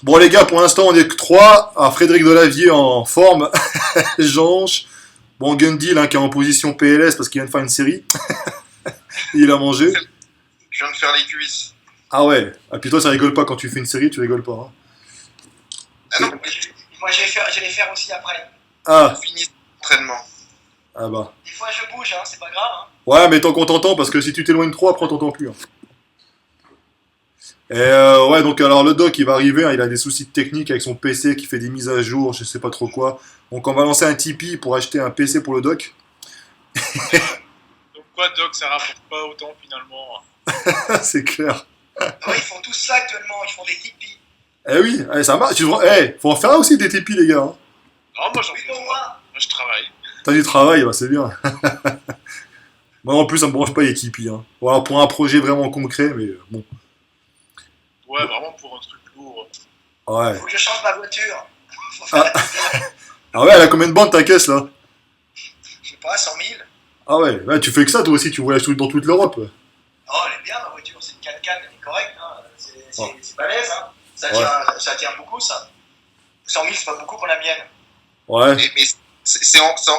Bon les gars, pour l'instant on est que 3. Ah, Frédéric Delavier en forme. Jean. Bon, Gundil hein, qui est en position PLS parce qu'il vient de faire une série. Il a mangé. Je viens de faire les cuisses. Ah ouais. Ah puis toi ça rigole pas quand tu fais une série, tu rigoles pas. Hein. Ah non, Moi, je vais les faire aussi après. Ah. je finis l'entraînement. Ah bah. Des fois, je bouge, hein, c'est pas grave. Hein. Ouais mais tant qu'on t'entend parce que si tu t'éloignes trop après on t'entend plus. Hein. Et ouais donc alors le doc il va arriver, hein, il a des soucis de technique avec son PC qui fait des mises à jour, je sais pas trop quoi. Donc on va lancer un Tipeee pour acheter un PC pour le doc. Donc quoi, Doc, ça rapporte pas autant finalement. C'est clair. Ouais, ils font tout ça actuellement, ils font des Tipeee. Eh oui, allez, ça marche. Faut en faire aussi des Tipeee les gars. Hein. Non, moi j'en Oui, fais pour pas. moi. Moi je travaille. T'as du travail, bah c'est bien. Moi en plus ça me branche pas les Tipeee. Hein. Voilà, pour un projet vraiment concret, mais bon. Ouais, vraiment pour un truc lourd. Ouais. Faut que je change ma voiture. Faut faire Ah, la petite- ah ouais, elle a combien de bandes ta caisse là? Je sais pas, 100 000. Ah ouais, tu fais que ça toi aussi, tu voyages dans toute l'Europe. Ouais. Oh, elle est bien ma voiture, c'est une 4x4, elle est correcte. Hein. Oh. C'est balèze. Hein. Ouais. Ça tient beaucoup, ça. 100 000, c'est pas beaucoup pour la mienne. Ouais, Mais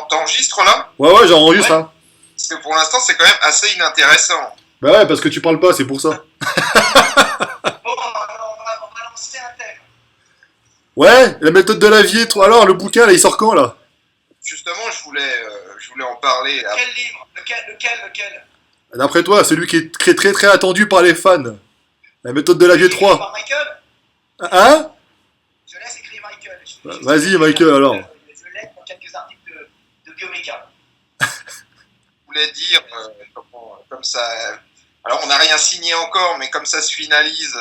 t'enregistres là? ouais, j'enregistre Ouais. hein. Parce que pour l'instant, c'est quand même assez inintéressant. Bah ouais, parce que tu parles pas, c'est pour ça. Bon, on va lancer un thème. Ouais, la méthode de Lavier, toi alors, le bouquin là, il sort quand là? Justement, je voulais en parler. Quel livre? Lequel? D'après toi, celui qui est très très très attendu par les fans. La méthode de Lavier Écrit 3. par Michael? Hein? Je laisse écrire Michael. Vas-y, Michael, alors. Je l'aide pour quelques articles de bioméca. Je voulais dire, comme ça. Alors, on n'a rien signé encore, mais comme ça se finalise,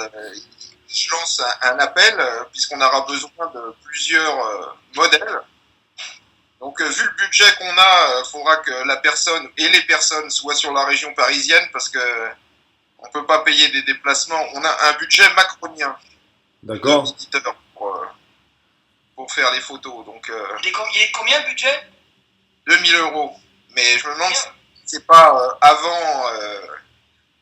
je lance un appel, puisqu'on aura besoin de plusieurs modèles. Donc, vu le budget qu'on a, il faudra que la personne et les personnes soient sur la région parisienne, parce que on ne peut pas payer des déplacements. On a un budget macronien D'accord. d'éditeur pour faire les photos. Donc, Il est de combien le budget? 2000 euros. Mais je me demande si c'est pas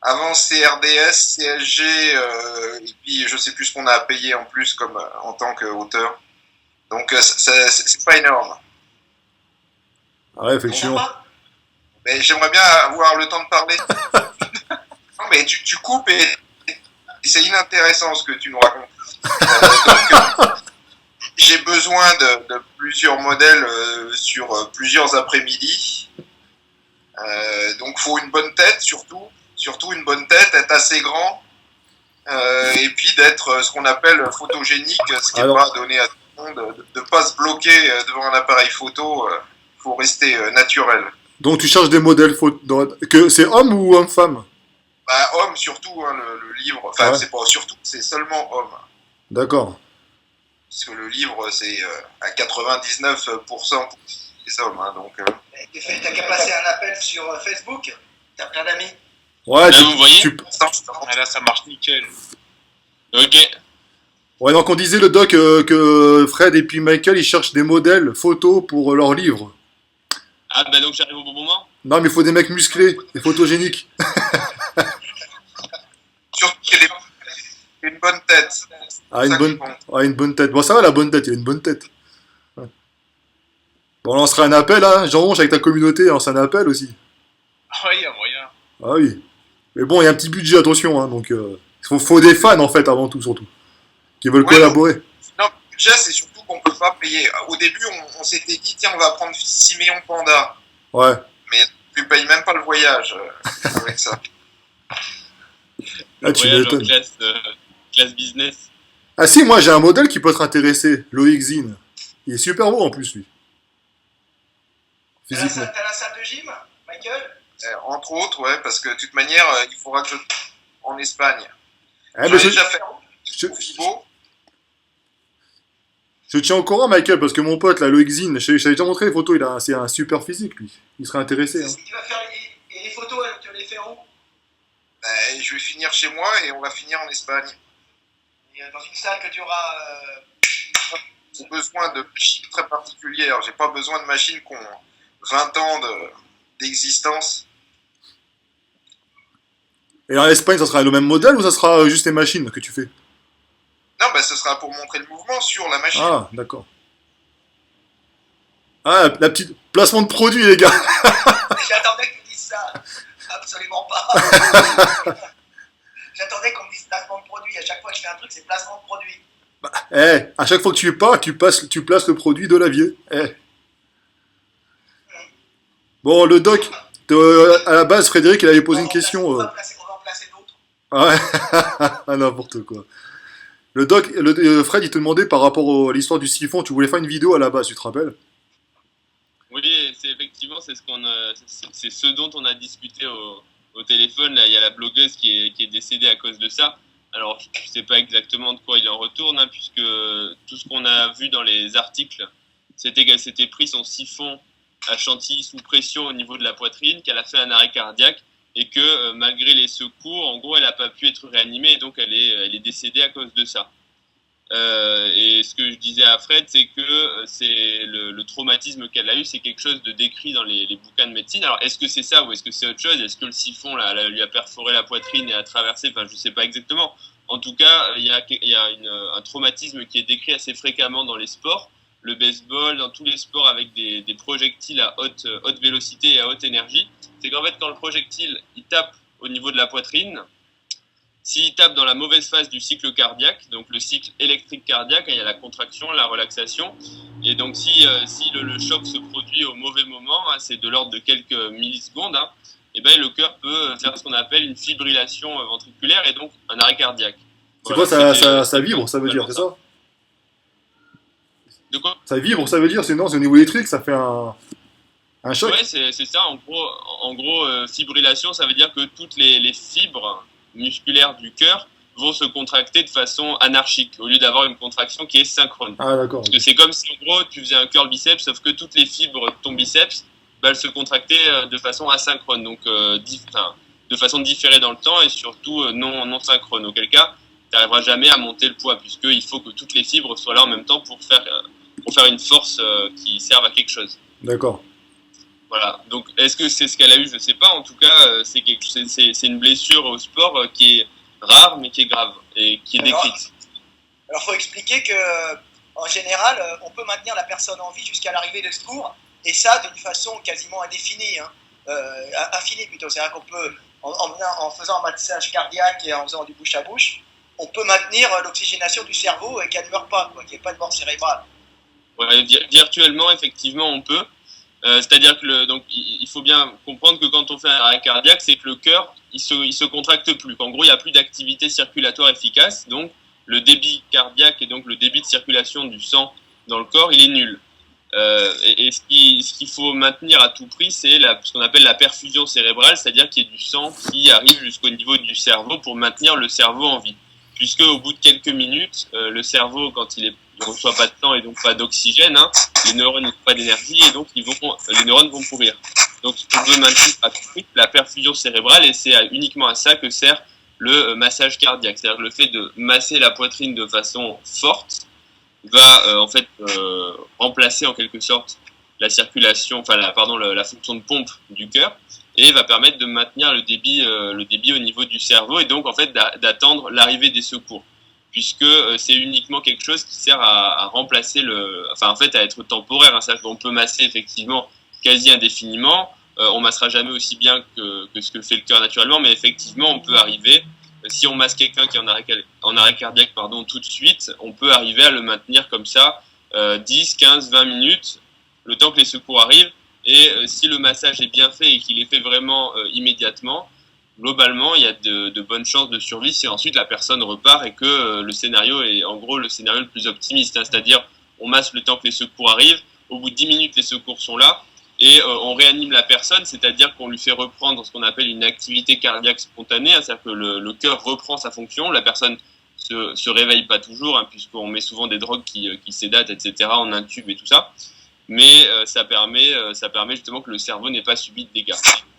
avant CRDS, CSG, et puis je sais plus ce qu'on a à payer en plus comme en tant qu'auteur. Donc c'est pas énorme. Ah ouais, On effectivement. pas? Mais j'aimerais bien avoir le temps de parler. Non mais tu coupes et c'est inintéressant ce que tu nous racontes. J'ai besoin de plusieurs modèles sur plusieurs après-midi. Donc faut une bonne tête surtout une bonne tête, être assez grand et puis d'être ce qu'on appelle photogénique, ce qui n'est pas donné à tout le monde, de ne pas se bloquer devant un appareil photo, faut rester naturel. Donc tu cherches des modèles que c'est homme ou homme-femme? Bah, homme surtout, hein, le livre, enfin ouais. c'est pas surtout, c'est seulement homme. D'accord. Parce que le livre c'est à 99% pour les hommes, hein, donc... T'as qu'à passer un appel sur Facebook. T'as plein d'amis. Ouais, Là, vous voyez Ah, là, ça marche nickel. Ok. Ouais, donc on disait le doc que Fred et puis Michael ils cherchent des modèles photos pour leurs livres. Ah, bah donc j'arrive au bon moment. Non, mais il faut des mecs musclés, des photogéniques. surtout qu'il y a une bonne tête. Ah, une bonne tête. Bon, ça va la bonne tête, il a une bonne tête. Ouais. Bon, on lancera un appel, hein, Jean-Ronge, avec ta communauté, lance un appel aussi. Ah, ouais, y a moyen. Ah oui. Mais bon, il y a un petit budget, attention, hein, donc il faut des fans en fait avant tout, surtout, qui veulent collaborer. Non, le budget, c'est surtout qu'on peut pas payer. Au début, on s'était dit, tiens, on va prendre 6 millions de pandas. Ouais. Mais tu payes même pas le voyage avec ça. Ah, tu Voyage en m'étonnes. classe business. Ah si, moi j'ai un modèle qui peut t'intéresser, Loïc Zine. Il est super beau en plus, lui. T'as Physiquement. la salle de gym, Michael? Entre autres, ouais, parce que de toute manière, il faudra que je en Espagne. Ah, J'en mais ai déjà fait je- au Fibo. je tiens au courant, Michael, parce que mon pote, là, Loïc Zine, je t'avais déjà montré les photos, c'est un super physique, lui. Il serait intéressé. Hein. Tu vas faire les photos, tu vas les faire où? Je vais finir chez moi et on va finir en Espagne. Et, dans une salle que tu auras. J'ai besoin de machines très particulières. J'ai pas besoin de machines qui ont 20 ans d'existence. Et en Espagne, ça sera le même modèle ou ça sera juste les machines que tu fais? Non, bah, ce sera pour montrer le mouvement sur la machine. Ah, d'accord. Ah, la petite placement de produit, les gars. J'attendais que tu dises ça. Absolument pas. J'attendais qu'on me dise placement de produit. À chaque fois que je fais un truc, c'est placement de produit. À chaque fois que tu pars, tu places le produit de l'avier. Bon, le doc, à la base, Frédéric, il avait posé une question. On va en placer d'autres. Ah ouais, ah, n'importe quoi. Le doc, Fred, il te demandait par rapport à l'histoire du siphon, tu voulais faire une vidéo à la base, tu te rappelles? Oui, c'est effectivement c'est ce dont on a discuté au téléphone. Là, il y a la blogueuse qui est décédée à cause de ça. Alors, je ne sais pas exactement de quoi il en retourne, hein, puisque tout ce qu'on a vu dans les articles, c'était qu'elle s'était pris son siphon à Chantilly sous pression au niveau de la poitrine, qu'elle a fait un arrêt cardiaque et que malgré les secours, en gros, elle n'a pas pu être réanimée et donc elle est décédée à cause de ça. Et ce que je disais à Fred, c'est que c'est le traumatisme qu'elle a eu, c'est quelque chose de décrit dans les bouquins de médecine. Alors, est-ce que c'est ça ou est-ce que c'est autre chose? Est-ce que le siphon lui a perforé la poitrine et a traversé? Enfin, je ne sais pas exactement. En tout cas, il y a un traumatisme qui est décrit assez fréquemment dans les sports. Le baseball, dans tous les sports avec des projectiles à haute vélocité et à haute énergie. C'est qu'en fait, quand le projectile il tape au niveau de la poitrine, s'il tape dans la mauvaise phase du cycle cardiaque, donc le cycle électrique cardiaque, il y a la contraction, la relaxation, et donc si le choc se produit au mauvais moment, hein, c'est de l'ordre de quelques millisecondes, hein, et ben le cœur peut faire ce qu'on appelle une fibrillation ventriculaire et donc un arrêt cardiaque. C'est Voilà, quoi ça vibre, ça veut dire, c'est ça? De quoi? Ça vibre, ça veut dire, c'est au niveau électrique, ça fait un choc. Ouais, c'est ça. En gros fibrillation, ça veut dire que toutes les fibres musculaires du cœur vont se contracter de façon anarchique, au lieu d'avoir une contraction qui est synchrone. Ah, d'accord. Parce que c'est comme si, en gros, tu faisais un curl biceps, sauf que toutes les fibres de ton biceps, bah, elles se contractaient de façon asynchrone, donc de façon différée dans le temps et surtout non synchrone. Auquel cas, tu n'arriveras jamais à monter le poids, puisqu'il faut que toutes les fibres soient là en même temps pour faire une force qui serve à quelque chose. D'accord. Voilà. Donc, est-ce que c'est ce qu'elle a eu? Je ne sais pas. En tout cas, c'est une blessure au sport qui est rare, mais qui est grave et qui est décrite. Alors, faut expliquer que, en général, on peut maintenir la personne en vie jusqu'à l'arrivée des secours, et ça d'une façon quasiment indéfinie, hein. Infinie plutôt. C'est-à-dire qu'on peut, en faisant un massage cardiaque et en faisant du bouche à bouche, on peut maintenir l'oxygénation du cerveau et qu'elle ne meure pas, qu'il n'y ait pas de mort cérébrale. Ouais, virtuellement, effectivement, on peut. C'est-à-dire que donc il faut bien comprendre que quand on fait un arrêt cardiaque, c'est que le cœur il se contracte plus. Qu'en gros, il n'y a plus d'activité circulatoire efficace, donc le débit cardiaque et donc le débit de circulation du sang dans le corps, il est nul. Et ce qu'il faut maintenir à tout prix, c'est ce qu'on appelle la perfusion cérébrale, c'est-à-dire qu'il y ait du sang qui arrive jusqu'au niveau du cerveau pour maintenir le cerveau en vie. Puisque au bout de quelques minutes, le cerveau, quand il ne reçoit pas de sang et donc pas d'oxygène, hein, les neurones n'ont pas d'énergie et donc les neurones vont pourrir. Donc on veut maintenir à tout prix la perfusion cérébrale et c'est uniquement à ça que sert le massage cardiaque. C'est-à-dire que le fait de masser la poitrine de façon forte va en fait remplacer en quelque sorte la circulation, la fonction de pompe du cœur et va permettre de maintenir le débit au niveau du cerveau et donc en fait d'attendre l'arrivée des secours, puisque c'est uniquement quelque chose qui sert à remplacer à être temporaire, hein. C'est-à-dire qu'on peut masser effectivement quasi indéfiniment, on massera jamais aussi bien que ce que fait le cœur naturellement, mais effectivement on peut arriver, si on masse quelqu'un qui est en arrêt cardiaque tout de suite, on peut arriver à le maintenir comme ça 10, 15, 20 minutes, le temps que les secours arrivent. Et si le massage est bien fait et qu'il est fait vraiment immédiatement, globalement, il y a de bonnes chances de survie si ensuite la personne repart et que le scénario est en gros le scénario le plus optimiste, hein, c'est-à-dire on masse le temps que les secours arrivent, au bout de 10 minutes les secours sont là et on réanime la personne, c'est-à-dire qu'on lui fait reprendre ce qu'on appelle une activité cardiaque spontanée, hein, c'est-à-dire que le cœur reprend sa fonction, la personne se réveille pas toujours, hein, puisqu'on met souvent des drogues qui sédatent, etc., en intube et tout ça. Mais ça permet justement que le cerveau n'ait pas subi de dégâts.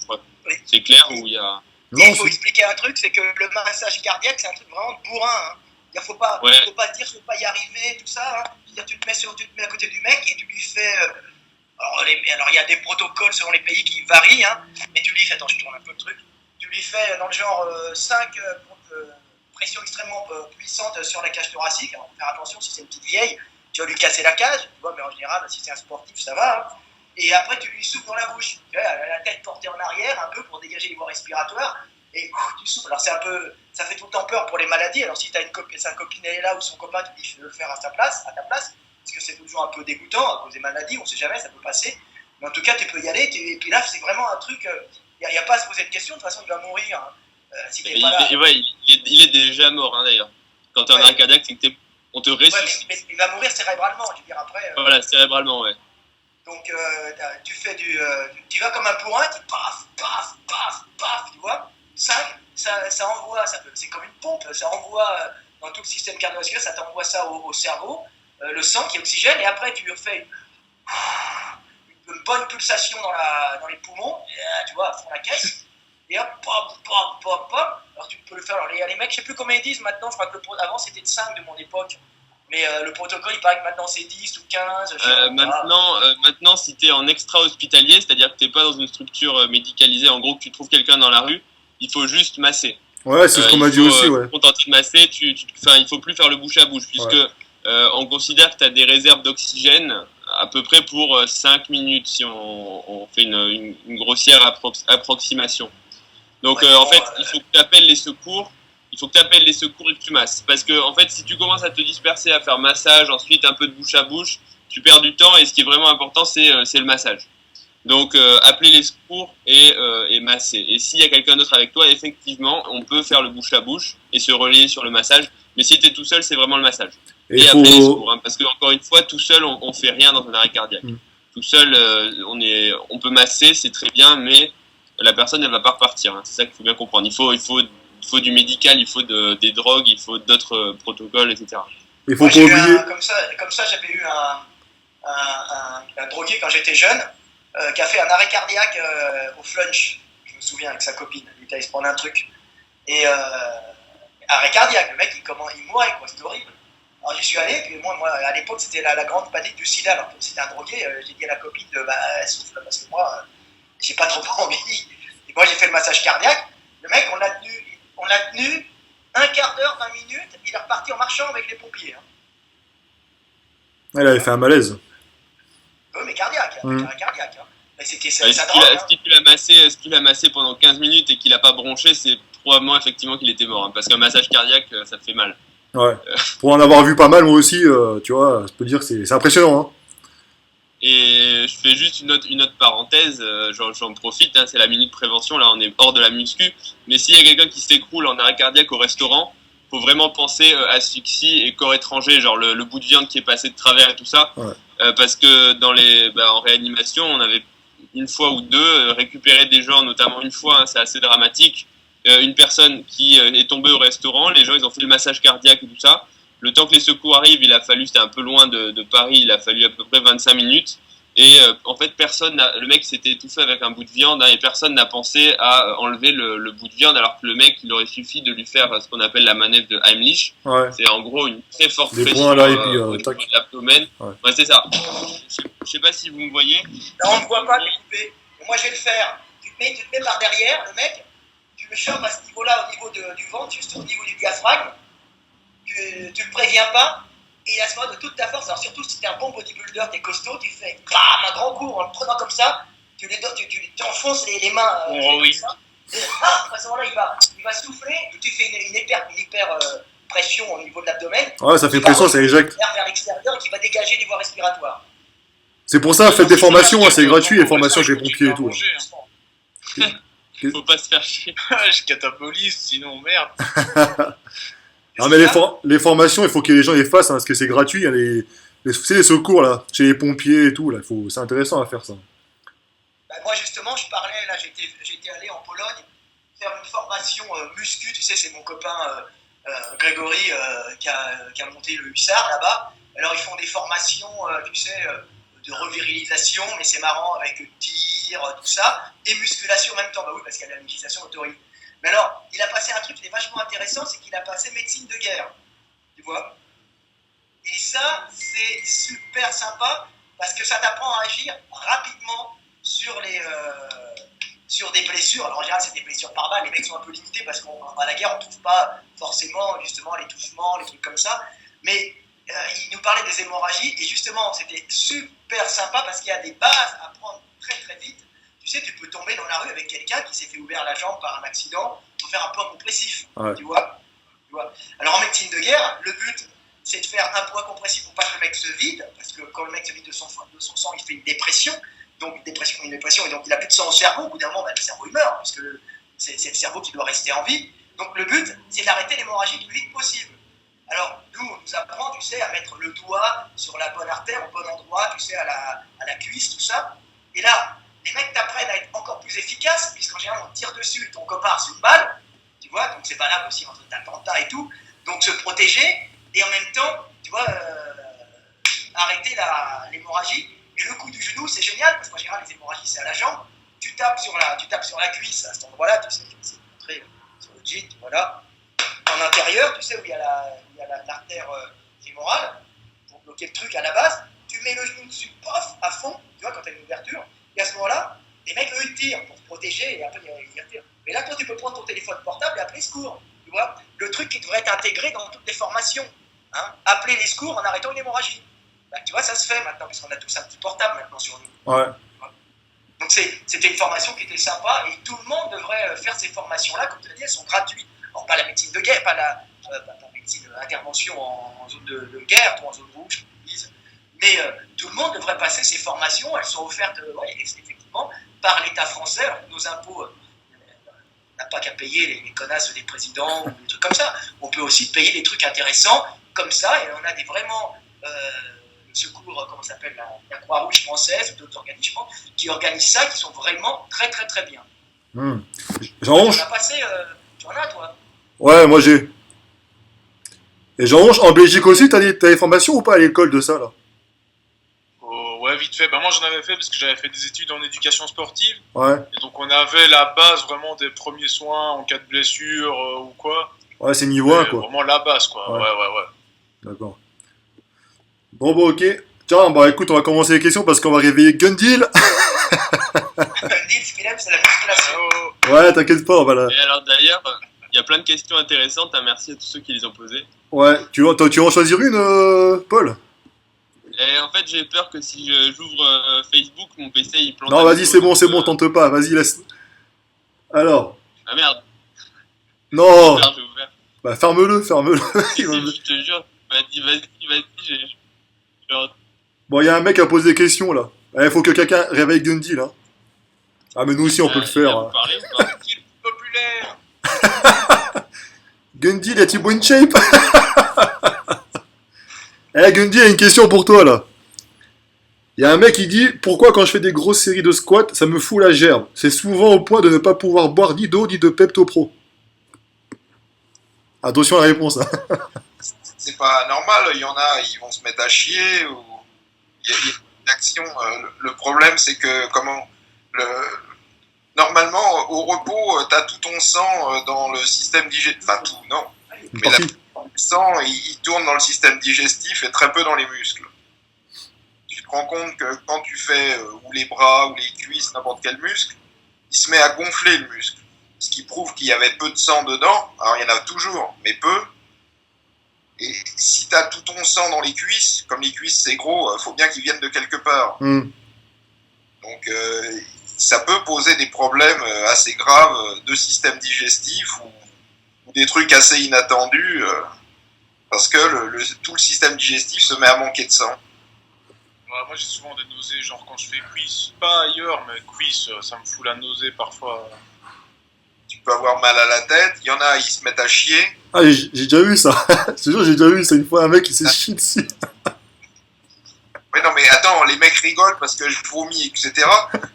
Oui. C'est clair où il y a... Il faut expliquer un truc, c'est que le massage cardiaque, c'est un truc vraiment de bourrin, hein. Il faut pas se dire je vais pas y arriver, tout ça, hein. C'est-à-dire tu te mets à côté du mec et tu lui fais... alors il y a des protocoles selon les pays qui varient, hein, mais tu lui fais, attends je tourne un peu le truc, tu lui fais dans le genre 5 pression pression extrêmement puissante sur la cage thoracique. Alors, faut faire attention, si c'est une petite vieille, tu vas lui casser la cage, tu vois, mais en général, si c'est un sportif, ça va. Hein. Et après, tu lui souffles dans la bouche. Tu vois, la tête portée en arrière, un peu pour dégager les voies respiratoires. Et tu souffles. Alors, c'est un peu, ça fait tout le temps peur pour les maladies. Alors, si tu as sa copine, elle est là, ou son copain, tu dis de le faire à ta place, parce que c'est toujours un peu dégoûtant à cause des maladies, on ne sait jamais, ça peut passer. Mais en tout cas, tu peux y aller. Et puis là, c'est vraiment un truc, il n'y a pas à se poser de questions. De toute façon, il va mourir. Hein. Si t'es pas là. Il est déjà mort, hein, d'ailleurs. Quand tu es en arrêt cardiaque, c'est que on te ressuscite. Mais il va mourir cérébralement, je veux dire, après. Voilà, cérébralement, ouais. Donc, tu fais tu vas comme un bourrin, tu paf, paf, paf, paf, tu vois. 5, ça envoie, c'est comme une pompe, ça envoie dans tout le système cardiovasculaire, ça t'envoie ça au cerveau, le sang qui oxygène, et après tu refais une bonne pulsation dans les poumons, et, tu vois, à fond la caisse, et hop, pop, pop, pop, pop. Alors tu peux le faire, alors les mecs, je sais plus combien ils disent maintenant, je crois que avant c'était de 5 de mon époque. Mais le protocole, il paraît que maintenant c'est 10 ou 15. Maintenant, si tu es en extra-hospitalier, c'est-à-dire que tu n'es pas dans une structure médicalisée, en gros que tu trouves quelqu'un dans la rue, il faut juste masser. Ouais, c'est ce qu'on m'a dit aussi. Ouais. Pour tenter de masser, il ne faut plus faire le bouche à bouche, puisque on considère que tu as des réserves d'oxygène à peu près pour 5 minutes, si on fait une grossière approximation. Donc en fait, il faut que tu appelles les secours. Il faut que tu appelles les secours et que tu masses. Parce que, en fait, si tu commences à te disperser, à faire massage, ensuite un peu de bouche à bouche, tu perds du temps et ce qui est vraiment important, c'est le massage. Donc, appeler les secours et masser. Et s'il y a quelqu'un d'autre avec toi, effectivement, on peut faire le bouche à bouche et se relayer sur le massage. Mais si tu es tout seul, c'est vraiment le massage. Et appeler les secours. Hein, parce que, encore une fois, tout seul, on fait rien dans un arrêt cardiaque. Tout seul, on peut masser, c'est très bien, mais la personne, elle va pas repartir. Hein. C'est ça qu'il faut bien comprendre. Il faut du médical, il faut des drogues, il faut d'autres protocoles, etc. Il faut pas oublier. Comme ça, j'avais eu un drogué quand j'étais jeune qui a fait un arrêt cardiaque au flunch. Je me souviens avec sa copine. Il se prenait un truc. Et arrêt cardiaque, le mec, il mourait, quoi. C'était horrible. Alors j'y suis allé, puis moi à l'époque, c'était la grande panique du sida. Alors c'était un drogué, j'ai dit à la copine souffle, parce que moi, j'ai pas trop envie. Et moi, j'ai fait le massage cardiaque. Le mec, on l'a tenu un quart d'heure, 20 minutes, il est reparti en marchant avec les pompiers. Hein. Elle avait fait un malaise. Oui, mais cardiaque, cardiaque. Hein. Mais c'était ça drogue. Si tu l'as massé pendant 15 minutes et qu'il n'a pas bronché, c'est probablement effectivement qu'il était mort. Hein, parce qu'un massage cardiaque, ça fait mal. Ouais. Pour en avoir vu pas mal, moi aussi, tu vois, je peux dire que c'est impressionnant. Hein. Et je fais juste une autre parenthèse, j'en profite, hein, c'est la minute prévention, là on est hors de la muscu, mais s'il y a quelqu'un qui s'écroule en arrêt cardiaque au restaurant, faut vraiment penser asphyxie et corps étranger, genre le bout de viande qui est passé de travers et tout ça, parce que en réanimation, on avait une fois ou deux récupéré des gens, notamment une fois, hein, c'est assez dramatique, une personne qui est tombée au restaurant, les gens ils ont fait le massage cardiaque et tout ça. Le temps que les secours arrivent, c'était un peu loin de Paris, il a fallu à peu près 25 minutes. Et en fait, le mec s'était étouffé avec un bout de viande, hein, et personne n'a pensé à enlever le bout de viande, alors que le mec, il aurait suffi de lui faire ce qu'on appelle la manœuvre de Heimlich. Ouais. C'est en gros une très forte pression au niveau de l'abdomen. Ouais, c'est ça. Je sais pas si vous me voyez. Non, on ne me voit pas, t'es coupé. Moi, je vais le faire. Tu te mets par derrière, le mec, tu le chopes à ce niveau-là, au niveau du ventre, juste au niveau du diaphragme. Tu le préviens pas, et à ce moment de toute ta force, alors surtout si t'es un bon bodybuilder, t'es costaud, tu fais bam, un grand coup en le prenant comme ça, tu enfonces les mains comme ça, et à ce moment-là il va souffler, et tu fais une hyper pression au niveau de l'abdomen. Ouais, ça fait pression, ça éjecte. Vers l'extérieur, qui va dégager les voies respiratoires. C'est pour ça, faites des formations, c'est gratuit, les formations chez les pompiers et tout. Faut pas se faire chier. Je catabolise, sinon merde. Non mais les formations, il faut que les gens les fassent, hein, parce que c'est gratuit, hein, les secours là, chez les pompiers et tout, là, c'est intéressant à faire ça. Moi justement, je parlais, là j'étais allé en Pologne faire une formation muscu, tu sais, c'est mon copain Grégory qui a monté le hussard là-bas. Alors ils font des formations, tu sais, de revirilisation, mais c'est marrant avec tir, tout ça, et musculation en même temps, bah oui, parce qu'il y a la législation autorise. Mais alors, il a passé un truc qui est vachement intéressant, c'est qu'il a passé médecine de guerre, tu vois. Et ça, c'est super sympa, parce que ça t'apprend à agir rapidement sur sur des blessures. Alors en général, c'est des blessures par balle. Les mecs sont un peu limités parce qu'à la guerre, on ne trouve pas forcément justement les touchements, les trucs comme ça. Mais il nous parlait des hémorragies et justement, c'était super sympa parce qu'il y a des bases à prendre très très vite. Tu sais, tu peux tomber dans la rue avec quelqu'un qui s'est fait ouvrir la jambe par un accident pour faire un point compressif. Ouais. Tu vois. Alors en médecine de guerre, le but, c'est de faire un point compressif pour pas que le mec se vide, parce que quand le mec se vide de son sang, il fait une dépression, et donc il a plus de sang au cerveau. Au bout d'un moment, le cerveau il meurt, parce que c'est le cerveau qui doit rester en vie. Donc le but, c'est d'arrêter l'hémorragie le plus vite possible. Alors nous, on nous apprend, tu sais, à mettre le doigt sur la bonne artère, au bon endroit, tu sais, à la cuisse, tout ça. Et là, les mecs t'apprennent à être encore plus efficaces, puisqu'en général, on tire dessus, ton copain reçoit une balle, tu vois, donc c'est valable aussi entre attentats et tout. Donc se protéger, et en même temps, tu vois, arrêter l'hémorragie. Et le coup du genou, c'est génial, parce qu'en général, les hémorragies, c'est à la jambe. Tu tapes sur la cuisse à cet endroit-là, tu sais, c'est montré sur le jean, voilà. En intérieur, tu sais, où il y a l'artère fémorale, pour bloquer le truc à la base, tu mets le genou dessus, paf, à fond, tu vois, quand tu as une ouverture, et à ce moment-là, les mecs, eux, ils tirent pour se protéger, et après, ils retirent. Mais là, toi, tu peux prendre ton téléphone portable et appeler secours, tu vois. Le truc qui devrait être intégré dans toutes les formations, hein, appeler les secours en arrêtant une hémorragie. Bah, tu vois, ça se fait maintenant, parce qu'on a tous un petit portable maintenant sur nous. Ouais. Donc c'était une formation qui était sympa, et tout le monde devrait faire ces formations-là, comme tu as dit, elles sont gratuites. Alors, pas la médecine de guerre, pas la médecine d'intervention en zone de guerre, ou en zone rouge, mais tout le monde devrait passer ces formations. Elles sont offertes effectivement par l'État français. Alors, nos impôts, on n'a pas qu'à payer les connasses des présidents ou des trucs comme ça. On peut aussi payer des trucs intéressants comme ça, et on a vraiment le secours, comment ça s'appelle, la Croix-Rouge française, ou d'autres organismes, je pense, qui organisent ça, qui sont vraiment très très très bien. Jean-Ronge. Tu as passé, tu en as toi? Ouais, moi j'ai. Et Jean-Ronge, en Belgique aussi, t'as des formations ou pas à l'école de ça, là? Ouais, vite fait. Moi, j'en avais fait parce que j'avais fait des études en éducation sportive. Ouais. Et donc, on avait la base vraiment des premiers soins en cas de blessure ou quoi. Ouais, c'est niveau 1, quoi. Vraiment la base, quoi. Ouais. D'accord. Bon, ok. Tiens, écoute, on va commencer les questions parce qu'on va réveiller Gundil. Gundil, ce qu'il aime, c'est la musculation. Ouais, t'inquiète pas, voilà. Et alors d'ailleurs, il y a plein de questions intéressantes. Merci à tous ceux qui les ont posées. Ouais, tu veux en choisir une, Paul? Et en fait, j'ai peur que si j'ouvre Facebook, mon PC il plante. Non, vas-y, c'est bon, tente pas. Vas-y, laisse. Alors. Ah merde. Non. J'ai ouvert. Bah, ferme-le. Je te jure. Vas-y. Bon, il y a un mec qui a posé des questions, là. Il faut que quelqu'un réveille Gundil, là. Ah, mais nous aussi, on peut le faire. Vous parlez ou pas? Populaire. Gundil, y a-t-il une shape? Gundil, il y a une question pour toi, là. Il y a un mec qui dit « Pourquoi quand je fais des grosses séries de squats, ça me fout la gerbe? C'est souvent au point de ne pas pouvoir boire ni d'eau ni de Pepto Pro. » Attention à la réponse. Hein. C'est pas normal, il y en a, ils vont se mettre à chier, ou il y a une action. Le problème, c'est que normalement, au repos, tu as tout ton sang dans le système digestif. Enfin, tout, non. Mais le sang, il tourne dans le système digestif et très peu dans les muscles. Tu te rends compte que quand tu fais ou les bras ou les cuisses, n'importe quel muscle, il se met à gonfler le muscle. Ce qui prouve qu'il y avait peu de sang dedans. Alors, il y en a toujours, mais peu. Et si tu as tout ton sang dans les cuisses, comme les cuisses c'est gros, faut bien qu'ils viennent de quelque part. Donc ça peut poser des problèmes assez graves de système digestif ou des trucs assez inattendus parce que tout le système digestif se met à manquer de sang. Ouais, moi j'ai souvent des nausées, genre quand je fais cuisse, pas ailleurs, mais cuisse, ça me fout la nausée parfois. Tu peux avoir mal à la tête, il y en a, ils se mettent à chier. Ah, j'ai déjà vu ça. Je te jure, j'ai déjà vu ça une fois, un mec qui s'est chié dessus. Oui, non, mais attends, les mecs rigolent parce que je vomis, etc.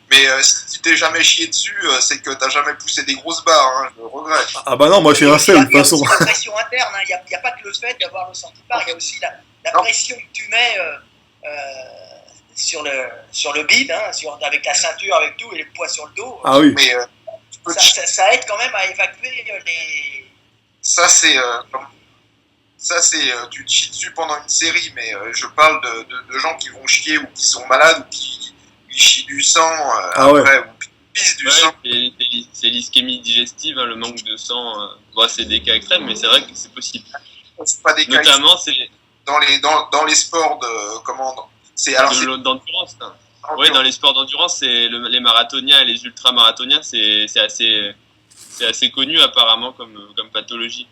Mais si tu t'es jamais chié dessus, c'est que t'as jamais poussé des grosses barres, hein, je le regrette. Ah bah non, moi je suis un seul, de toute façon. Il y a aussi la pression interne, il n'y a pas que le fait d'avoir le sang qui part, il y a aussi la pression que tu mets sur le bide, hein, avec la ceinture, avec tout, et le poids sur le dos. Ah oui. Mais, ça aide quand même à évacuer les... Ça, c'est... tu te chies dessus pendant une série, mais je parle de gens qui vont chier ou qui sont malades ou qui chient du sang après. pisse du Ouais, sang. c'est l'ischémie digestive, hein, le manque de sang. Bon, c'est des cas extrêmes, mais c'est vrai que c'est possible. C'est pas des cas Notamment, c'est dans les sports de comment c'est alors c'est d'endurance. Hein. Ouais, dans les sports d'endurance, les marathoniens et les ultramarathoniens, c'est assez connu apparemment comme pathologie.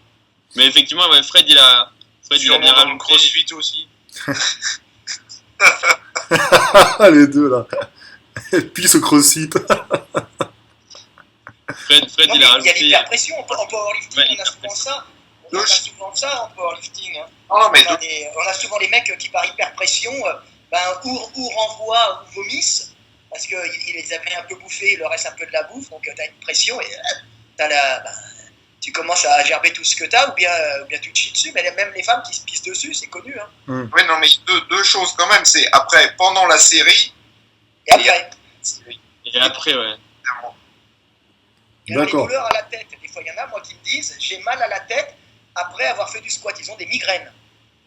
Mais effectivement, ouais, Fred, il a bien Sûrement dans le rajouté. crossfit aussi. Les deux là. Pisse au crossfit. Fred, Non, il mais a il y a rajouté. l'hyperpression en powerlifting, Ouais, on a souvent ça. On a souvent ça en powerlifting. Hein. non mais On a souvent les mecs qui par hyperpression ou renvoient ou vomissent parce qu'ils les avaient un peu bouffés, il leur reste un peu de la bouffe, donc tu as une pression et tu commences à gerber tout ce que tu as ou bien tu te chies dessus. Mais même les femmes qui se pissent dessus, c'est connu. Hein. oui, non mais deux choses quand même, c'est après pendant la série Et après, Et après, ouais. il y a les D'accord. douleurs à la tête. Des fois, il y en a, moi, qui me disent j'ai mal à la tête après avoir fait du squat. Ils ont des migraines.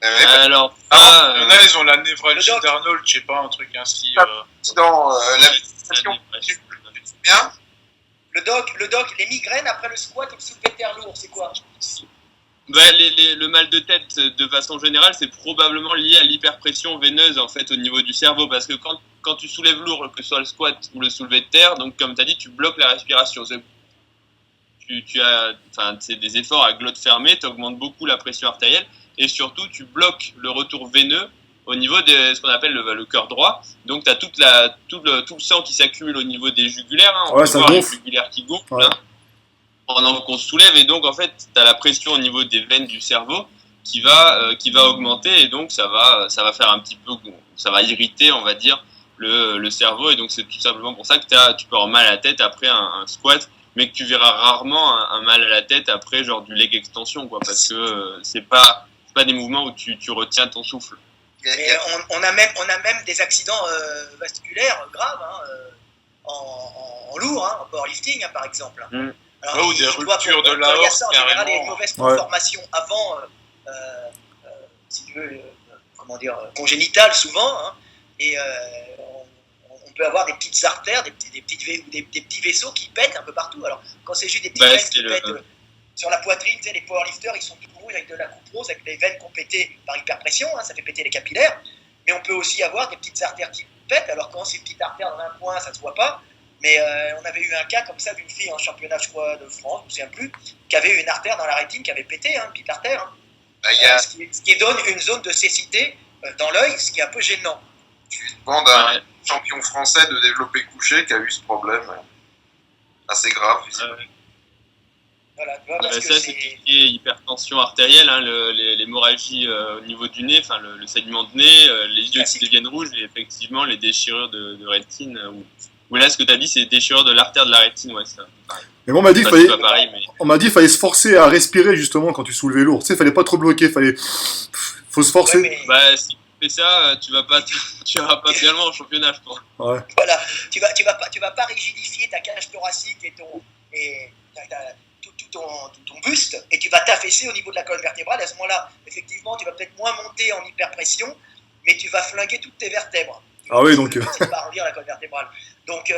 Alors, Il y en a, ça, ils ont la névralgie Le doc. d'Arnold, je sais pas, un truc ainsi. dans la c'est méditation, la tu te bien Le doc, les migraines après le squat ou le soulevé de terre lourd, c'est quoi? bah, le mal de tête, de façon générale, c'est probablement lié à l'hyperpression veineuse en fait au niveau du cerveau, parce que quand tu soulèves lourd, que ce soit le squat ou le soulevé de terre, donc comme tu as dit, tu bloques la respiration. C'est des efforts à glotte fermée, tu augmentes beaucoup la pression artérielle et surtout tu bloques le retour veineux au niveau de ce qu'on appelle le cœur droit. Donc tu as tout le sang qui s'accumule au niveau des jugulaires. Hein. On Ouais, peut ça voir gonfle. les jugulaires qui gonflent Ouais. hein, pendant qu'on se soulève, et donc en fait tu as la pression au niveau des veines du cerveau qui va augmenter, et donc ça va faire un petit peu, ça va irriter, on va dire, le cerveau, et donc c'est tout simplement pour ça que tu peux avoir mal à la tête après un squat, mais que tu verras rarement un mal à la tête après genre du leg extension, quoi, parce que c'est pas des mouvements où tu retiens ton souffle. Mais on a même des accidents vasculaires graves en lourd, en powerlifting par exemple. Mm. Alors, Ouais, ou des ruptures de il y a l'aorte, ça en général, carrément. les mauvaises conformations avant, si tu veux, congénitales souvent, hein, et on peut avoir des petites artères, des petits vaisseaux qui pètent un peu partout. Alors quand c'est juste des petites veines qui pètent sur la poitrine, tu sais, les powerlifters ils sont tout rouges avec de la coupe rose, avec les veines qui ont pété par hyperpression, ça fait péter les capillaires, mais on peut aussi avoir des petites artères qui pètent. Alors quand c'est une petite artère dans un coin, ça se voit pas. Mais on avait eu un cas comme ça d'une fille en championnat, je crois, de France, je ne me souviens plus, qui avait eu une artère dans la rétine qui avait pété, une petite artère. Ce qui donne une zone de cécité dans l'œil, ce qui est un peu gênant. Tu demandes à un champion français de développer couché qui a eu ce problème assez grave. Voilà, tu vois, parce que Ça, c'est tout ce qui est hypertension artérielle, hein, l'hémorragie au niveau du nez, enfin le saignement de nez, les yeux qui deviennent rouges, et effectivement les déchirures de rétine. Ou là, ce que tu as dit, c'est déchirure de l'artère de la rétine, ouais, c'est pareil. Mais moi, on m'a dit qu'il Enfin, fallait, c'est pas pareil, mais... on m'a dit qu'il fallait se forcer à respirer justement quand tu soulevais lourd. Tu sais, fallait pas trop bloquer, faut se forcer. Ouais, mais Bah, si tu fais ça, tu vas pas bien loin en championnat, je pense. Ouais. voilà, tu vas pas rigidifier ta cage thoracique et tout ton buste, et tu vas t'affaisser au niveau de la colonne vertébrale. À ce moment-là, effectivement, tu vas peut-être moins monter en hyperpression, mais tu vas flinguer toutes tes vertèbres. Ah oui, donc... C'est pas revenir la colonne vertébrale. Donc,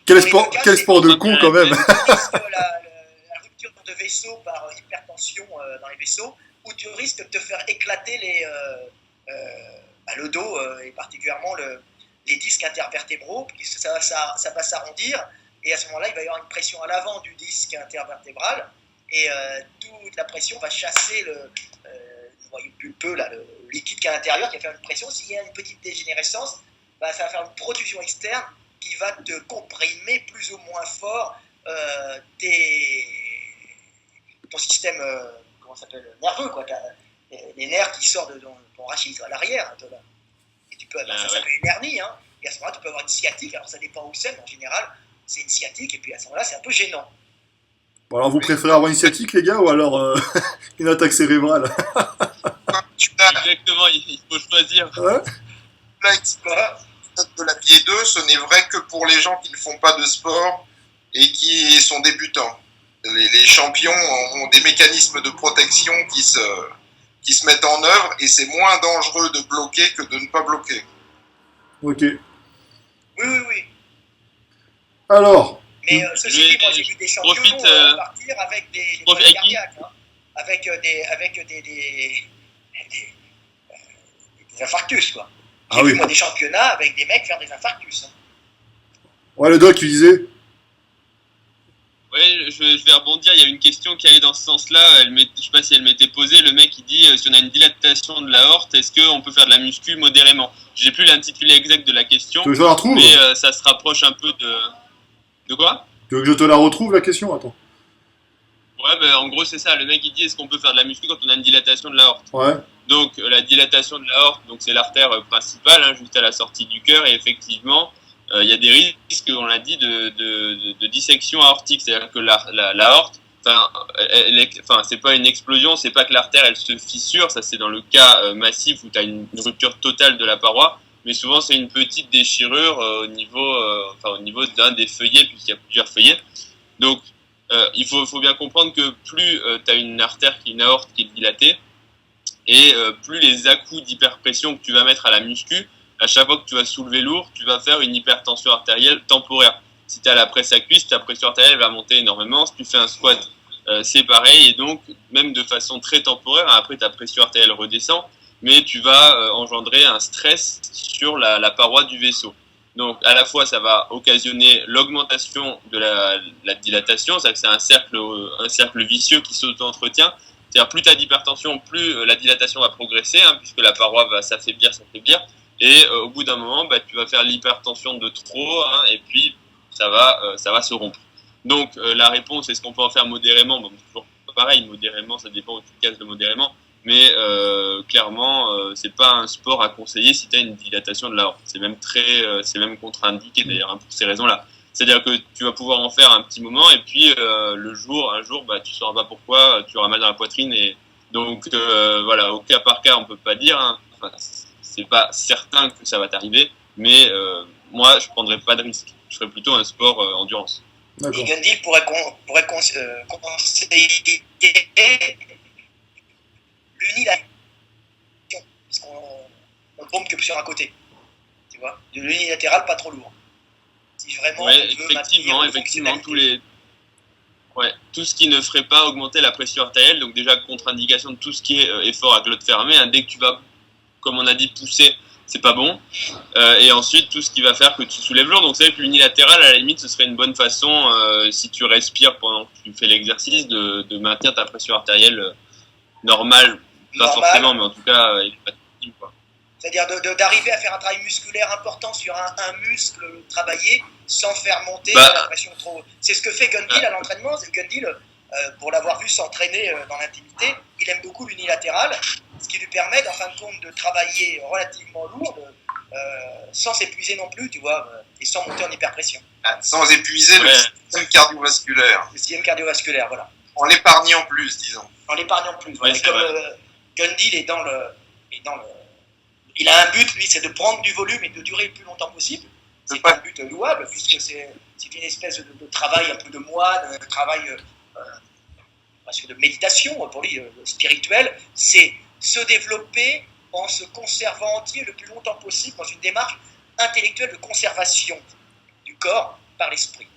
Quel dans les deux cas, sport de con quand même. tu risques la rupture de vaisseau par hypertension dans les vaisseaux, ou tu risques de te faire éclater le dos et particulièrement les disques intervertébraux, puisque ça va s'arrondir, et à ce moment-là, il va y avoir une pression à l'avant du disque intervertébral, et toute la pression va chasser le noyau pulpeux, le liquide qui est à l'intérieur, qui va faire une pression. S'il y a une petite dégénérescence, ça va faire une protrusion externe qui va te comprimer plus ou moins fort ton système nerveux, quoi. Les nerfs qui sortent de ton rachis à l'arrière. Et tu peux, ça s'appelle une hernie, hein. Et à ce moment-là, tu peux avoir une sciatique. Alors ça dépend où c'est, mais en général, c'est une sciatique. Et puis à ce moment-là, c'est un peu gênant. Bon, alors vous préférez avoir une sciatique, les gars, ou alors une attaque cérébrale? Exactement, il faut choisir. Ouais. De la pied 2, ce n'est vrai que pour les gens qui ne font pas de sport et qui sont débutants. Les champions ont des mécanismes de protection qui se mettent en œuvre, et c'est moins dangereux de bloquer que de ne pas bloquer. Ok. Oui. Alors, Mais ceci dit, moi j'ai vu des champions profite, partir avec des profite problèmes à qui cardiaques, hein, avec des infarctus, quoi. J'ai Ah vu oui. moi des championnats avec des mecs faire des infarctus. Hein. Ouais, le doc, tu disais. Oui, je vais rebondir. Il y a une question qui allait dans ce sens-là. Je sais pas si elle m'était posée. Le mec, il dit si on a une dilatation de l'aorte, est-ce qu'on peut faire de la muscu modérément? J'ai plus l'intitulé exact de la question, Tu veux que je la retrouve? mais ça se rapproche un peu de. De quoi? Tu veux que je te la retrouve, la question? Attends. Ouais, ben, en gros, c'est ça. Le mec, il dit est-ce qu'on peut faire de la muscu quand on a une dilatation de l'aorte? Ouais. Donc, la dilatation de l'aorte, donc c'est l'artère principale, hein, juste à la sortie du cœur, et effectivement, il y a des risques, on l'a dit, de dissection aortique, c'est-à-dire que l'aorte, c'est pas une explosion, c'est pas que l'artère elle se fissure, ça c'est dans le cas massif où tu as une rupture totale de la paroi, mais souvent c'est une petite déchirure au niveau d'un des feuillets, puisqu'il y a plusieurs feuillets. Donc, il faut bien comprendre que plus tu as une artère une aorte qui est dilatée, et plus les à-coups d'hyperpression que tu vas mettre à la muscu, à chaque fois que tu vas soulever lourd, tu vas faire une hypertension artérielle temporaire. Si tu as la presse à cuisse, ta pression artérielle va monter énormément. Si tu fais un squat, c'est pareil. Et donc, même de façon très temporaire, après ta pression artérielle redescend, mais tu vas engendrer un stress sur la paroi du vaisseau. Donc, à la fois, ça va occasionner l'augmentation de la dilatation, c'est-à-dire que c'est un cercle vicieux qui s'auto-entretient. C'est-à-dire, plus tu as d'hypertension, plus la dilatation va progresser, hein, puisque la paroi va s'affaiblir. Et au bout d'un moment, tu vas faire l'hypertension de trop, hein, et puis ça va se rompre. Donc la réponse, est-ce qu'on peut en faire modérément? Bon, toujours pareil, modérément, ça dépend où tu cases le modérément, mais clairement, c'est pas un sport à conseiller si tu as une dilatation de l'aorte. C'est même contre-indiqué d'ailleurs, hein, pour ces raisons-là. C'est-à-dire que tu vas pouvoir en faire un petit moment, et puis un jour, tu sauras pas pourquoi, tu auras mal dans la poitrine, et donc voilà, au cas par cas, on peut pas dire, hein. Enfin, c'est pas certain que ça va t'arriver, mais moi, je prendrais pas de risque. Je ferais plutôt un sport endurance. D'accord. Et Gundil pourrait conseiller l'unilatéral, puisqu'on ne pompe que sur un côté. Tu vois, de l'unilatéral, pas trop lourd. Si vraiment Ouais, on veut maintenir effectivement, tout ce qui ne ferait pas augmenter la pression artérielle, donc déjà contre-indication de tout ce qui est effort à glotte fermée, hein, dès que tu vas, comme on a dit, pousser, c'est pas bon. Et ensuite, tout ce qui va faire que tu soulèves lourd. Donc c'est vrai que l'unilatéral, à la limite, ce serait une bonne façon, si tu respires pendant que tu fais l'exercice, de maintenir ta pression artérielle normale. Pas forcément, mais en tout cas, il est pas possible, quoi. C'est-à-dire d'arriver à faire un travail musculaire important sur un muscle travaillé sans faire monter la pression trop. C'est ce que fait Gundil à l'entraînement. Gundil, pour l'avoir vu s'entraîner dans l'intimité, il aime beaucoup l'unilatéral, ce qui lui permet, en fin de compte, de travailler relativement lourd, sans s'épuiser non plus, tu vois, et sans monter en hyperpression. Sans épuiser le système cardiovasculaire. Le système cardiovasculaire, voilà. En l'épargnant plus, disons. En l'épargnant plus. Ouais, voilà. Comme Gundil est dans le. Il a un but, lui, c'est de prendre du volume et de durer le plus longtemps possible. C'est un but louable, puisque c'est une espèce de travail un peu de moine, un travail presque de méditation pour lui, spirituel. C'est se développer en se conservant entier le plus longtemps possible dans une démarche intellectuelle de conservation du corps par l'esprit.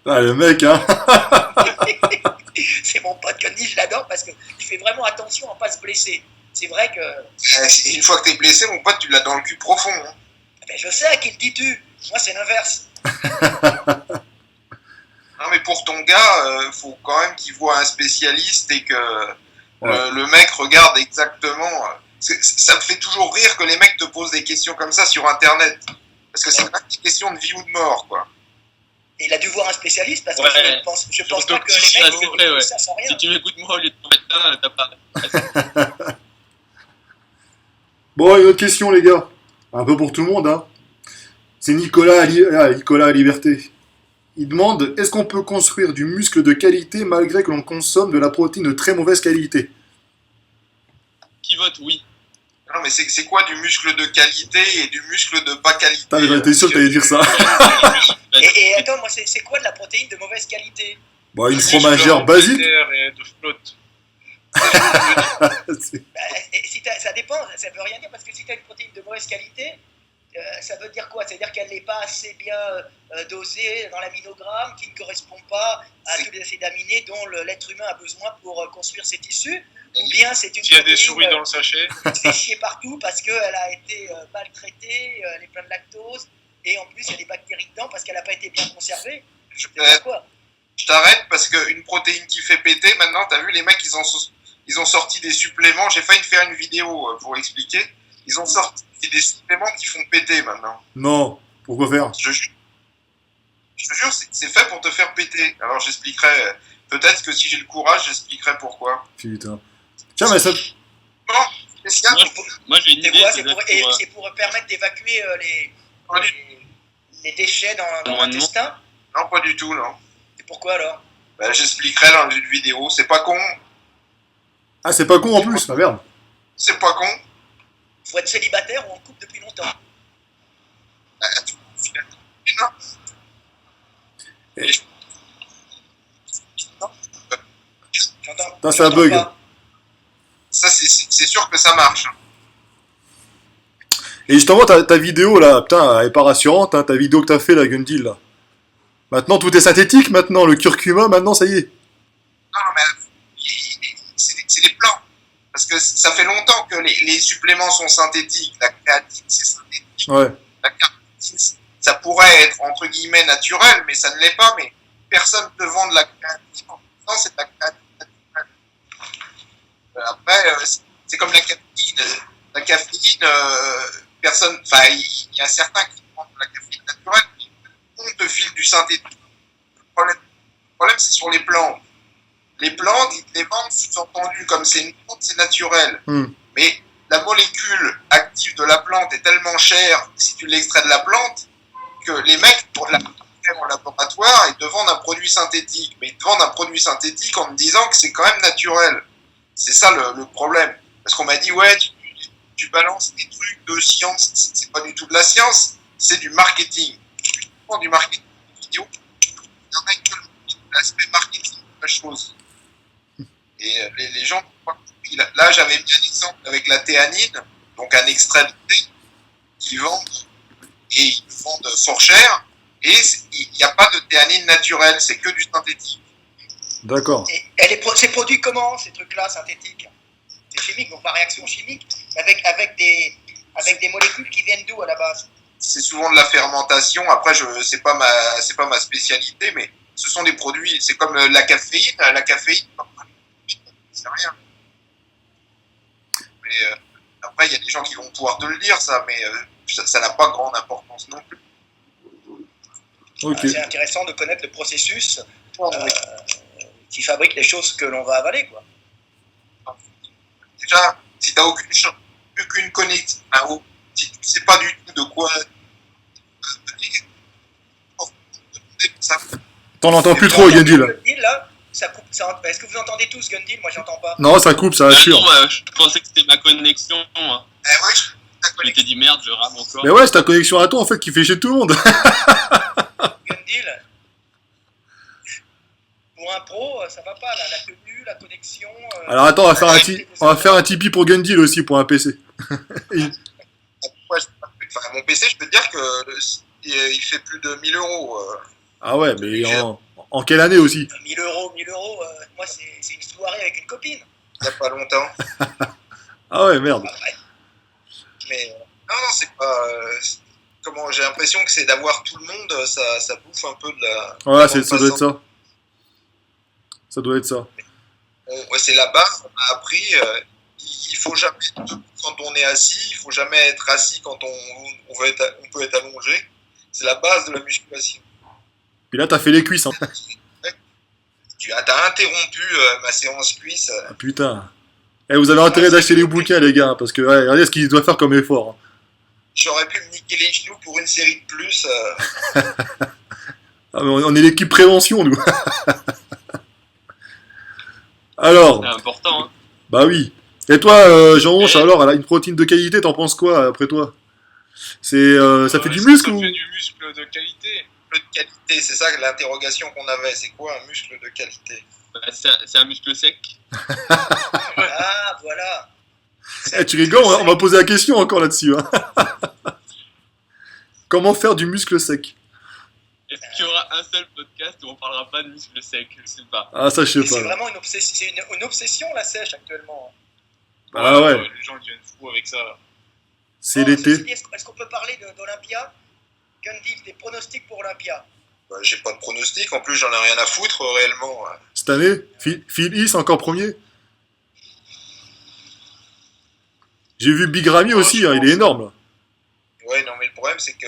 Ah, le mec, hein. C'est mon pote Gandhi, je l'adore parce qu'il fait vraiment attention à ne pas se blesser. C'est vrai que. Une fois que t'es blessé, mon pote, tu l'as dans le cul profond. Hein. Ben, je sais à qui le dis-tu. Moi, c'est l'inverse. Non, mais pour ton gars, faut quand même qu'il voit un spécialiste et que le mec regarde exactement. Ça me fait toujours rire que les mecs te posent des questions comme ça sur Internet. Parce que c'est pas une question de vie ou de mort, quoi. Et il a dû voir un spécialiste parce que je pense pas que ça, les mecs font ça sans rien. Si tu m'écoutes moi au lieu de ton médecin, t'as pas. Bon, une autre question, les gars. Un peu pour tout le monde, hein. C'est Nicolas à Liberté. Il demande, est-ce qu'on peut construire du muscle de qualité malgré que l'on consomme de la protéine de très mauvaise qualité? Qui vote oui? Non, mais c'est quoi du muscle de qualité et du muscle de pas qualité? Putain, j'étais sûr que t'allais dire ça. Et attends, moi, c'est quoi de la protéine de mauvaise qualité? Bon, une fromagère basique. Et de flotte. Ça dépend, ça veut rien dire parce que si tu as une protéine de mauvaise qualité, Ça veut dire quoi? C'est-à-dire qu'elle n'est pas assez bien dosée dans l'aminogramme, qui ne correspond pas à tous les acides aminés dont l'être humain a besoin pour construire ses tissus? Ou bien c'est une S'il y a des protéine souris dans le sachet. qui fait chier partout parce qu'elle a été maltraitée, elle est pleine de lactose, et en plus il y a des bactéries dedans parce qu'elle n'a pas été bien conservée? C'est quoi? Je t'arrête parce qu'une protéine qui fait péter, maintenant, t'as vu, les mecs, ils ont sorti des suppléments. J'ai failli faire une vidéo pour expliquer. Ils ont sorti des suppléments qui font péter maintenant. Non, pourquoi faire? Je te jure, c'est fait pour te faire péter. Alors j'expliquerai, peut-être que si j'ai le courage, j'expliquerai pourquoi. Putain. Tiens, mais ça... Bon, qu'est-ce qu'il y a? Moi, j'ai une C'est idée. quoi? peut-être C'est pour permettre d'évacuer les déchets dans Loin de l'intestin? Non, pas du tout, non. Et pourquoi alors? Ben, j'expliquerai dans une vidéo. C'est pas con. Ah, c'est pas con en plus, ah merde. C'est pas con. Faut être célibataire ou en couple depuis longtemps? Non. J'entends. Ça, c'est un j'entends bug. pas. Ça, c'est sûr que ça marche. Et justement, ta vidéo là, putain, elle est pas rassurante, hein, ta vidéo que t'as fait, la Gundil là. Maintenant, tout est synthétique, maintenant, le curcuma, maintenant, ça y est. Non, mais c'est les plans. Parce que ça fait longtemps que les suppléments sont synthétiques. La créatine, c'est synthétique. Ouais. La créatine, ça pourrait être entre guillemets naturel, mais ça ne l'est pas. Mais personne ne te vend de la créatine en disant c'est de la créatine naturelle. Après, c'est comme la caféine. La caféine, personne. Enfin, il y a certains qui vendent de la caféine naturelle, mais on te file du synthétique. Le problème, c'est sur les plantes. Les plantes, ils les vendent sous-entendu, comme c'est une plante, c'est naturel. Mais la molécule active de la plante est tellement chère, si tu l'extrais de la plante, que les mecs, pour la faire en laboratoire, ils te vendent un produit synthétique. Mais ils te vendent un produit synthétique en me disant que c'est quand même naturel. C'est ça le problème. Parce qu'on m'a dit, ouais, tu balances des trucs de science, c'est pas du tout de la science, c'est du marketing. Tu prends du marketing vidéo, il y en a que l'aspect marketing de la chose. Et les gens, là j'avais mis un exemple avec la théanine, donc un extrait de thé qu'ils vendent, et ils le vendent fort cher, et il n'y a pas de théanine naturelle, c'est que du synthétique. D'accord. Et c'est produit comment, ces trucs-là, synthétiques? C'est chimique, donc par réaction chimique, avec des molécules qui viennent d'où à la base? C'est souvent de la fermentation, après c'est pas ma spécialité, mais ce sont des produits, c'est comme la caféine, c'est rien. Mais après, il y a des gens qui vont pouvoir te le dire, ça, mais ça n'a pas grande importance non plus. Ok. C'est intéressant de connaître le processus qui fabrique les choses que l'on va avaler, quoi. Déjà, si tu n'as aucune connexion, si tu ne sais pas du tout de quoi ça. T'en entends plus trop, Gundil. Gundil, là, ça coupe. Est-ce que vous entendez tous Gundil? Moi, j'entends pas. Non, ça coupe, ça assure. Non, je pensais que c'était ma connexion. Moi. Ouais, Je m'étais dit merde, je rame encore. Mais ouais, c'est ta connexion à toi en fait qui fait chier tout le monde. Gundil, pour un pro, ça va pas, là, la tenue, la connexion. Alors attends, on va faire un Tipeee pour Gundil aussi pour un PC. Mon PC, je peux te dire qu'il fait plus de 1000 euros. Ah ouais, mais en quelle année aussi? 1000 euros, moi, c'est une soirée avec une copine. Il n'y a pas longtemps. Ah ouais, merde. Ouais. Mais non, c'est pas. Comment j'ai l'impression que c'est d'avoir tout le monde, ça bouffe un peu de la. Ouais, ça doit être ça. Ça doit être ça. Ouais, c'est la base. On a appris. Il faut jamais être debout quand on est assis. Il faut jamais être assis quand on peut être allongé. C'est la base de la musculation. Puis là, t'as fait les cuisses. Hein. Tu as interrompu ma séance cuisse. Ah, putain. Eh, vous avez intérêt d'acheter les bouquins, les gars, parce que ouais, regardez ce qu'il doit faire comme effort. Hein. J'aurais pu me niquer les genoux pour une série de plus. Ah, mais on est l'équipe prévention, nous. Alors. C'est important, hein. Bah oui. Et toi, Jean-Honche, alors, une protéine de qualité, t'en penses quoi, après toi? C'est, ça fait du muscle ou? Ça fait du muscle de qualité. De qualité, c'est ça l'interrogation qu'on avait. C'est quoi un muscle de qualité? C'est un muscle sec. Ah, voilà. Eh, tu rigoles, on va poser la question encore là-dessus. Hein. Comment faire du muscle sec? Est-ce qu'il y aura un seul podcast où on parlera pas de muscle sec? Je sais pas. Ah, ça, je Mais sais c'est pas. vraiment une obsession la sèche actuellement. Ah ouais, Les gens deviennent fous avec ça. c'est Bon, ceci l'été. dit, est-ce qu'on peut parler d'Olympia? Gundil, des pronostics pour Olympia? Bah, j'ai pas de pronostic, en plus j'en ai rien à foutre réellement. Cette année, Phil Is encore premier. J'ai vu Big Ramy Ouais, aussi, je hein, il pense. est énorme là. Ouais, non, mais le problème c'est que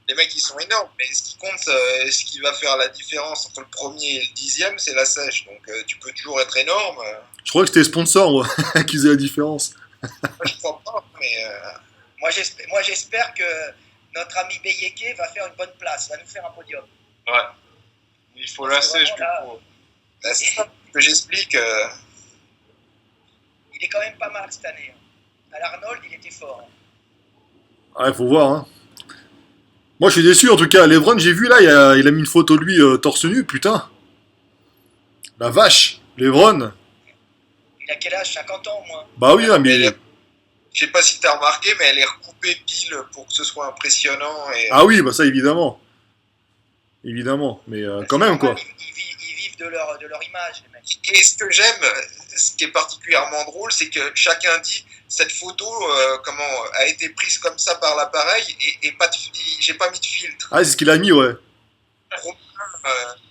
les mecs ils sont énormes, mais ce qui compte, ce qui va faire la différence entre le premier et le 10e, c'est la sèche. Donc tu peux toujours être énorme, Je crois que c'était sponsor, moi, qui faisait la différence. moi je crois pas, mais Moi, j'espère que notre ami Beyeke va faire une bonne place, va nous faire un podium. Ouais. Il faut la Parce que sèche, vraiment, là, plutôt. là, c'est ça que j'explique. Il est quand même pas mal cette année. À l'Arnold, il était fort. Ouais, faut voir, hein. Moi, je suis déçu, en tout cas. Lebron, j'ai vu, là, il a mis une photo de lui torse nu, putain. La vache, Lebron. Il a quel âge? 50 ans au moins. Bah oui, là, mais... Je sais pas si t'as remarqué, mais elle est recoupée pile pour que ce soit impressionnant. Et, Ah oui, bah ça, évidemment. Évidemment, mais quand même, quoi. Ils vivent de leur image, les mecs. Et ce que j'aime, ce qui est particulièrement drôle, c'est que chacun dit cette photo a été prise comme ça par l'appareil et pas j'ai pas mis de filtre. Ah, c'est ce qu'il a mis, ouais.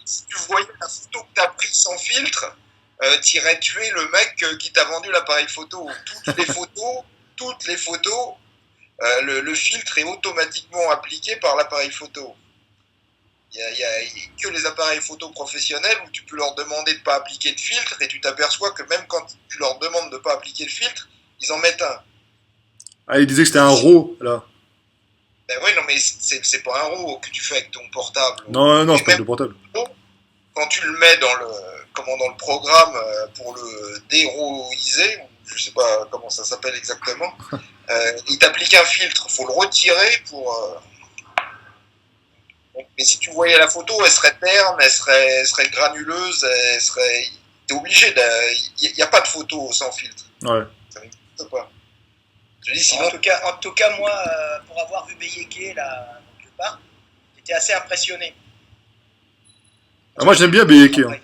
Si tu voyais la photo que t'as prise sans filtre, t'irais tuer le mec qui t'a vendu l'appareil photo. Toutes les photos, le filtre est automatiquement appliqué par l'appareil photo. Il y a que les appareils photo professionnels où tu peux leur demander de ne pas appliquer de filtre et tu t'aperçois que même quand tu leur demandes de ne pas appliquer de filtre, ils en mettent un. Ah, il disait que c'était un RAW, là. Ben oui, non, mais c'est pas un RAW que tu fais avec ton portable. Non, non, Et c'est pas même le portable. quand tu le mets dans le programme pour le déroiser, je sais pas comment ça s'appelle exactement, il t'applique un filtre. Faut le retirer pour. Mais si tu voyais la photo, elle serait terne, elle serait granuleuse, t'es obligé de. Il n'y a pas de photo sans filtre. Ouais. Ça n'existe pas. Je dis sinon. En tout cas, moi, pour avoir vu Beyeke là, quelque part, j'étais assez impressionné. Ah, moi, j'aime bien Beyeke, hein.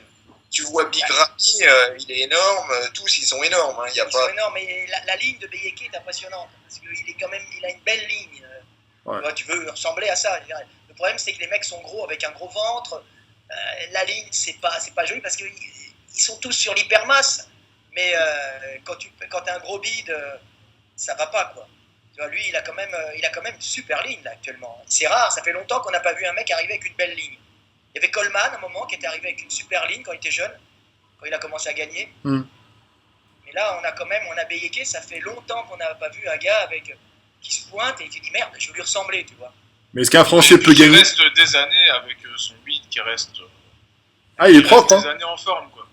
Tu vois Big Ramy, il est énorme, tous ils sont énormes. Hein, y a Ils pas... sont énormes, mais la ligne de Beyeke est impressionnante. Parce qu'il est quand même, il a une belle ligne. Ouais. Tu veux ressembler à ça. Je dirais. Le problème, c'est que les mecs sont gros avec un gros ventre. La ligne, c'est pas joli parce qu'ils sont tous sur l'hypermasse. Mais quand t'as un gros bide, ça va pas, quoi. Tu vois, lui, il a quand même une super ligne là actuellement. C'est rare, ça fait longtemps qu'on n'a pas vu un mec arriver avec une belle ligne. Il y avait Coleman à un moment qui était arrivé avec une super ligne quand il était jeune, quand il a commencé à gagner. Mais là, on a Beyeke, ça fait longtemps qu'on n'a pas vu un gars qui se pointe et tu dis merde, je veux lui ressembler, tu vois. Mais est-ce qu'un Français peut Il gagner? reste des années avec son beat qui reste. Ah, il est propre, Des hein. années en forme, quoi.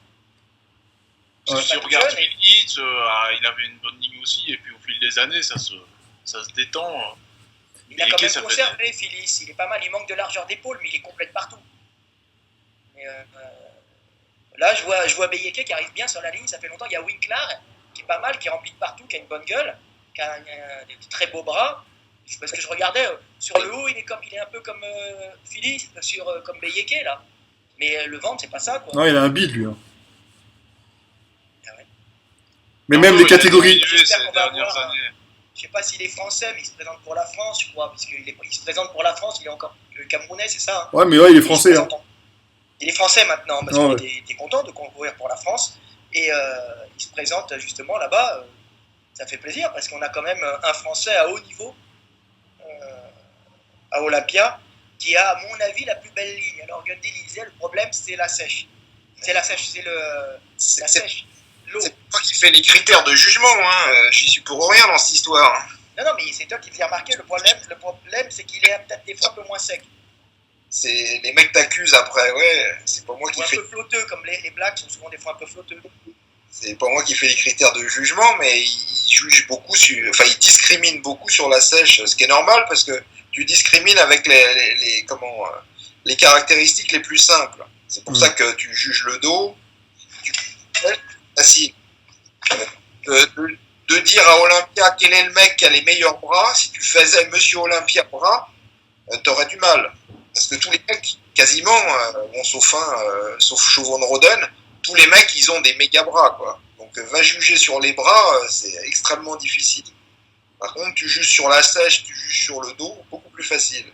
Ouais. Si tu Pas regardes tout jeune, Phil Heath, il avait une bonne ligne aussi, et puis au fil des années, ça se détend. Il a Beyeke, quand même ça fait- conservé, Phyllis. Il est pas mal, il manque de largeur d'épaule, mais il est complète partout. Mais, là, je vois Beyeke qui arrive bien sur la ligne, ça fait longtemps. Il y a Winkler qui est pas mal, qui est rempli de partout, qui a une bonne gueule, qui a des très beaux bras. Parce que je regardais, sur le haut, il est un peu comme Phyllis, comme Beyeke, là. Mais le ventre, c'est pas ça, quoi. Non, il a un bide, lui, hein. Ah ouais. Mais Non, même les il a catégories... diminué J'espère ces qu'on va dernières avoir, années. Je sais pas s'il est français, mais il se présente pour la France, je crois, parce qu'il se présente pour la France, il est encore Camerounais, c'est ça, hein. Ouais, mais ouais, il est Il se français, hein. présente Il est français maintenant, parce Ah qu'il était content de concourir pour la France. Et il se présente justement là-bas. Ça fait plaisir, parce qu'on a quand même un Français à haut niveau, à Olympia, qui a, à mon avis, la plus belle ligne. Alors, Gundil, il disait, le problème, c'est la sèche. C'est la sèche, la sèche. L'eau. C'est toi qui fais les critères de jugement, hein. J'y suis pour rien dans cette histoire. Hein. Non, mais c'est toi qui faisais remarquer, le problème, c'est qu'il est peut-être des fois un peu moins sec. C'est les mecs t'accusent après, ouais. C'est pas moi qui Ou un fais. peu flotteux, comme les blacks sont souvent des fois un peu flotteux. C'est pas moi qui fais les critères de jugement, mais ils jugent beaucoup enfin, ils discriminent beaucoup sur la sèche, ce qui est normal parce que tu discrimines avec les caractéristiques les plus simples. C'est pour ça que tu juges le dos, facile. De dire à Olympia quel est le mec qui a les meilleurs bras, si tu faisais Monsieur Olympia bras, t'aurais du mal. Parce que tous les mecs, quasiment, bon, sauf Chauvin de Roden, tous les mecs, ils ont des méga bras, quoi. Donc, va juger sur les bras, c'est extrêmement difficile. Par contre, tu juges sur la sèche, tu juges sur le dos, beaucoup plus facile.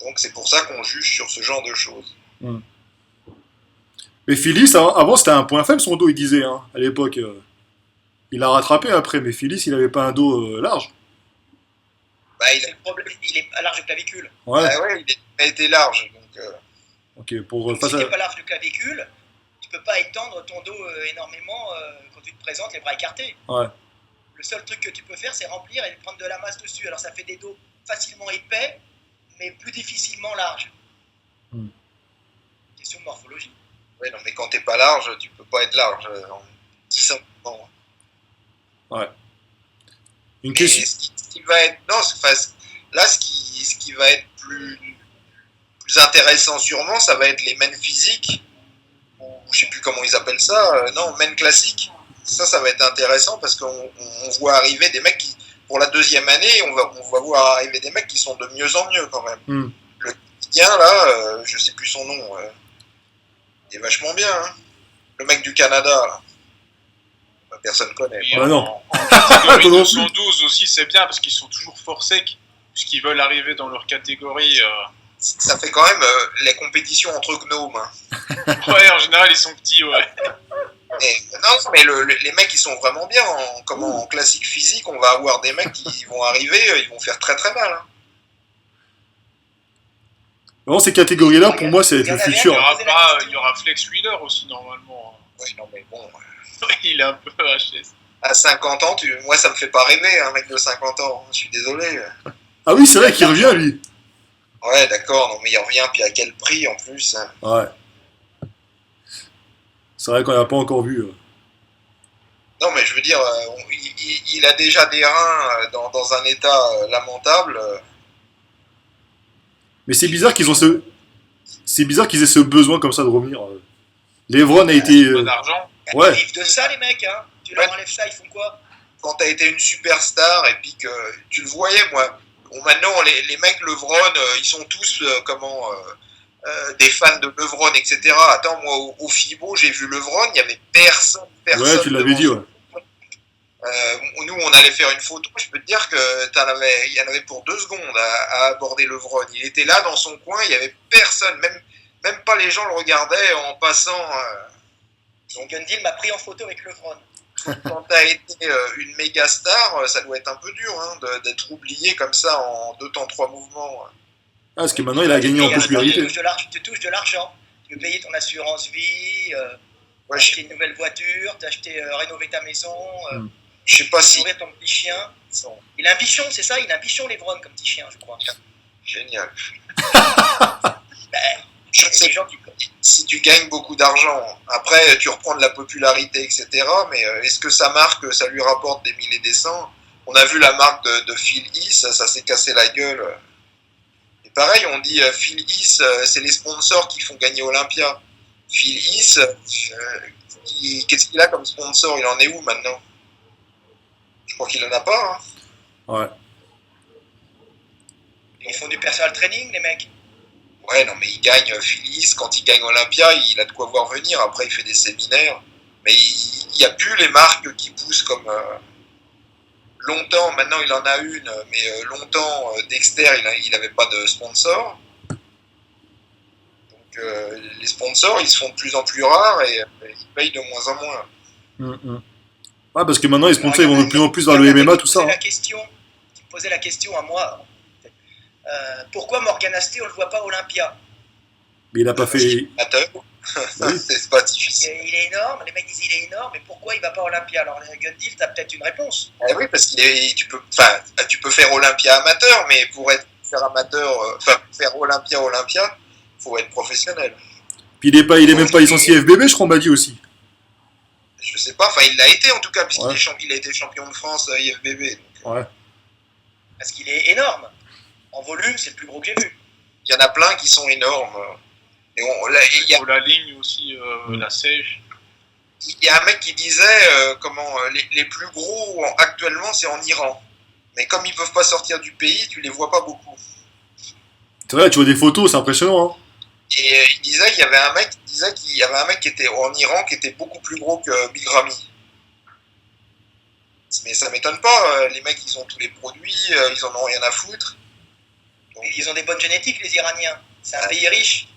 Donc, c'est pour ça qu'on juge sur ce genre de choses. Mais Phyllis, avant, c'était un point faible son dos, il disait, hein, à l'époque. Il l'a rattrapé après, mais Phyllis, il avait pas un dos large. Bah, C'est le problème, il est à large de clavicule. Ouais, ouais, il a été large. Donc, ok, pour Donc, face si à... t'es pas large de clavicule, tu peux pas étendre ton dos énormément quand tu te présentes les bras écartés. Ouais. Le seul truc que tu peux faire, c'est remplir et prendre de la masse dessus. Alors ça fait des dos facilement épais, mais plus difficilement larges. Question de morphologie. ouais, non, mais quand t'es pas large, tu peux pas être large. En 10 simplement. Une Mais question... ce qui va être. Non, là, ce qui va être plus intéressant, sûrement, ça va être les men physiques. Ou je sais plus comment ils appellent ça. Non, men classiques. Ça va être intéressant parce qu'on voit arriver des mecs qui. Pour la deuxième année, on va voir arriver des mecs qui sont de mieux en mieux quand même. Le Canadien, là, je sais plus son nom. Il est vachement bien. Hein. Le mec du Canada, là. Personne connaît. Et Bah non. en catégorie Toi non 212 aussi, c'est bien parce qu'ils sont toujours fort secs, puisqu'ils veulent arriver dans leur catégorie. Ça fait quand même les compétitions entre gnomes. Hein. Ouais, en général, ils sont petits, ouais. Non, mais les mecs, ils sont vraiment bien. En classique physique, on va avoir des mecs qui vont arriver, ils vont faire très très mal. Hein. Vraiment, ces catégories-là, pour moi, c'est Il y le en avait un futur. qui Il y aura Flex Wheeler aussi, normalement. Oui, non, mais bon. Il est un peu HS. À 50 ans, moi, ça me fait pas rêver, un mec de 50 ans. Je suis désolé. Ah oui, c'est vrai qu'il revient, lui. Ouais, d'accord, non, mais il revient, puis à quel prix en plus hein. Ouais. C'est vrai qu'on l'a pas encore vu. Non, mais je veux dire, il a déjà des reins dans un état lamentable. Mais c'est bizarre qu'ils ont ce... C'est bizarre qu'ils aient ce besoin comme ça de revenir. Levron a été... Pas d'argent. Ouais. Ils vivent de ça, les mecs. Hein. Tu leur enlèves ça, ils font quoi? Quand t'as été une superstar et puis que tu le voyais, moi. Bon, maintenant, les mecs Levron, ils sont tous des fans de Levron, etc. Attends, moi, au FIBO, j'ai vu Levron, il n'y avait personne. Ouais, tu l'avais dit, ouais. Nous, on allait faire une photo, je peux te dire que il y en avait pour 2 secondes à aborder Levron. Il était là dans son coin, il n'y avait personne, même pas les gens le regardaient en passant. Donc Gundil m'a pris en photo avec Levron. Quand tu as été une méga star, ça doit être un peu dur hein, d'être oublié comme ça en 2 temps 3 mouvements. Ah, parce que maintenant, il a gagné en popularité. Tu touches de l'argent. Tu peux payer ton assurance vie, Ouais, acheter une nouvelle voiture, rénover ta maison, je sais pas si. nourrir ton petit chien. Il a un bichon, c'est ça? Il a un bichon, Levron, comme petit chien, je crois. Génial. Ben, Je sais gens qui... si tu gagnes beaucoup d'argent, après tu reprends de la popularité, etc. Mais est-ce que sa marque, ça lui rapporte des mille et des cents? On a vu la marque de Phil Heath, ça s'est cassé la gueule. Et pareil, on dit Phil Heath, c'est les sponsors qui font gagner Olympia. Phil Heath, qu'est-ce qu'il a comme sponsor? Il en est où maintenant? Je crois qu'il en a pas. Hein. Ouais. Ils font du personal training, les mecs. Ouais, non, mais il gagne Phyllis, quand il gagne Olympia, il a de quoi voir venir. Après, il fait des séminaires. Mais il n'y a plus les marques qui poussent comme longtemps. Maintenant, il en a une, mais longtemps, Dexter, il n'avait pas de sponsor. Donc, les sponsors, ils se font de plus en plus rares et ils payent de moins en moins. Ah, parce que maintenant, les sponsors, ils vont de plus en plus vers le MMA, tout ça. Hein. Tu me posais la question à moi. Pourquoi Morgan Asté, on ne le voit pas à Olympia? Mais il n'a pas fait... Oui. C'est pas difficile. Il est énorme, les mecs disent il est énorme, mais pourquoi il ne va pas à Olympia? Alors, Gundil, tu as peut-être une réponse. Oui, parce que tu peux faire Olympia amateur, mais pour faire amateur, faire Olympia, il faut être professionnel. Puis il est même pas licencié FBB, je crois, on m'a dit aussi. Je sais pas, il l'a été en tout cas, puisqu'il Ouais. il a été champion de France IFBB. Donc, Ouais. Parce qu'il est énorme. En volume, c'est le plus gros que j'ai vu. il y en a plein qui sont énormes. Et Pour la ligne aussi, la sèche. il y a un mec qui disait les plus gros actuellement c'est en Iran. Mais comme ils peuvent pas sortir du pays, tu les vois pas beaucoup. C'est vrai, tu vois des photos, c'est impressionnant. Hein. Et il disait qu'il y avait un mec, il disait qu'il y avait un mec qui était en Iran qui était beaucoup plus gros que Big Ramy. Mais ça m'étonne pas, les mecs ils ont tous les produits, ils en ont rien à foutre. Ils ont des bonnes génétiques, les Iraniens. C'est un pays riche.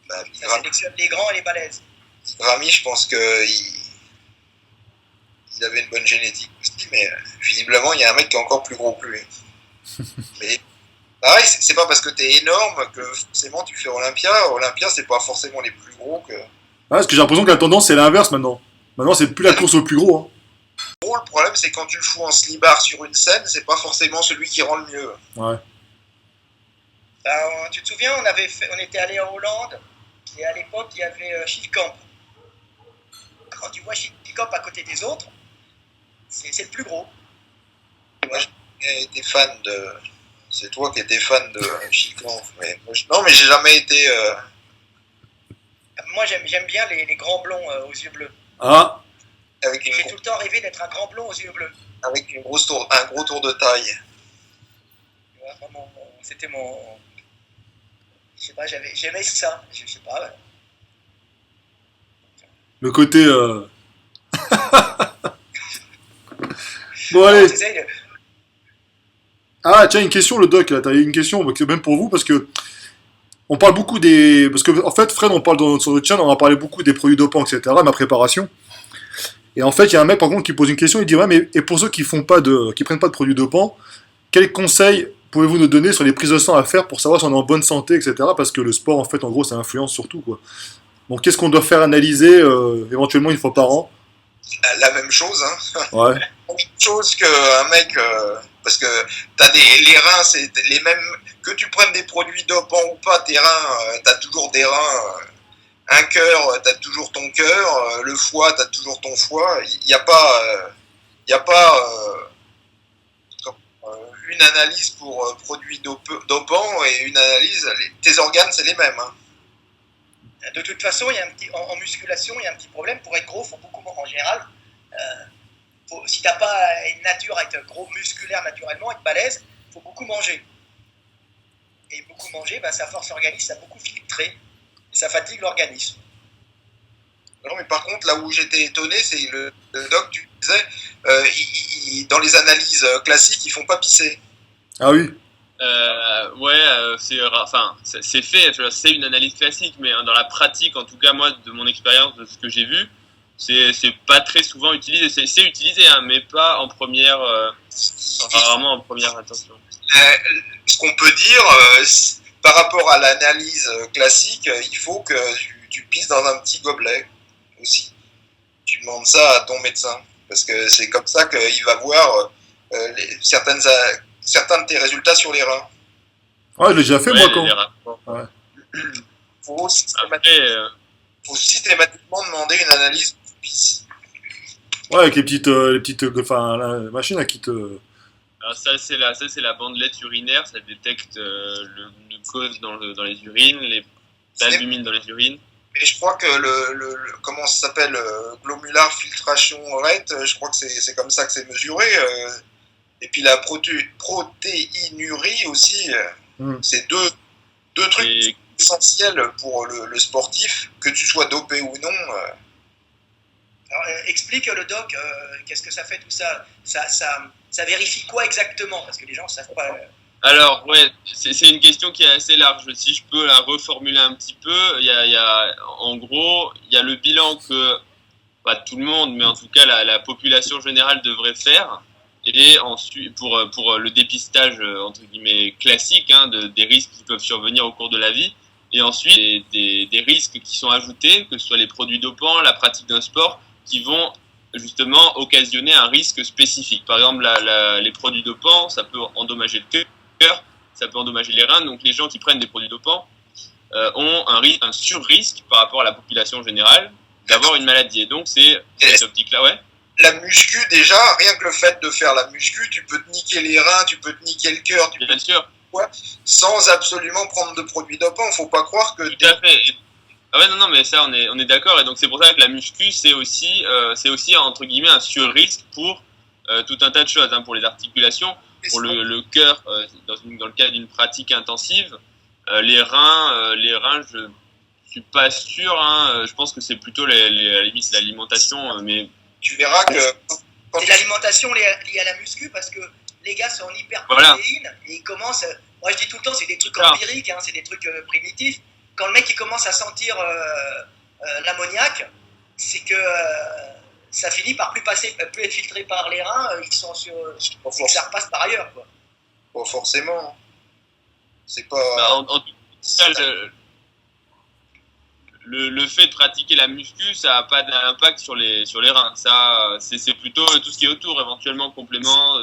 Bah, Big Ça Ramy, sélectionne les grands et les balèzes. Je pense que il avait une bonne génétique aussi, mais visiblement il y a un mec qui est encore plus gros que lui. Mais pareil, c'est pas parce que t'es énorme que forcément tu fais Olympia. Olympia, c'est pas forcément les plus gros que. Ouais, parce que j'ai l'impression que la tendance, c'est l'inverse maintenant. Maintenant, c'est plus la course au plus gros. Hein. Gros, le problème, c'est quand tu le fous en slibard sur une scène, c'est pas forcément celui qui rend le mieux. Ouais. Tu te souviens, on était allé en Hollande et à l'époque, il y avait Schildkamp. Quand tu vois Schildkamp à côté des autres, c'est le plus gros. Moi, j'ai été fan de. C'est toi qui étais fan de Schildkamp. Mais non, mais j'ai jamais été. Moi, j'aime bien les grands blonds aux yeux bleus. Ah, Avec J'ai tout le temps rêvé d'être un grand blond aux yeux bleus. avec un gros tour de taille. Tu vois, vraiment, c'était mon. Je sais pas, j'aimais ça. Je sais pas. Ouais. le côté. Bon, allez. Tu sais, Ah, tiens, une question, le doc, là, t'as une question, même pour vous, parce que on parle beaucoup des. Parce que, en fait, Fred, on parle sur notre chaîne, on a parlé beaucoup des produits dopants, etc., ma préparation. Et en fait, il y a un mec, par contre, qui pose une question, il dit, ouais, mais et pour ceux qui prennent pas de produits dopants, quels conseils pouvez-vous nous donner sur les prises de sang à faire pour savoir si on est en bonne santé, etc., parce que le sport, en fait, en gros, ça influence surtout, quoi. Donc, qu'est-ce qu'on doit faire analyser, éventuellement, une fois par an? La même chose, hein. Ouais. La même chose qu'un mec. Parce que les reins, c'est les mêmes. Que tu prennes des produits dopants ou pas, tes reins, t'as toujours des reins. Un cœur, t'as toujours ton cœur. Le foie, t'as toujours ton foie. Il n'y a pas. Une analyse pour produits dopants et une analyse. Tes organes, c'est les mêmes. Hein. de toute façon, il y a en musculation, il y a un petit problème. Pour être gros, il faut beaucoup en général. Si tu n'as pas une nature à être gros musculaire naturellement, être balèze, il faut beaucoup manger. Et beaucoup manger, ça force l'organisme à beaucoup filtrer. Et ça fatigue l'organisme. Non, mais par contre, là où j'étais étonné, c'est le doc, tu disais, dans les analyses classiques, ils font pas pisser. Ah oui. C'est fait, c'est une analyse classique, mais dans la pratique, en tout cas, moi, de mon expérience, de ce que j'ai vu, c'est pas très souvent utilisé. C'est utilisé, hein, mais pas en première, rarement en première attention. Ce qu'on peut dire, par rapport à l'analyse classique, il faut que tu pisses dans un petit gobelet aussi. Tu demandes ça à ton médecin, parce que c'est comme ça qu'il va voir certains de tes résultats sur les reins. Ouais, je l'ai déjà fait, moi, quand. Ouais. Faut systématiquement demander une analyse de pisse. Ouais, avec les petites la machine là, qui te. Alors ça c'est la bandelette urinaire, ça détecte le glucose dans les urines, l'albumine dans les urines. Et je crois que comment ça s'appelle, glomerular filtration rate, je crois que c'est comme ça que c'est mesuré. Et puis la protéinurie aussi, c'est deux trucs essentiels pour le sportif, que tu sois dopé ou non. Alors, explique le doc, qu'est-ce que ça fait tout ça, ça vérifie quoi exactement? Parce que les gens ne savent pas. Alors, ouais, c'est une question qui est assez large. Si je peux la reformuler un petit peu, en gros, il y a le bilan que, pas tout le monde, mais en tout cas la population générale devrait faire. Et ensuite, pour le dépistage, entre guillemets, classique, hein, des risques qui peuvent survenir au cours de la vie. Et ensuite, des risques qui sont ajoutés, que ce soit les produits dopants, la pratique d'un sport, qui vont justement occasionner un risque spécifique. Par exemple, les produits dopants, ça peut endommager le cœur, ça peut endommager les reins. Donc les gens qui prennent des produits dopants ont un sur-risque par rapport à la population générale d'avoir une maladie. Et donc c'est cette optique-là, ouais. La muscu, déjà, rien que le fait de faire la muscu, tu peux te niquer les reins, tu peux te niquer le cœur, bien sûr. Sans absolument prendre de produits dopants. Faut pas croire que... Tout à fait. Ah ouais, non, mais ça, on est d'accord. Et donc, c'est pour ça que la muscu, c'est aussi entre guillemets, un sur-risque pour tout un tas de choses, hein, pour les articulations. pour le cœur dans le cas d'une pratique intensive. Les reins, je suis pas sûr. Hein, je pense que c'est plutôt à la limite c'est l'alimentation, mais Tu verras que quand C'est tu l'alimentation liée à la muscu parce que les gars sont en Voilà. hyperprotéine et ils commencent. Moi je dis tout le temps, c'est des trucs Ah. empiriques, hein, c'est des trucs primitifs. Quand le mec il commence à sentir l'ammoniac, c'est que ça finit par plus être filtré par les reins, ils sont sur. C'est que ça repasse par ailleurs, quoi. pas forcément. C'est pas. en tout cas, le fait de pratiquer la muscu, ça n'a pas d'impact sur les reins. Ça, c'est plutôt tout ce qui est autour, éventuellement compléments,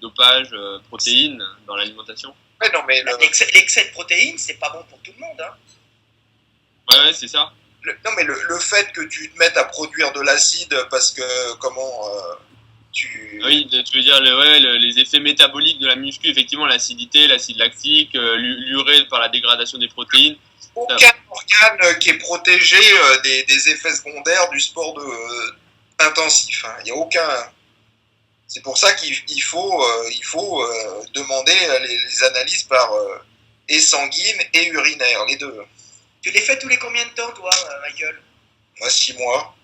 dopage, protéines dans l'alimentation. Ouais, non, mais L'excès de protéines, c'est pas bon pour tout le monde. Hein. Ouais, c'est ça. non, mais le fait que tu te mettes à produire de l'acide parce que tu. Oui, tu veux dire les effets métaboliques de la muscu, effectivement, l'acidité, l'acide lactique, l'urée par la dégradation des protéines. Aucun organe qui est protégé des effets secondaires du sport intensif. Hein. Il n'y a aucun. C'est pour ça qu'il faut demander les analyses par et sanguine et urinaire, les deux. Tu les fais tous les combien de temps, toi, Michael? Moi, 6 mois.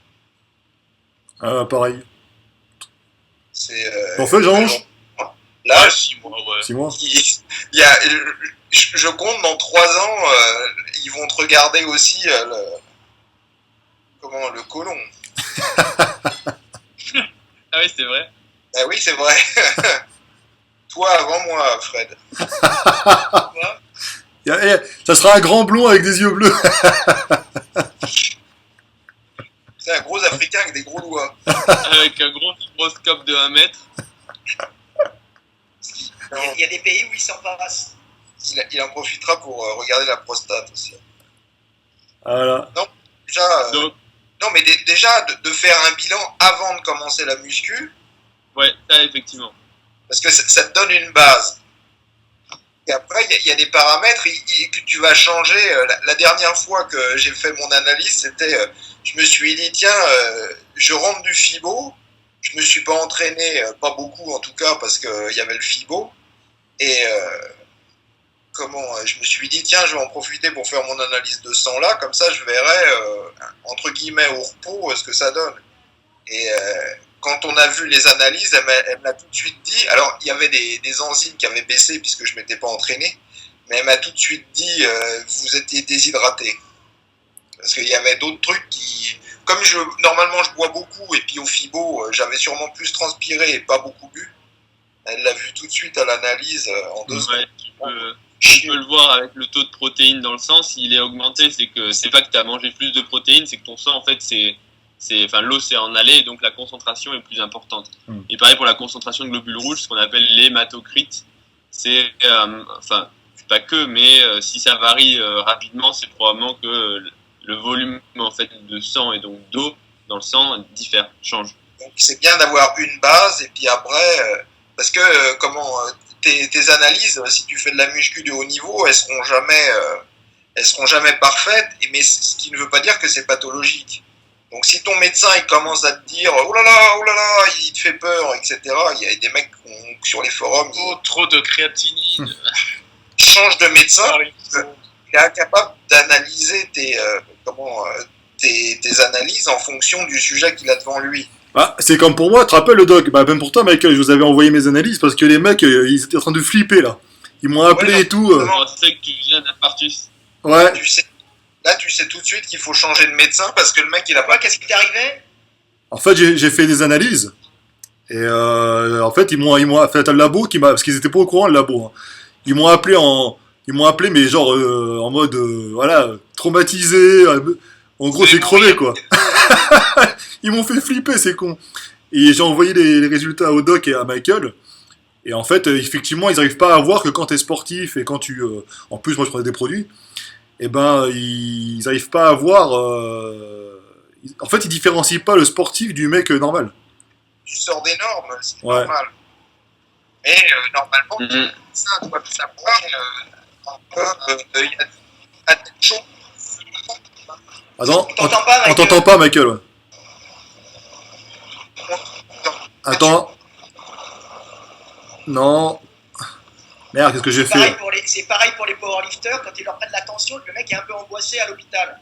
Pareil. C'est. T'en fais, Jean-Ange? Là, 6 mois, ouais. 6 mois. il y a, je compte dans 3 ans, ils vont te regarder aussi le côlon. Ah oui, c'est vrai. Ah oui, c'est vrai. Toi avant moi, Fred. Ça sera un grand blond avec des yeux bleus. C'est un gros Africain avec des gros doigts. Avec un gros fibroscope de 1 mètre. Il y a des pays où ils s'en passent. Il en profitera pour regarder la prostate aussi. Voilà. Déjà, Donc, non, mais déjà de faire un bilan avant de commencer la muscu, ouais, ça, effectivement. parce que ça te donne une base. Et après, il y a des paramètres que tu vas changer. La dernière fois que j'ai fait mon analyse, c'était, je me suis dit, tiens, je rentre du FIBO. Je me suis pas entraîné, pas beaucoup en tout cas, parce qu'il y avait le FIBO. Et je me suis dit, tiens, je vais en profiter pour faire mon analyse de sang là, comme ça je verrai, entre guillemets, au repos, ce que ça donne. Et quand on a vu les analyses, elle m'a tout de suite dit, alors il y avait des enzymes qui avaient baissé puisque je m'étais pas entraîné, mais elle m'a tout de suite dit, vous étiez déshydraté. Parce qu'il y avait d'autres trucs qui... Comme normalement je bois beaucoup, et puis au FIBO, j'avais sûrement plus transpiré et pas beaucoup bu, elle l'a vu tout de suite à l'analyse en 2 secondes. Tu peux le voir avec le taux de protéines dans le sang, s'il est augmenté, c'est pas que tu as mangé plus de protéines, c'est que ton sang, en fait, l'eau c'est en allée, donc la concentration est plus importante. Et pareil pour la concentration de globules rouges, ce qu'on appelle l'hématocrite, c'est, pas que, mais si ça varie rapidement, c'est probablement que le volume en fait de sang et donc d'eau dans le sang diffère, change. Donc c'est bien d'avoir une base, et puis après, parce que tes analyses, si tu fais de la muscu de haut niveau, elles seront jamais parfaites, mais ce qui ne veut pas dire que c'est pathologique. Donc si ton médecin il commence à te dire oh là là, il te fait peur, etc. Il y a des mecs sur les forums Trop de créatinine. qui changent de médecin. Il est incapable d'analyser tes analyses en fonction du sujet qu'il a devant lui. Ah, c'est comme pour moi, tu te rappelles le doc? Bah, même pour toi, Michael, je vous avais envoyé mes analyses parce que les mecs, ils étaient en train de flipper là. Ils m'ont appelé et tout. On sait que tu viens d'infarctus. Ouais. Tu sais tout de suite qu'il faut changer de médecin parce que le mec il a pas. Qu'est-ce qui t'est arrivé? En fait, j'ai fait des analyses. Et en fait, ils m'ont fait le labo parce qu'ils étaient pas au courant, le labo. Hein. Ils m'ont appelé, mais genre en mode traumatisé. En gros, j'ai crevé quoi. Ils m'ont fait flipper, c'est con. Et j'ai envoyé les résultats au doc et à Michael. Et en fait, effectivement, ils n'arrivent pas à voir que quand tu es sportif et quand tu... en plus, moi, je prenais des produits. Et ben, ils n'arrivent pas à voir... en fait, ils différencient pas le sportif du mec normal. Tu sors des normes, c'est normal. Mais normalement, ça doit savoir il y a des choses. Attends, on t'entend pas, Michael. Ouais. Non. Merde, qu'est-ce que j'ai fait? C'est pareil pour les powerlifters, quand ils leur prennent la tension, le mec est un peu angoissé à l'hôpital.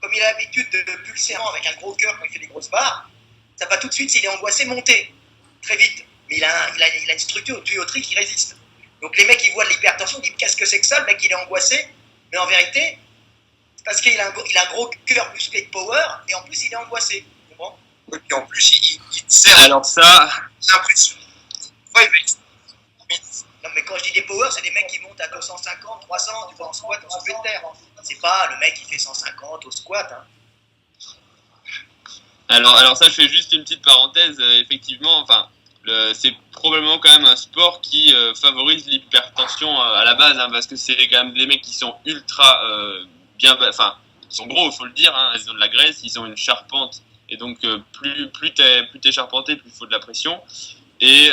Comme il a l'habitude de pulser avec un gros cœur quand il fait des grosses barres, ça va tout de suite, s'il est angoissé, monter très vite. Mais il a une structure tuyauterie qui résiste. Donc les mecs, ils voient de l'hypertension, ils disent qu'est-ce que c'est que ça? Le mec, il est angoissé. Mais en vérité, c'est parce qu'il a un gros cœur musclé de power, et en plus, il est angoissé. Tu comprends? Et en plus, il te sert Alors ça, l'impression. Ouais, mais Non, mais quand je dis des power, c'est des mecs qui montent à 250, 300, tu vois, en squat, en soulevé de terre. C'est pas le mec qui fait 150 au squat. Hein. alors ça, je fais juste une petite parenthèse. Effectivement, enfin, c'est probablement quand même un sport qui favorise l'hypertension à la base, hein, parce que c'est quand même des mecs qui sont ultra bien, enfin, ils sont gros, il faut le dire. Hein, ils ont de la graisse, ils ont une charpente, et donc plus t'es charpenté, plus il faut de la pression. Et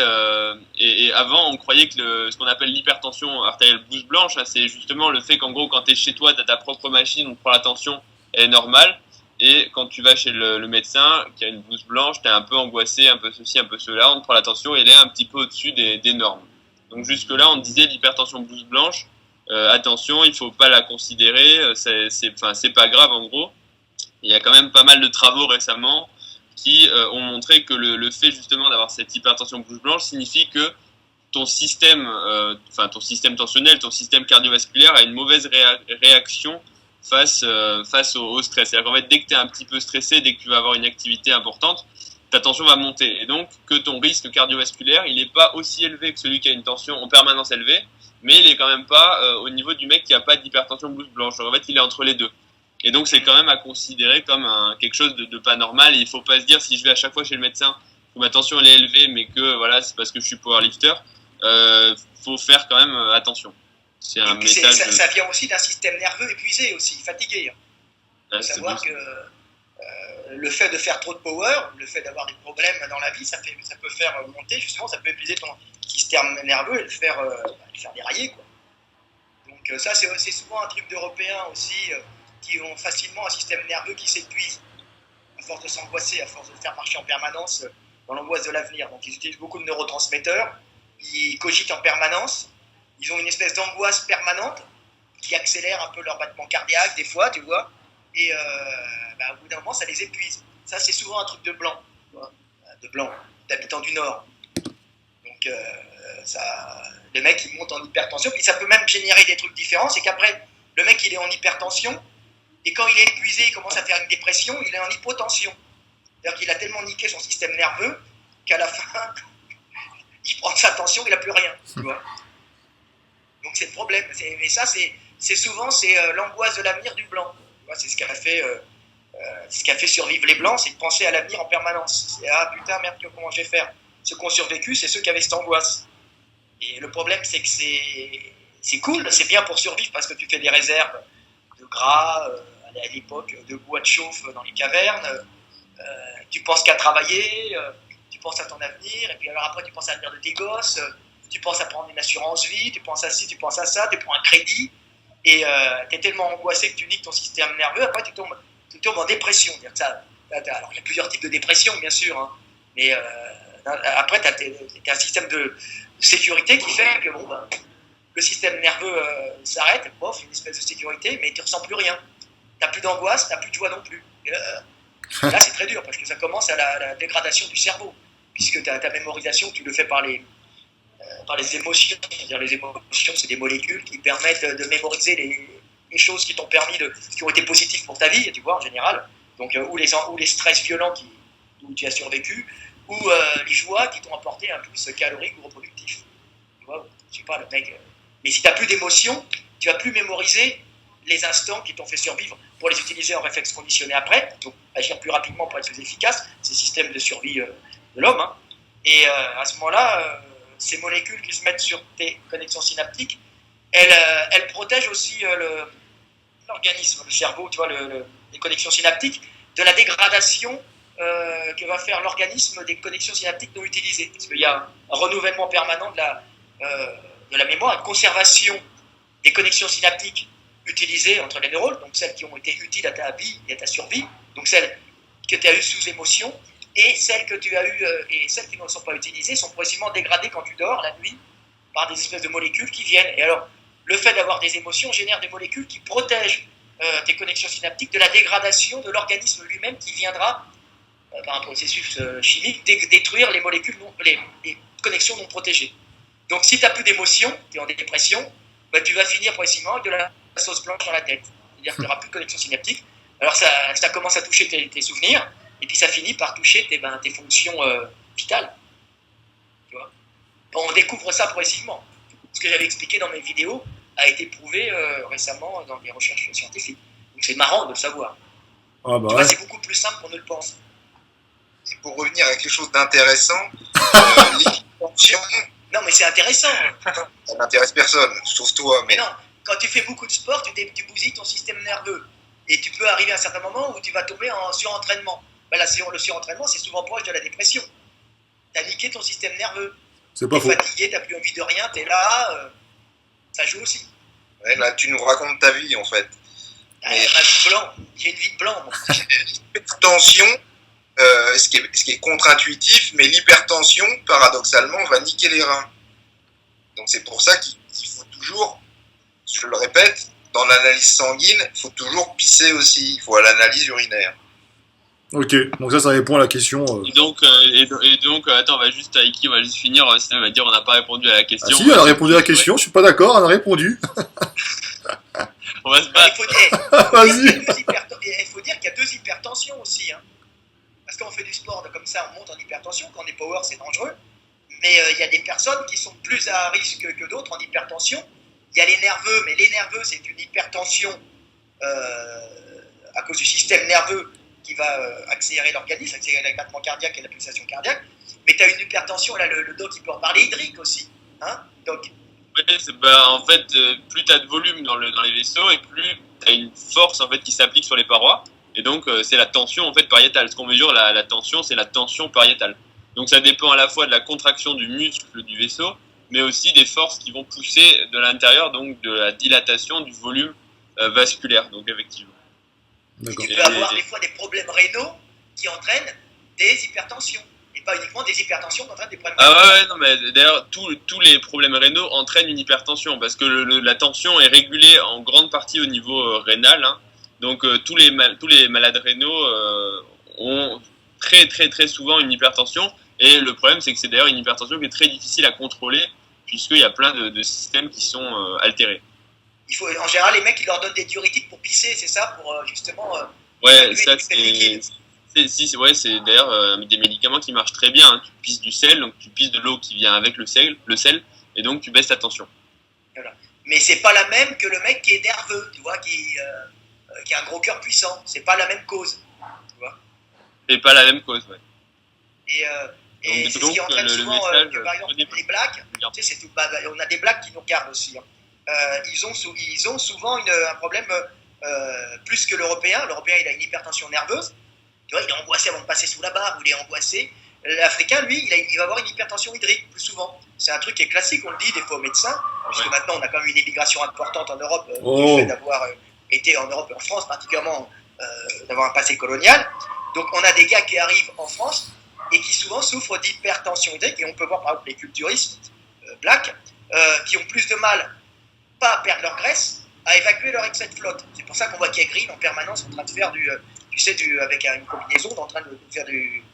avant, on croyait que ce qu'on appelle l'hypertension artérielle blouse blanche, hein, c'est justement le fait qu'en gros, quand tu es chez toi, tu as ta propre machine, on prend la tension, elle est normale. Et quand tu vas chez le médecin, qui a une blouse blanche, tu es un peu angoissé, un peu ceci, un peu cela, on te prend la tension et elle est un petit peu au-dessus des normes. Donc jusque-là, on disait l'hypertension blouse blanche, attention, il faut pas la considérer, c'est pas grave en gros. Il y a quand même pas mal de travaux récemment qui ont montré que le fait justement d'avoir cette hypertension blouse blanche signifie que ton système tensionnel, ton système cardiovasculaire a une mauvaise réaction face au stress. C'est-à-dire qu'en fait, dès que tu es un petit peu stressé, dès que tu vas avoir une activité importante, ta tension va monter. Et donc, que ton risque cardiovasculaire, il n'est pas aussi élevé que celui qui a une tension en permanence élevée, mais il est quand même pas au niveau du mec qui n'a pas d'hypertension blouse blanche. Donc, en fait, il est entre les deux. Et donc, c'est quand même à considérer comme quelque chose de pas normal. Et il faut pas se dire, si je vais à chaque fois chez le médecin, que ma tension elle est élevée, mais que voilà, c'est parce que je suis powerlifter, faut faire quand même attention. C'est un message. Ça vient aussi d'un système nerveux épuisé, aussi, fatigué. Il faut savoir que le fait de faire trop de power, le fait d'avoir des problèmes dans la vie, ça peut faire monter, justement, ça peut épuiser ton système nerveux et le faire dérailler, quoi. Donc ça, c'est souvent un truc d'Européens aussi, qui ont facilement un système nerveux qui s'épuise, à force de s'angoisser, à force de faire marcher en permanence dans l'angoisse de l'avenir. Donc ils utilisent beaucoup de neurotransmetteurs, ils cogitent en permanence, ils ont une espèce d'angoisse permanente qui accélère un peu leur battement cardiaque des fois, tu vois, et au bout d'un moment, ça les épuise. Ça, c'est souvent un truc de blanc, d'habitants du Nord. Donc, le mec, il monte en hypertension, puis ça peut même générer des trucs différents, c'est qu'après, le mec, il est en hypertension, et quand il est épuisé, il commence à faire une dépression, il est en hypotension. C'est-à-dire qu'il a tellement niqué son système nerveux qu'à la fin, il prend sa tension, il n'a plus rien, tu vois. Donc c'est le problème. Mais ça, c'est souvent l'angoisse de l'avenir du blanc. C'est ce qui a fait survivre les blancs, c'est de penser à l'avenir en permanence. C'est ah putain, merde, comment je vais faire? Ceux qui ont survécu, c'est ceux qui avaient cette angoisse. Et le problème, c'est que c'est cool, c'est bien pour survivre parce que tu fais des réserves de gras, à l'époque, de bois de chauffe dans les cavernes. Tu penses qu'à travailler, tu penses à ton avenir, et puis alors après, tu penses à l'avenir de tes gosses. Tu penses à prendre une assurance vie, tu penses à ci, tu penses à ça, tu prends un crédit, et tu es tellement angoissé que tu niques ton système nerveux, après tu tombes en dépression. Alors il y a plusieurs types de dépression, bien sûr, hein, mais après tu as un système de sécurité qui fait que le système nerveux s'arrête, bof, une espèce de sécurité, mais tu ne ressens plus rien. Tu n'as plus d'angoisse, tu n'as plus de joie non plus. Et là, c'est très dur, parce que ça commence à la dégradation du cerveau, puisque ta mémorisation, tu le fais par les émotions. C'est-à-dire les émotions, c'est des molécules qui permettent de mémoriser les choses qui t'ont permis qui ont été positives pour ta vie, tu vois, en général. Donc, ou les stress violents où tu as survécu, ou les joies qui t'ont apporté un plus calorique ou reproductif. Tu vois, je sais pas, le mec. Mais si tu n'as plus d'émotions, tu vas plus mémoriser les instants qui t'ont fait survivre pour les utiliser en réflexe conditionné après, donc agir plus rapidement pour être plus efficace. C'est le système de survie de l'homme. Hein. Et à ce moment-là, ces molécules qui se mettent sur tes connexions synaptiques, elles protègent aussi l'organisme, le cerveau, tu vois, les connexions synaptiques, de la dégradation que va faire l'organisme des connexions synaptiques non utilisées. Parce qu'il y a un renouvellement permanent de la mémoire, une conservation des connexions synaptiques utilisées entre les neurones, donc celles qui ont été utiles à ta vie et à ta survie, donc celles que tu as eues sous émotion, et celles que tu as eues et celles qui ne sont pas utilisées sont progressivement dégradées quand tu dors la nuit par des espèces de molécules qui viennent. Et alors, le fait d'avoir des émotions génère des molécules qui protègent tes connexions synaptiques de la dégradation de l'organisme lui-même qui viendra, par un processus chimique, détruire les molécules, les connexions non protégées. Donc, si tu n'as plus d'émotions, tu es en dépression, bah, tu vas finir progressivement avec de la sauce blanche dans la tête. C'est-à-dire que tu n'auras plus de connexion synaptique. Alors, ça commence à toucher tes souvenirs, et puis ça finit par toucher tes fonctions vitales. Tu vois, on découvre ça progressivement. Ce que j'avais expliqué dans mes vidéos a été prouvé récemment dans des recherches scientifiques. Donc, c'est marrant de le savoir. Ah bah Tu vois, ouais. c'est beaucoup plus simple qu'on ne le pense. Et pour revenir à quelque chose d'intéressant, l'hypertension, Non, mais c'est intéressant. ça n'intéresse personne, sauf toi. Mais Mais non, quand tu fais beaucoup de sport, tu bousilles ton système nerveux. Et tu peux arriver à un certain moment où tu vas tomber en surentraînement. Ben, le surentraînement, c'est souvent proche de la dépression. Tu as niqué ton système nerveux. C'est Tu pas es faux. fatigué, tu n'as plus envie de rien, tu es là. Ça joue aussi. ouais, là, tu nous racontes ta vie en fait. Ma vie de blanc. J'ai une vie de blanc, moi. L'hypertension, ce qui est contre-intuitif, mais l'hypertension, paradoxalement, va niquer les reins. Donc c'est pour ça qu'il faut toujours, je le répète, dans l'analyse sanguine, il faut toujours pisser aussi. Il faut à l'analyse urinaire. Ok, donc ça répond à la question. Et donc, attends, on va juste finir, sinon on va dire on n'a pas répondu à la Ah question. si, elle a répondu à la question, je suis pas d'accord, elle a répondu. On va se Il battre. Vas-y. faut dire qu'il y a deux hypertensions aussi. Hein. Parce qu'on fait du sport comme ça, on monte en hypertension. Quand on est power, c'est dangereux. Mais il y a des personnes qui sont plus à risque que d'autres en hypertension. Il y a les nerveux, mais les nerveux, c'est une hypertension à cause du système nerveux qui va accélérer l'organisme, accélérer le battement cardiaque et la pulsation cardiaque. Mais tu as une hypertension, là, le doc, il peut en parler, hydrique aussi. Hein, doc. Ouais, en fait, plus tu as de volume dans les vaisseaux et plus tu as une force en fait, qui s'applique sur les parois. Et donc, c'est la tension en fait, pariétale. Ce qu'on mesure, la tension, c'est la tension pariétale. Donc, ça dépend à la fois de la contraction du muscle du vaisseau, mais aussi des forces qui vont pousser de l'intérieur, donc de la dilatation du volume vasculaire. Donc, effectivement. D'accord. Tu peux avoir des fois des problèmes rénaux qui entraînent des hypertensions. Et pas uniquement des hypertensions qui entraînent des problèmes rénaux. Ah ouais, non, mais d'ailleurs, tous les problèmes rénaux entraînent une hypertension parce que la tension est régulée en grande partie au niveau rénal. Hein. Donc, tous les malades rénaux ont très, très, très souvent une hypertension. Et le problème, c'est que c'est d'ailleurs une hypertension qui est très difficile à contrôler puisqu'il y a plein de systèmes qui sont altérés. En général, les mecs, ils leur donnent des diurétiques pour pisser, c'est ça, pour justement. Ouais, ça c'est d'ailleurs des médicaments qui marchent très bien. Hein. Tu pisses du sel, donc tu pisses de l'eau qui vient avec le sel, et donc tu baisses ta tension. Voilà. Mais c'est pas la même que le mec qui est nerveux, tu vois, qui a un gros cœur puissant. C'est pas la même cause, tu vois. C'est pas la même cause, ouais. Et c'est ce qui entraîne souvent que, par exemple, les blacks, tu sais, on a des blacks qui nous regardent aussi. Hein. Ils ont souvent un problème plus que l'Européen. L'Européen, il a une hypertension nerveuse. Tu vois, il est angoissé avant de passer sous la barre, ou il est angoissé. L'Africain, lui, il va avoir une hypertension hydrique plus souvent. C'est un truc qui est classique, on le dit des fois aux médecins, puisque maintenant on a quand même une immigration importante en Europe, du fait d'avoir été en Europe et en France, particulièrement d'avoir un passé colonial. Donc on a des gars qui arrivent en France et qui souvent souffrent d'hypertension hydrique, et on peut voir par exemple les culturistes blacks qui ont plus de mal, pas à perdre leur graisse, à évacuer leur excès de flotte. C'est pour ça qu'on voit Green en permanence en train de faire avec une combinaison, en train de faire du...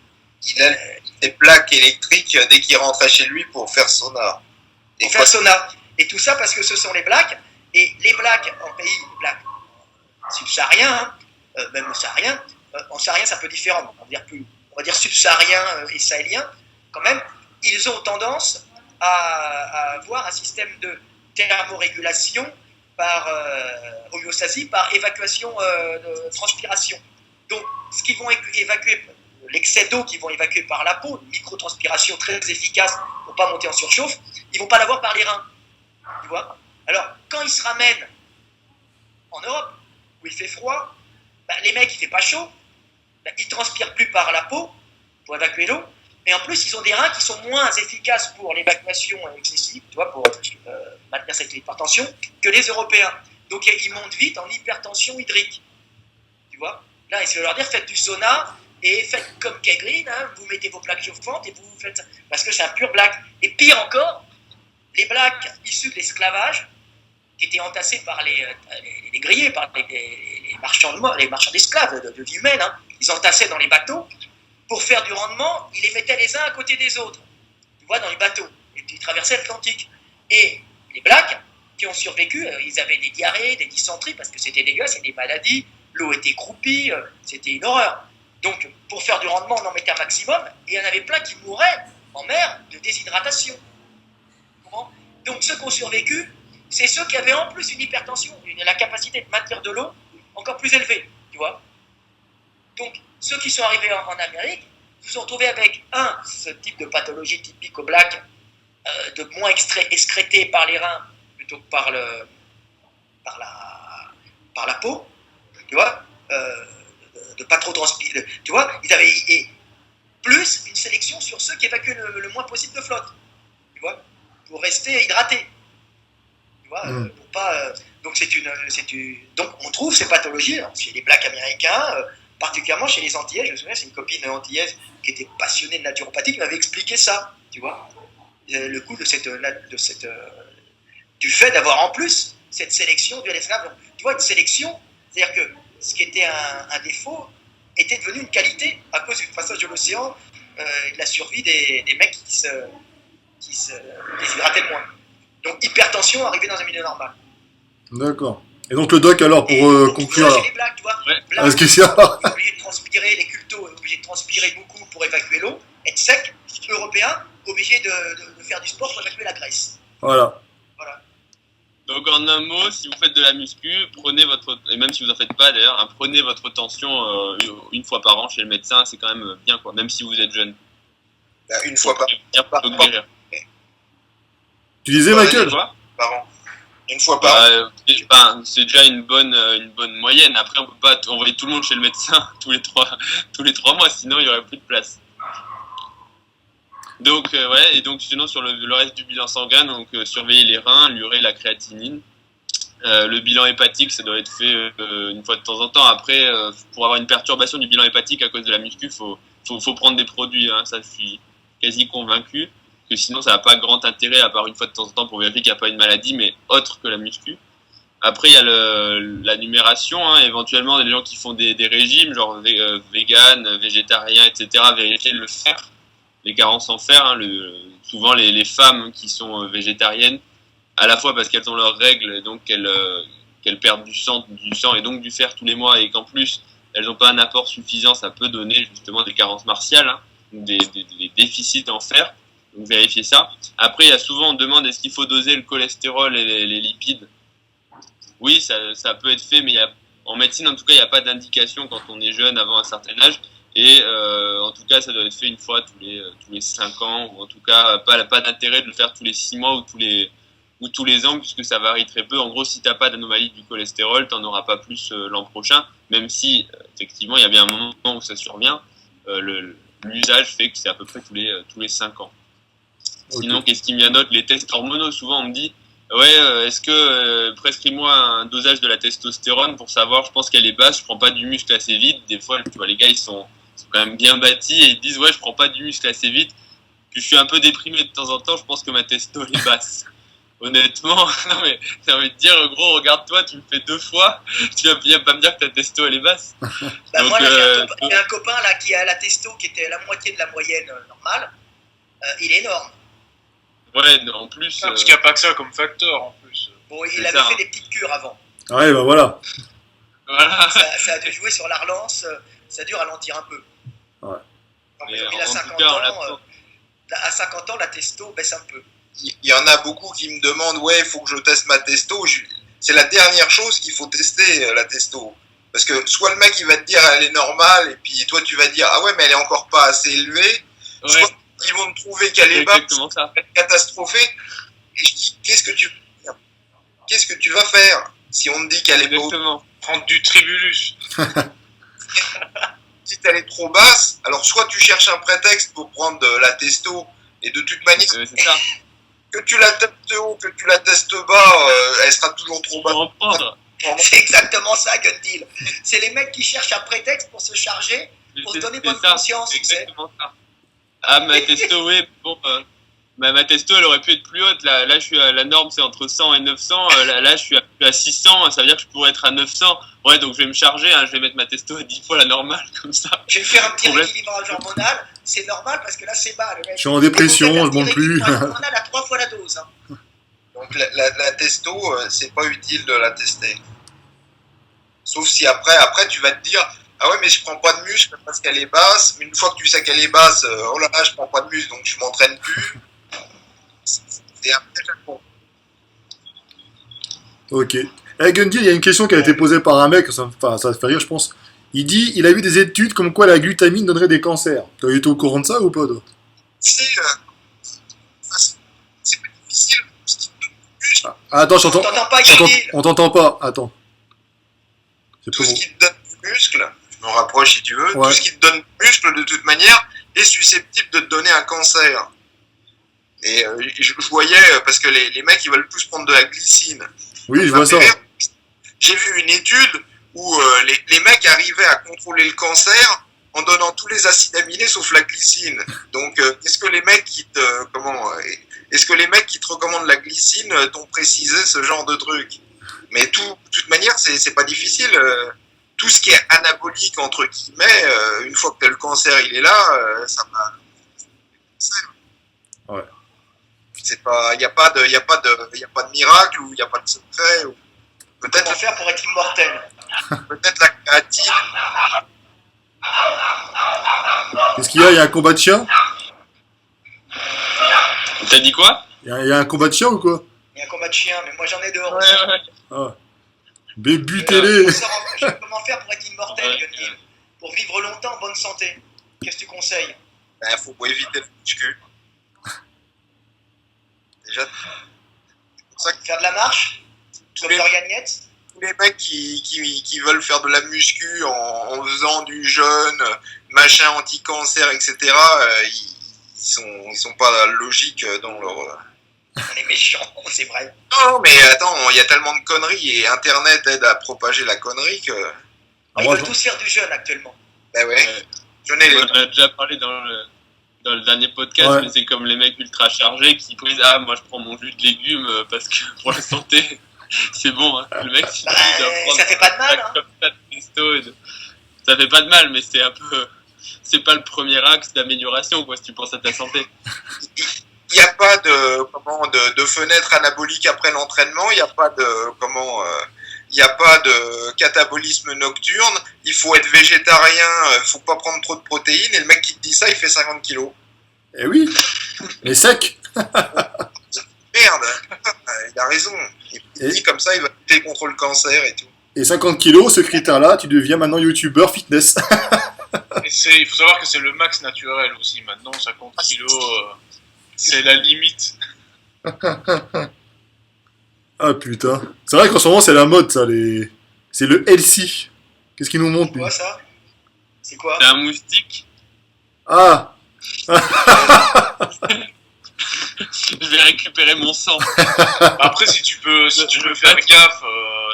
Il a des plaques électriques dès qu'il rentrait chez lui pour faire sauna. Pour faire sauna. Et tout ça parce que ce sont les blacks, et les blacks en pays, les blacks subsahariens, même sahariens, en saharien c'est un peu différent, on va dire subsahariens et sahéliens, quand même, ils ont tendance à avoir un système de thermorégulation par homéostasie, par évacuation de transpiration. Donc, ce qu'ils vont évacuer, l'excès d'eau qu'ils vont évacuer par la peau, une microtranspiration très efficace pour ne pas monter en surchauffe, ils ne vont pas l'avoir par les reins. Tu vois ? Alors, quand ils se ramènent en Europe, où il fait froid, les mecs, il ne fait pas chaud, ils ne transpirent plus par la peau pour évacuer l'eau, mais en plus, ils ont des reins qui sont moins efficaces pour l'évacuation excessive, tu vois, pour maintenir cette hypertension, que les Européens. Donc, ils montent vite en hypertension hydrique. Tu vois ? Là, il faut leur dire, faites du sauna et faites comme Kay Green, hein, vous mettez vos plaques chauffantes et vous faites ça, parce que c'est un pur black. Et pire encore, les blacks issus de l'esclavage, qui étaient entassés par les grillés, par les marchands d'esclaves, de vie humaine, hein, ils entassaient dans les bateaux, pour faire du rendement, ils les mettaient les uns à côté des autres, tu vois, dans les bateaux, et puis ils traversaient l'Atlantique. Et les blacks, qui ont survécu, ils avaient des diarrhées, des dysenteries, parce que c'était dégueulasse, c'était des maladies, l'eau était croupie, c'était une horreur. Donc, pour faire du rendement, on en mettait un maximum, et il y en avait plein qui mouraient en mer de déshydratation. Donc, ceux qui ont survécu, c'est ceux qui avaient en plus une hypertension, la capacité de maintenir de l'eau encore plus élevée, tu vois. Donc, ceux qui sont arrivés en Amérique, se sont retrouvés avec, ce type de pathologie typique au black, de moins excrété par les reins plutôt que par la peau, tu vois, de pas trop transpirer, tu vois, ils avaient plus une sélection sur ceux qui évacuent le moins possible de flotte, tu vois, pour rester hydratés, tu vois, pour pas. Donc donc on trouve ces pathologies chez les blacks américains, particulièrement chez les Antillais. Je me souviens, c'est une copine antillaise qui était passionnée de naturopathie qui m'avait expliqué ça, tu vois, le coup du fait d'avoir en plus cette sélection de l'esclave. Tu vois, une sélection, c'est-à-dire que ce qui était un défaut était devenu une qualité à cause du passage de l'océan et de la survie des mecs qui se déshydrataient le moins. Donc hypertension arrivée dans un milieu normal. D'accord. Et donc le doc, alors, pour donc, conclure... chez les blacks, tu vois, blacks, Est-ce qu'il y a... est obligé de transpirer, les cultos est obligé de transpirer beaucoup pour évacuer l'eau, être sec, européen, obligé de faire du sport pour évacuer la graisse. Voilà. Donc en un mot, si vous faites de la muscu, prenez votre, et même si vous en faites pas d'ailleurs, hein, prenez votre tension une fois par an chez le médecin, c'est quand même bien quoi, même si vous êtes jeune. Une fois par an. Tu disais, Michael? Par an. Une fois par an. C'est déjà une bonne moyenne. Après, on peut pas envoyer tout le monde chez le médecin tous les 3 mois, sinon il y aurait plus de place. Donc et donc sinon sur le reste du bilan sanguin, donc surveiller les reins, l'urée, la créatinine. Le bilan hépatique, ça doit être fait une fois de temps en temps. Après, pour avoir une perturbation du bilan hépatique à cause de la muscu, faut prendre des produits. Hein, ça, je suis quasi convaincu. Que sinon, ça n'a pas grand intérêt, à part une fois de temps en temps pour vérifier qu'il n'y a pas une maladie, mais autre que la muscu. Après, il y a la numération, hein, éventuellement des gens qui font des régimes, genre vegan, végétarien, etc. Vérifier le fer, les carences en fer. Hein, souvent, les femmes qui sont végétariennes, à la fois parce qu'elles ont leurs règles, donc qu'elles perdent du sang et donc du fer tous les mois, et qu'en plus, elles n'ont pas un apport suffisant, ça peut donner justement des carences martiales, hein, des déficits en fer. Donc vérifiez ça. Après, il y a souvent, on demande est-ce qu'il faut doser le cholestérol et les lipides. Oui, ça peut être fait, mais en médecine, en tout cas, il n'y a pas d'indication quand on est jeune, avant un certain âge. Et en tout cas, ça doit être fait une fois tous les 5 ans, ou en tout cas, pas d'intérêt de le faire tous les 6 mois ou tous les ans, puisque ça varie très peu. En gros, si tu n'as pas d'anomalie du cholestérol, tu n'en auras pas plus l'an prochain, même si, effectivement, il y a bien un moment où ça survient. L'usage fait que c'est à peu près tous les 5 ans. Sinon, qu'est-ce qui me vient d'autre? Les tests hormonaux, souvent on me dit est-ce que prescris-moi un dosage de la testostérone pour savoir, je pense qu'elle est basse, je prends pas du muscle assez vite. Des fois, tu vois, les gars ils sont quand même bien bâtis et ils disent je prends pas du muscle assez vite. Puis je suis un peu déprimé de temps en temps, je pense que ma testo est basse. Honnêtement, non mais j'ai envie de dire, gros, regarde-toi, tu me fais 2 fois, tu vas bien pas me dire que ta testo elle est basse. Donc, moi, j'ai un copain là qui a la testo qui était la moitié de la moyenne normale, il est énorme. Ouais, en plus. Parce qu'il n'y a pas que ça comme facteur en plus. Bon, il avait fait des petites cures avant. Ouais, bah voilà. Voilà. Ça a dû jouer sur la relance, ça a dû ralentir un peu. Ouais. Donc, il a 50 ans, à 50 ans, la testo baisse un peu. Il y en a beaucoup qui me demandent il faut que je teste ma testo. C'est la dernière chose qu'il faut tester, la testo. Parce que soit le mec il va te dire elle est normale, et puis toi tu vas dire ah ouais, mais elle est encore pas assez élevée. Ouais. Soit ils vont me trouver qu'elle est basse, ça. catastrophée. Et je dis qu'est-ce que tu vas faire si on te dit qu'elle est pas Exactement. Prendre du tribulus. Si elle est trop basse, alors soit tu cherches un prétexte pour prendre de la testo, et de toute manière, C'est ça. que tu la testes haut, que tu la testes bas, elle sera toujours trop basse. C'est exactement ça, Gun Deal. C'est les mecs qui cherchent un prétexte pour se charger pour se donner C'est bonne ça, conscience, c'est tu sais. exactement ça. Ah, ma testo, oui, bon, ma testo, elle aurait pu être plus haute. Là, je suis à la norme, c'est entre 100 et 900. Là, je suis à 600. Ça veut dire que je pourrais être à 900. Ouais, donc je vais me charger. Hein, je vais mettre ma testo à 10 fois la normale, comme ça. Je vais faire un petit Problème. rééquilibrage hormonal. C'est normal parce que là, c'est bas. Le mec. Je suis en dépression, je monte plus. Hormonal à 3 fois la dose. Hein. Donc la testo, c'est pas utile de la tester. Sauf si après tu vas te dire, ah ouais mais je prends pas de muscle parce qu'elle est basse. Mais une fois que tu sais qu'elle est basse, oh là là je prends pas de muscle donc je m'entraîne plus. C'est un peu con. Ok. Eh Gundy, il y a une question qui a été posée par un mec, ça va te faire rire, je pense. Il dit, il a vu des études comme quoi la glutamine donnerait des cancers. Tu as été au courant de ça ou pas, toi? C'est pas difficile. Ah, attends, On t'entend pas, Yannick. on t'entend pas. Attends. C'est Tout pas ce bon. qui te donne du muscle, je me rapproche si tu veux, Ouais. tout ce qui te donne du muscle de toute manière est susceptible de te donner un cancer. Et je voyais, parce que les mecs ils veulent tous prendre de la glycine. Oui, je Ça vois me ça. fait rire. J'ai vu une étude où les mecs arrivaient à contrôler le cancer en donnant tous les acides aminés sauf la glycine. Donc est-ce que les mecs qui te recommandent la glycine t'ont précisé ce genre de truc? Mais de toute manière, c'est pas difficile. Tout ce qui est anabolique entre guillemets, une fois que le cancer il est là, ça va. Ouais. C'est pas, y a pas de miracle ou y a pas de secret. Ou peut-être Comment faire pour être immortel? peut-être la créatine. Qu'est-ce qu'il y a? Il y a un combat de chiens? T'as dit quoi? Il y a un combat de chiens ou quoi? Il y a un combat de chien, mais moi j'en ai dehors. Ouais. Ah. Mais butez-les! Comment faire pour être immortel, Ouais. Gundy? Pour vivre longtemps en bonne santé? Qu'est-ce que tu conseilles? Ben, faut éviter le muscu. Déjà, c'est pour ça que Faire de la marche? tous les, Docteur Gagnette? tous les mecs qui veulent faire de la muscu en faisant du jeûne, machin anti-cancer, etc., ils sont pas logiques dans leur. On est méchants, c'est vrai. Non, mais attends, il y a tellement de conneries et Internet aide à propager la connerie que. Ils moi, veulent tous faire du jeûne actuellement. Ben ouais. Ouais. Jeûner les. On en a déjà parlé dans le dernier podcast, Ouais. mais c'est comme les mecs ultra chargés qui disent ah moi je prends mon jus de légumes parce que pour la santé c'est bon. Hein. Le mec il Bah, doit prendre ça fait pas de mal, hein. comme ça de testo ça fait pas de mal, mais c'est un peu c'est pas le premier axe d'amélioration quoi si tu penses à ta santé. Il n'y a pas de fenêtre anabolique après l'entraînement, il n'y a pas il n'y a pas de catabolisme nocturne, il faut être végétarien, il faut pas prendre trop de protéines, et le mec qui te dit ça, il fait 50 kilos. Eh oui! Mais sec! Merde, il a raison. Il dit comme ça, il va lutter contre le cancer et tout. Et 50 kilos, ce critère-là, tu deviens maintenant youtubeur fitness. Et il faut savoir que c'est le max naturel aussi. Maintenant, 50 kilos, c'est la limite. Ah putain. C'est vrai qu'en ce moment, c'est la mode, ça. C'est le healthy. Qu'est-ce qu'il nous montre, C'est lui? quoi ça? C'est quoi? C'est un moustique. Ah! Je vais récupérer mon sang. Après, si tu peux faire gaffe,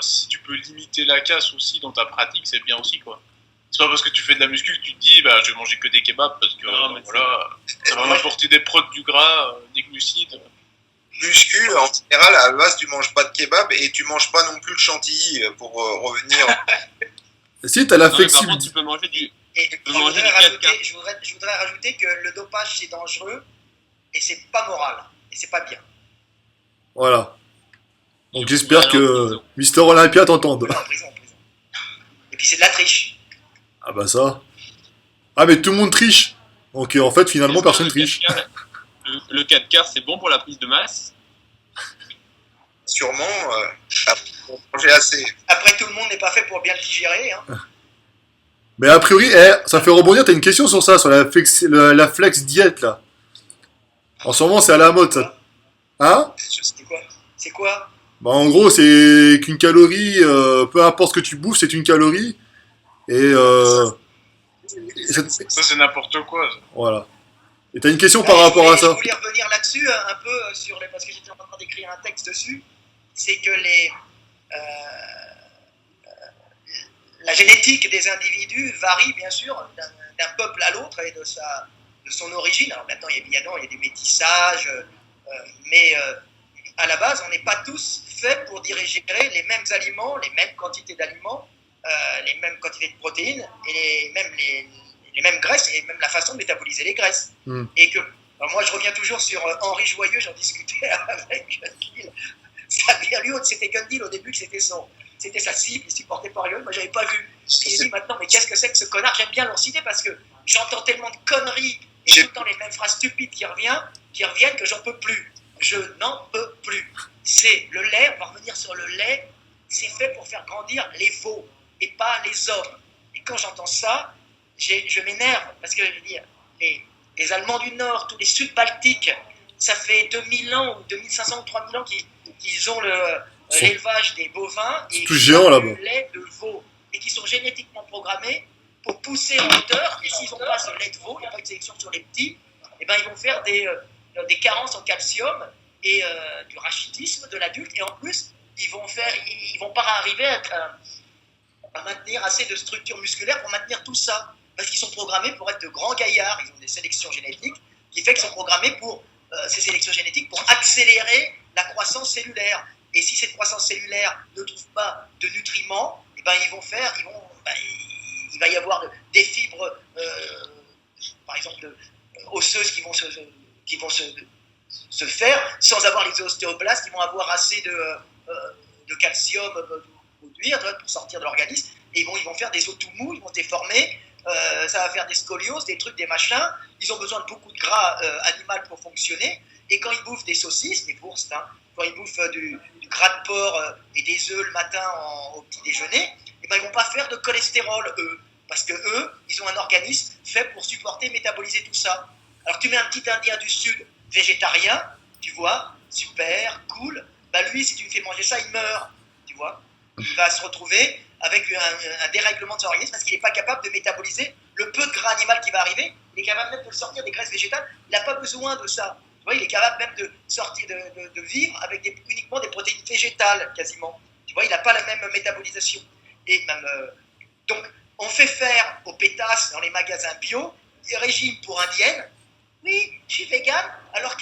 si tu peux limiter la casse aussi dans ta pratique, c'est bien aussi, quoi. C'est pas parce que tu fais de la muscu que tu te dis, bah, je vais manger que des kebabs parce que, Non, mais voilà, ça va m'apporter des protes, du gras, des glucides. Muscu, en général, à la base, tu manges pas de kebab et tu manges pas non plus le chantilly pour revenir. Si, t'as la Non, mais par contre flexibilité. tu peux manger du Et peux je manger voudrais, du rajouter, 4K. je voudrais rajouter que le dopage c'est dangereux et c'est pas moral et c'est pas bien. Voilà. Donc j'espère que Mister Olympia t'entende. En prison. Et puis c'est de la triche. Ah bah ça. Ah mais tout le monde triche. Donc en fait, finalement, Est-ce que personne le triche. 4K, le 4K c'est bon pour la prise de masse. Sûrement, pour manger assez. Après tout le monde n'est pas fait pour bien le digérer. Hein. Mais a priori, ça fait rebondir, t'as une question sur ça, sur la flex diète, là. En ce moment, c'est à la mode, ça. Hein? C'est quoi? C'est quoi? Bah en gros, c'est qu'une calorie, peu importe ce que tu bouffes, c'est une calorie. Et Ça, c'est n'importe quoi. Ça. voilà. Et t'as une question par rapport à Je ça? voulais revenir là-dessus un peu sur parce que j'étais en train d'écrire un texte dessus. C'est que la génétique des individus varie bien sûr d'un peuple à l'autre et de son origine. Alors maintenant, évidemment, il y a des métissages, mais à la base, on n'est pas tous faits pour digérer les mêmes aliments, les mêmes quantités d'aliments, les mêmes quantités de protéines et les mêmes graisses et même la façon de métaboliser les graisses. Et que, alors moi, je reviens toujours sur Henri Joyeux, j'en discutais avec Gundil. C'était Gundil au début, c'était sa cible, il supportait pas Riot, moi j'avais pas vu. Et il dit maintenant, mais qu'est-ce que c'est que ce connard? J'aime bien leur citer parce que j'entends tellement de conneries et tout le temps les mêmes phrases stupides qui reviennent que j'en peux plus. Je n'en peux plus. C'est le lait, on va revenir sur le lait, c'est fait pour faire grandir les veaux et pas les hommes. Et quand j'entends ça, je m'énerve parce que je veux dire, les Allemands du Nord, tous les Sud-Baltiques, ça fait 2000 ans ou 2500 ou 3000 ans qu'ils ont l'élevage des bovins et tout géant là-bas. Le lait de veau et qui sont génétiquement programmés pour pousser en hauteur. Et s'ils n'ont pas ce lait de veau, il n'y a pas de sélection sur les petits, et ben ils vont faire des carences en calcium et du rachitisme de l'adulte. Et en plus, ils vont pas arriver à maintenir assez de structures musculaires pour maintenir tout ça. Parce qu'ils sont programmés pour être de grands gaillards. Ils ont des sélections génétiques qui fait qu'ils sont programmés pour ces sélections génétiques pour accélérer la croissance cellulaire. Et si cette croissance cellulaire ne trouve pas de nutriments, eh ben il va y avoir des fibres, par exemple, osseuses qui vont se faire sans avoir les ostéoblastes qui vont avoir assez de calcium produire pour sortir de l'organisme. Et ils vont faire des os tout mous, ils vont déformer. Ça va faire des scolioses, des trucs, des machins. Ils ont besoin de beaucoup de gras animal pour fonctionner. Et quand ils bouffent des saucisses, des wursts, quand ils bouffent du gras de porc et des œufs le matin au petit déjeuner, eh ben, ils ne vont pas faire de cholestérol, eux. Parce que eux, ils ont un organisme fait pour supporter et métaboliser tout ça. Alors tu mets un petit Indien du Sud, végétarien, tu vois, super, cool. Bah lui, si tu lui fais manger ça, il meurt, tu vois. Il va se retrouver avec un dérèglement de son organisme parce qu'il n'est pas capable de métaboliser le peu de gras animal qui va arriver. Il est capable même de sortir des graisses végétales. Il n'a pas besoin de ça. Tu vois, il est capable même de sortir, de vivre avec uniquement des protéines végétales, quasiment. Tu vois, il n'a pas la même métabolisation. Et même, donc, on fait faire aux pétasses dans les magasins bio des régimes pour indiennes. Oui, je suis végane, alors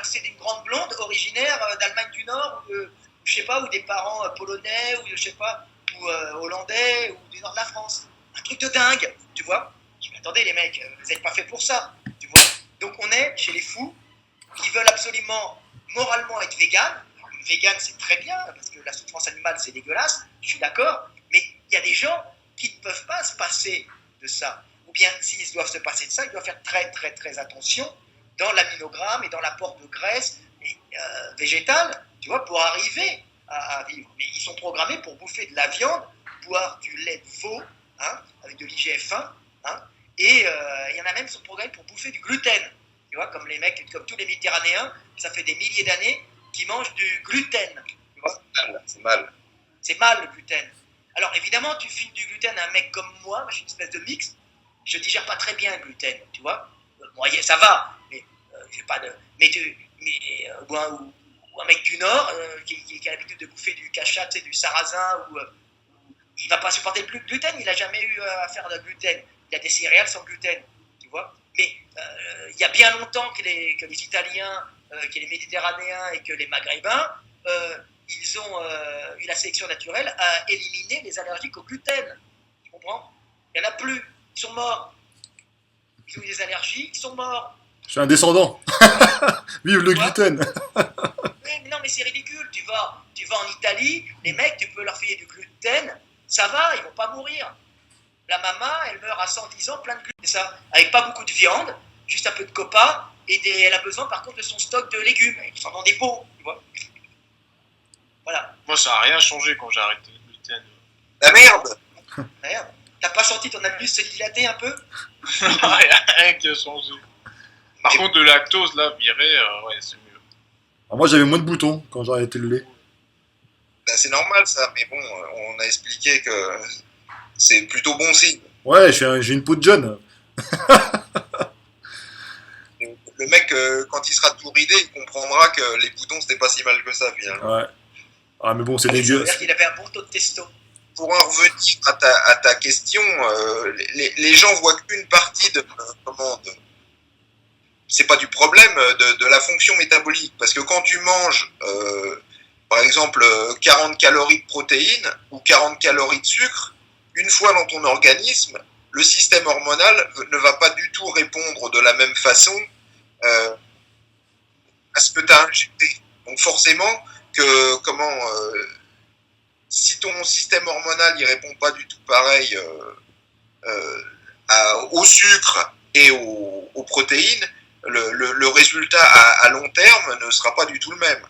c'est des grandes blondes originaires d'Allemagne du Nord, ou je sais pas, ou des parents polonais, ou je sais pas, ou hollandais, ou du nord de la France. Un truc de dingue, tu vois. Je dis, attendez les mecs, vous n'êtes pas fait pour ça, tu vois. Donc on est chez les fous qui veulent absolument, moralement être véganes. Vegan, c'est très bien, parce que la souffrance animale, c'est dégueulasse, je suis d'accord, mais il y a des gens qui ne peuvent pas se passer de ça. Ou bien, s'ils doivent se passer de ça, ils doivent faire très, très, très attention dans l'aminogramme et dans l'apport de graisse végétale, tu vois, pour arriver à vivre. Mais ils sont programmés pour bouffer de la viande, boire du lait de veau, avec de l'IGF-1, et il y en a même qui sont programmés pour bouffer du gluten. Tu vois, comme les mecs, comme tous les Méditerranéens, ça fait des milliers d'années qu'ils mangent du gluten. Tu vois, c'est mal. C'est mal le gluten. Alors évidemment, tu files du gluten à un mec comme moi je suis une espèce de mix, je digère pas très bien le gluten, tu vois. Moyen, ça va, mais j'ai pas de. Ou un mec du Nord qui a l'habitude de bouffer du cacha, tu sais, du sarrasin, il va pas supporter le gluten, il a jamais eu à faire de gluten. Il y a des céréales sans gluten, tu vois. Mais il y a bien longtemps que les Italiens, que les Méditerranéens et que les Maghrébins, ils ont eu la sélection naturelle à éliminer les allergiques au gluten. Tu comprends? Il n'y en a plus. Ils sont morts. Ils ont eu des allergies, ils sont morts. Je suis un descendant. Vive le gluten. Mais non, mais c'est ridicule. Tu vas en Italie, les mecs, tu peux leur filer du gluten, ça va, ils vont pas mourir. La maman, elle meurt à 110 ans, plein de gluten, ça, avec pas beaucoup de viande, juste un peu de copa, et elle a besoin par contre de son stock de légumes. Ils sont dans des pots, tu vois. Voilà. Moi, ça n'a rien changé quand j'ai arrêté le gluten. La merde. Merde. T'as pas senti ton anus se dilater un peu? Rien qui a changé. Par contre, de lactose, là, viré, ouais, c'est mieux. Alors moi, j'avais moins de boutons quand j'ai arrêté le lait. Ben, c'est normal ça, mais bon, on a expliqué que c'est plutôt bon signe. Ouais, j'ai une peau de jeune. Le mec, quand il sera tout ridé, il comprendra que les boutons, c'était pas si mal que ça, finalement. Ouais. Ah, mais bon, c'est Ça veut dégueu. dire qu'il avait un bon taux de testo. pour en revenir à ta question, les gens voient qu'une partie c'est pas du problème de la fonction métabolique. Parce que quand tu manges, par exemple, 40 calories de protéines ou 40 calories de sucre, une fois dans ton organisme, le système hormonal ne va pas du tout répondre de la même façon à ce que tu as injecté. Donc forcément, si ton système hormonal il répond pas du tout pareil au sucre et aux protéines, le résultat à long terme ne sera pas du tout le même.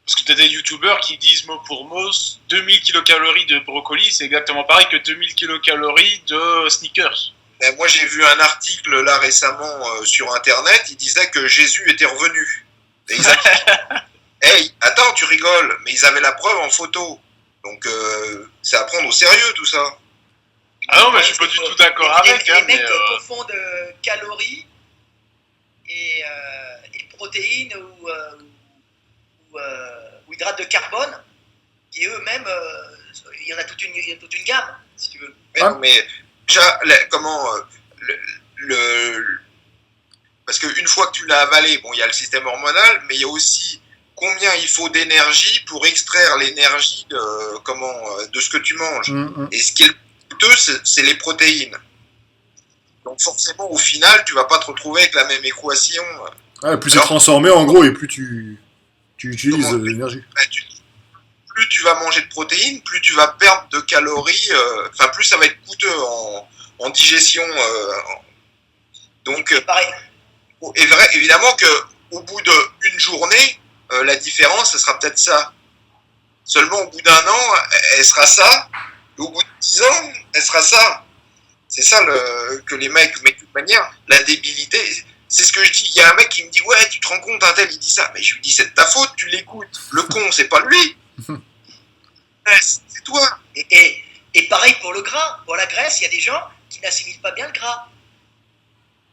Parce que tu as des youtubeurs qui disent mot pour mot 2000 kilocalories de brocoli, c'est exactement pareil que 2000 kilocalories de sneakers. Mais moi j'ai vu un article là récemment sur internet, il disait que Jésus était revenu. Exactement. Hey, attends, tu rigoles, mais ils avaient la preuve en photo. Donc c'est à prendre au sérieux tout ça. Ah non, mais je suis pas du tout d'accord avec. Les mecs confondent calories et protéines ou hydrates de carbone, qui eux-mêmes, il y en a toute une gamme, si tu veux. Mais déjà, parce qu'une fois que tu l'as avalé, bon, il y a le système hormonal, mais il y a aussi combien il faut d'énergie pour extraire l'énergie de ce que tu manges. Et ce qui est le coûteux, c'est les protéines. Donc forcément, au final, tu vas pas te retrouver avec la même équation. Plus c'est transformé, en gros, et plus tu utilises l'énergie. Plus tu vas manger de protéines, plus tu vas perdre de calories, plus ça va être coûteux en digestion. Donc, évidemment qu'au bout d'une journée, la différence, ce sera peut-être ça. Seulement au bout d'un an, elle sera ça. Et au bout de 10 ans, elle sera ça. C'est ça que les mecs, mais de toute manière, la débilité, c'est ce que je dis. Il y a un mec qui me dit, ouais, tu te rends compte, un tel, il dit ça. Mais je lui dis, c'est de ta faute, tu l'écoutes. Le con, c'est pas lui. C'est toi. Et pareil pour le gras. Pour la graisse, il y a des gens qui n'assimilent pas bien le gras.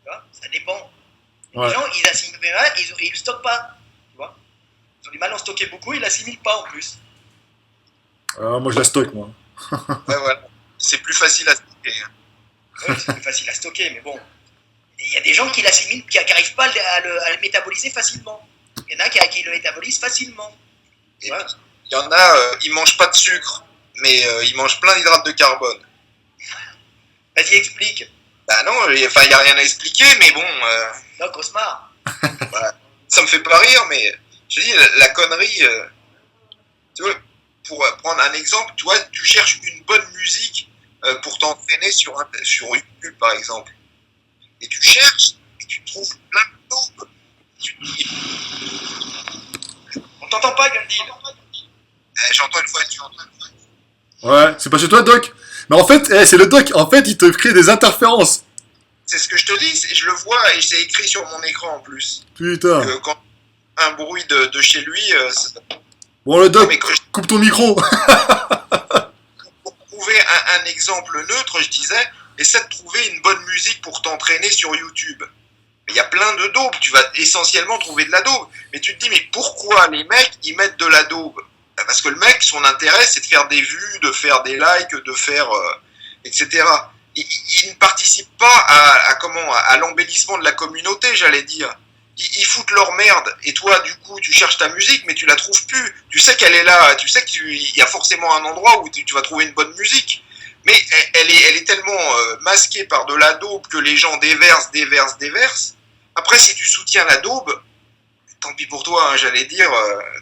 Tu vois, ça dépend. Ouais. Les gens, ils assimilent bien, ils le stockent pas. Tu vois, ils ont du mal à en stocker beaucoup, ils l'assimilent pas en plus. Moi, je la stocke, moi. Ouais, voilà. C'est plus facile à stocker. Oui, c'est plus facile à stocker, mais bon. Il y a des gens qui l'assimilent, qui n'arrivent pas à le métaboliser facilement. Il y en a qui le métabolisent facilement. Il y en a, ils mangent pas de sucre, mais ils mangent plein d'hydrates de carbone. Vas-y, explique. Bah non, il n'y a rien à expliquer, mais bon. Non, cauchemar. Voilà. Ça me fait pas rire, mais je dis, la connerie. Tu vois, pour prendre un exemple, tu vois, tu cherches une bonne musique pour t'entraîner sur YouTube, par exemple. Et tu cherches, et tu trouves plein de taupes. On t'entend pas, Gandhi. J'entends une voiture. Ouais, c'est pas chez toi, Doc. Mais en fait, c'est le Doc. En fait, il te crée des interférences. C'est ce que je te dis, je le vois et c'est écrit sur mon écran en plus. Putain. Quand un bruit de chez lui, Bon, le Doc, coupe ton micro. pour trouver un exemple neutre, je disais, essaie de trouver une bonne musique pour t'entraîner sur YouTube. Il y a plein de daubes, tu vas essentiellement trouver de la daube. Mais tu te dis, mais pourquoi les mecs, ils mettent de la daube? Parce que le mec, son intérêt, c'est de faire des vues, de faire des likes, de faire... etc. Ils ne participent pas à l'embellissement de la communauté, j'allais dire. Ils foutent leur merde. Et toi, du coup, tu cherches ta musique, mais tu la trouves plus. Tu sais qu'elle est là. Tu sais qu'il y a forcément un endroit où tu vas trouver une bonne musique. Mais elle est tellement masquée par de la daube que les gens déversent. Après, si tu soutiens la daube, tant pis pour toi, hein, j'allais dire.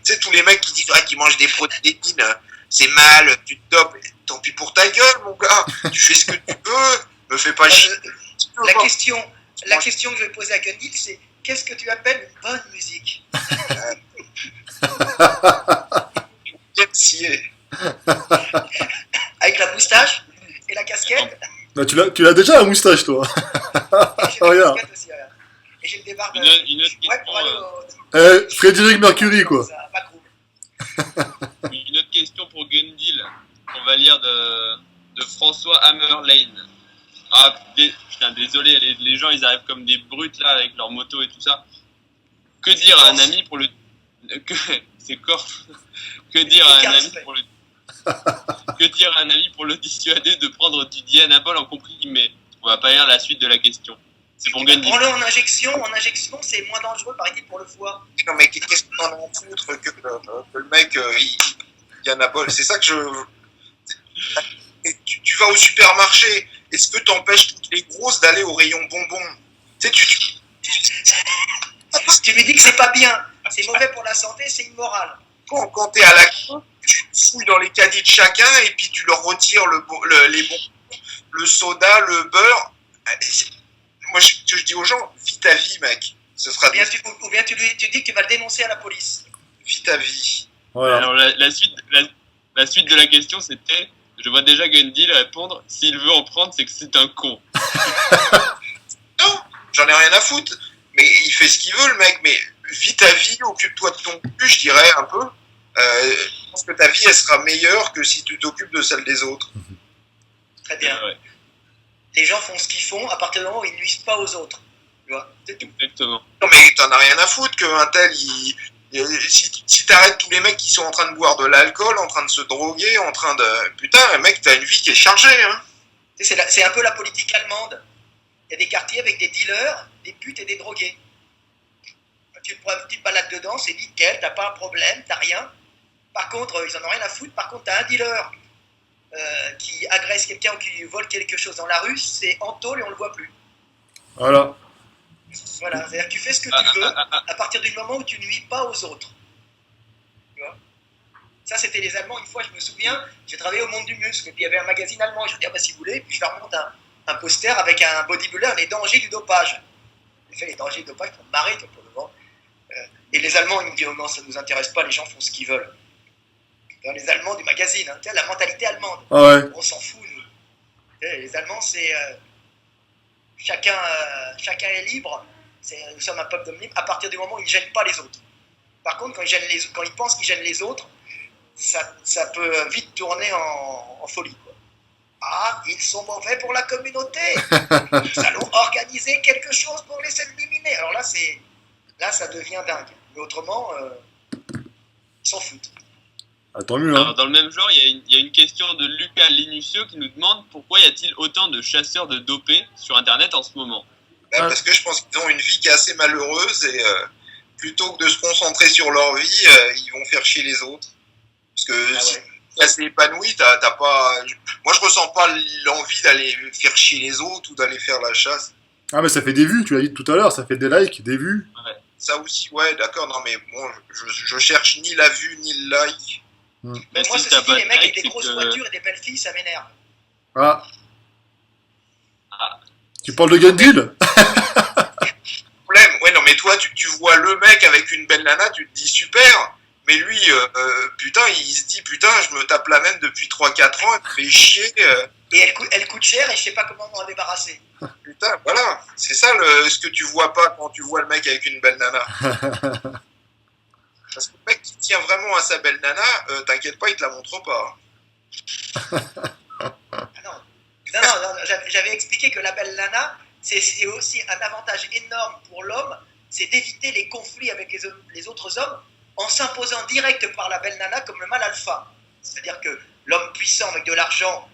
Tu sais, tous les mecs qui disent qu'ils mangent des protéines, c'est mal, tu te dopes. Tant pis pour ta gueule, mon gars. Tu fais ce que tu veux. Me fais pas chier. La question que je vais poser à Gandhi, c'est qu'est-ce que tu appelles une bonne musique? Bien scié. Avec la moustache et la casquette. Bah, tu l'as déjà la moustache, toi. Et j'ai la Regarde. casquette aussi, regarde. Et j'ai le débardeur. Une autre Ouais, pour aller question, Frédéric Mercury, quoi. Ça, pas trop. une autre question pour Gundil, qu'on va lire de François Hammerlane. Ah, putain, désolé, les gens ils arrivent comme des brutes là avec leur moto et tout ça. Que dire à un ami pour le. C'est corse. Que dire à un ami pour le. Que dire à un ami pour le dissuader de prendre du Dianabol en comprimé? On va pas lire la suite de la question. C'est pour Gundy. Prends-le en injection. En injection, c'est moins dangereux, paraît-il, pour le foie. Non, mais qu'est-ce qu'on en a à foutre que le mec, il y en a bol. C'est ça que je. Tu vas au supermarché, est-ce que t'empêches toutes les grosses d'aller au rayon bonbons? Tu sais, Tu lui dis que c'est pas bien, c'est mauvais pour la santé, c'est immoral. quand t'es à la con, tu fouilles dans les caddies de chacun et puis tu leur retires les bonbons, le soda, le beurre. Moi, je dis aux gens, vis ta vie, mec. Ce sera Ou bien tu dis que tu vas le dénoncer à la police. vis ta vie. Voilà. Alors la suite de la question c'était, je vois déjà Gundy répondre, s'il veut en prendre c'est que c'est un con. Non, j'en ai rien à foutre. Mais il fait ce qu'il veut, le mec. Mais vis ta vie, occupe-toi de ton cul, je dirais un peu. Je pense que ta vie, elle sera meilleure que si tu t'occupes de celle des autres. Très bien. Ouais, Les gens font ce qu'ils font à partir du moment où ils ne nuisent pas aux autres. Tu vois, c'est tout. exactement. Non, mais t'en as rien à foutre qu'un tel, si t'arrêtes tous les mecs qui sont en train de boire de l'alcool, en train de se droguer, en train de... Putain, mec, t'as une vie qui est chargée, hein. C'est un peu la politique allemande. Il y a des quartiers avec des dealers, des putes et des drogués. Tu te balades dedans, c'est nickel, t'as pas un problème, t'as rien. Par contre, ils en ont rien à foutre. Par contre, t'as un dealer qui agresse quelqu'un ou qui vole quelque chose dans la rue, c'est en tôle et on le voit plus. Voilà. Voilà, c'est-à-dire que tu fais ce que tu veux à partir du moment où tu nuis pas aux autres. Tu vois, ça, c'était les Allemands. Une fois, je me souviens, j'ai travaillé au Monde du Muscle, et puis il y avait un magazine allemand. Je dis, ah bah si vous voulez, puis je leur montre un poster avec un bodybuilder, les dangers du dopage. J'ai fait les dangers du dopage pour me marrer, pour le vent. Et les Allemands, ils me disent, oh non, ça ne nous intéresse pas, les gens font ce qu'ils veulent. Dans les Allemands du magazine, hein, tu sais, la mentalité allemande. Ah ouais. On s'en fout, nous. Les Allemands, c'est chacun est libre. Nous sommes un peuple d'hommes libres à partir du moment où ils ne gênent pas les autres. Par contre, quand ils pensent qu'ils gênent les autres, ça peut vite tourner en folie, quoi. Ah, ils sont mauvais pour la communauté. Nous allons organiser quelque chose pour les éliminer. Alors là, ça devient dingue. Mais autrement, ils s'en foutent. Ah, tant mieux, hein. Alors, dans le même genre, il y a une question de Lucas Linuccio qui nous demande pourquoi y a-t-il autant de chasseurs de dopés sur Internet en ce moment? Parce que je pense qu'ils ont une vie qui est assez malheureuse et plutôt que de se concentrer sur leur vie, ils vont faire chier les autres. Parce que si t'es assez épanoui, t'as pas... Moi, je ressens pas l'envie d'aller faire chier les autres ou d'aller faire la chasse. Ah, mais ça fait des vues, tu l'as dit tout à l'heure, ça fait des likes, des vues. Ça aussi, ouais, d'accord, non, mais bon, je cherche ni la vue ni le like. Mais moi, si ceci t'as dit, pas les de mecs avec like, des c'est grosses que- voitures et des belles filles, ça m'énerve. Ah. Ah. Tu parles de gun deal? Problème, ouais, non, mais toi, tu vois le mec avec une belle nana, tu te dis super, mais lui, putain, il se dit, putain, je me tape la même depuis 3-4 ans, il me fait chier. Et elle coûte cher et je sais pas comment m'en débarrasser. Putain, voilà, c'est ça ce que tu vois pas quand tu vois le mec avec une belle nana. Parce que le mec qui tient vraiment à sa belle nana, t'inquiète pas, il te la montre pas. Non, j'avais expliqué que la belle nana, c'est aussi un avantage énorme pour l'homme, c'est d'éviter les conflits avec les autres hommes en s'imposant direct par la belle nana comme le mâle alpha. C'est-à-dire que l'homme puissant avec de l'argent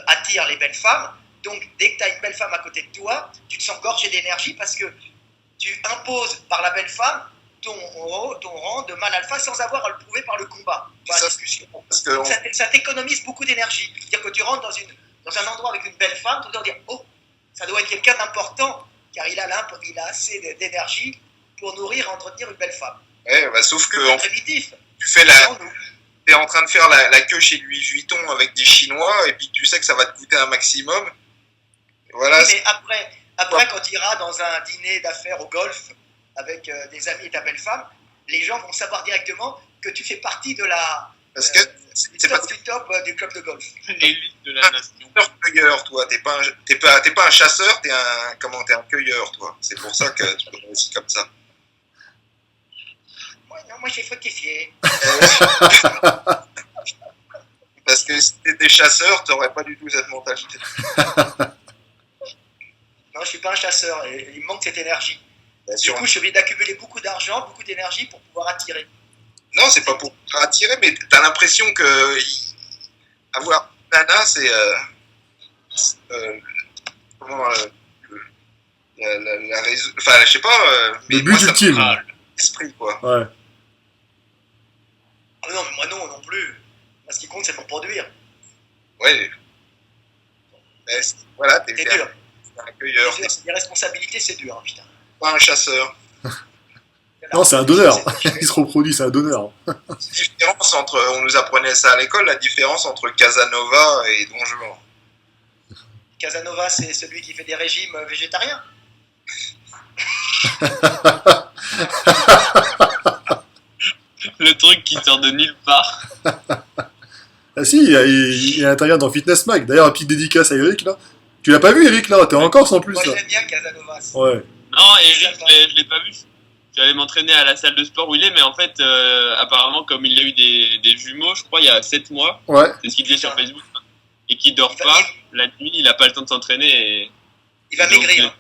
attire les belles femmes, donc dès que tu as une belle femme à côté de toi, tu te sens gorgé d'énergie parce que tu imposes par la belle femme ton rang de mâle alpha sans avoir à le prouver par le combat, par la discussion. Parce que Donc, ça t'économise beaucoup d'énergie. C'est-à-dire que tu rentres dans un endroit avec une belle femme, tu dois dire oh, ça doit être quelqu'un d'important, car il a assez d'énergie pour nourrir et entretenir une belle femme. ouais, bah, sauf que C'est en fait, primitif. tu fais t'es en train de faire la queue chez Louis Vuitton avec des Chinois, et puis tu sais que ça va te coûter un maximum. Et voilà. Oui, mais après, quand tu iras dans un dîner d'affaires au golf avec des amis et ta belle femme, les gens vont savoir directement que tu fais partie de la Parce que c'est pas du top du club de golf. L'élite de la nation. cueilleur, toi. T'es pas un chasseur, t'es un cueilleur, toi. C'est pour ça que tu peux réussir comme ça. Moi j'ai fructifié. Parce que si t'étais chasseur, t'aurais pas du tout cette mentalité. Non, je suis pas un chasseur. Et il me manque cette énergie. Bien Du sûr. coup, je suis obligé d'accumuler beaucoup d'argent, beaucoup d'énergie pour pouvoir attirer. Non, c'est pas pour attirer, mais t'as l'impression que nana, c'est comment la raison, enfin je sais pas, mais Le but moi ça me ultime. prend l'esprit quoi. Ouais. Ah non, mais moi non plus. Moi, ce qui compte, c'est pour produire. Ouais. Mais voilà, C'est t'es dur. un cueilleur, C'est dur, c'est des responsabilités, c'est dur, hein, putain. pas un chasseur. Non, c'est un donneur. Il se reproduit, c'est un donneur. Différence entre, on nous apprenait ça à l'école, la différence entre Casanova et Don Juan. Casanova, c'est celui qui fait des régimes végétariens. Le truc qui sort de nulle part. Ah si, il intervient dans Fitness Mag. D'ailleurs, une petite dédicace à Eric, là. Tu l'as pas vu, Eric, là? T'es en Corse, en plus, Moi, là. j'aime bien Casanova. Ouais. Non, Eric, je l'ai pas vu. J'allais m'entraîner à la salle de sport où il est, mais en fait, apparemment, comme il a eu des jumeaux, je crois, il y a 7 mois, Ouais. c'est ce qu'il disait sur Facebook, hein, et qu'il dort Il va- pas, la nuit, il a pas le temps de s'entraîner, et Il va donc, maigrir.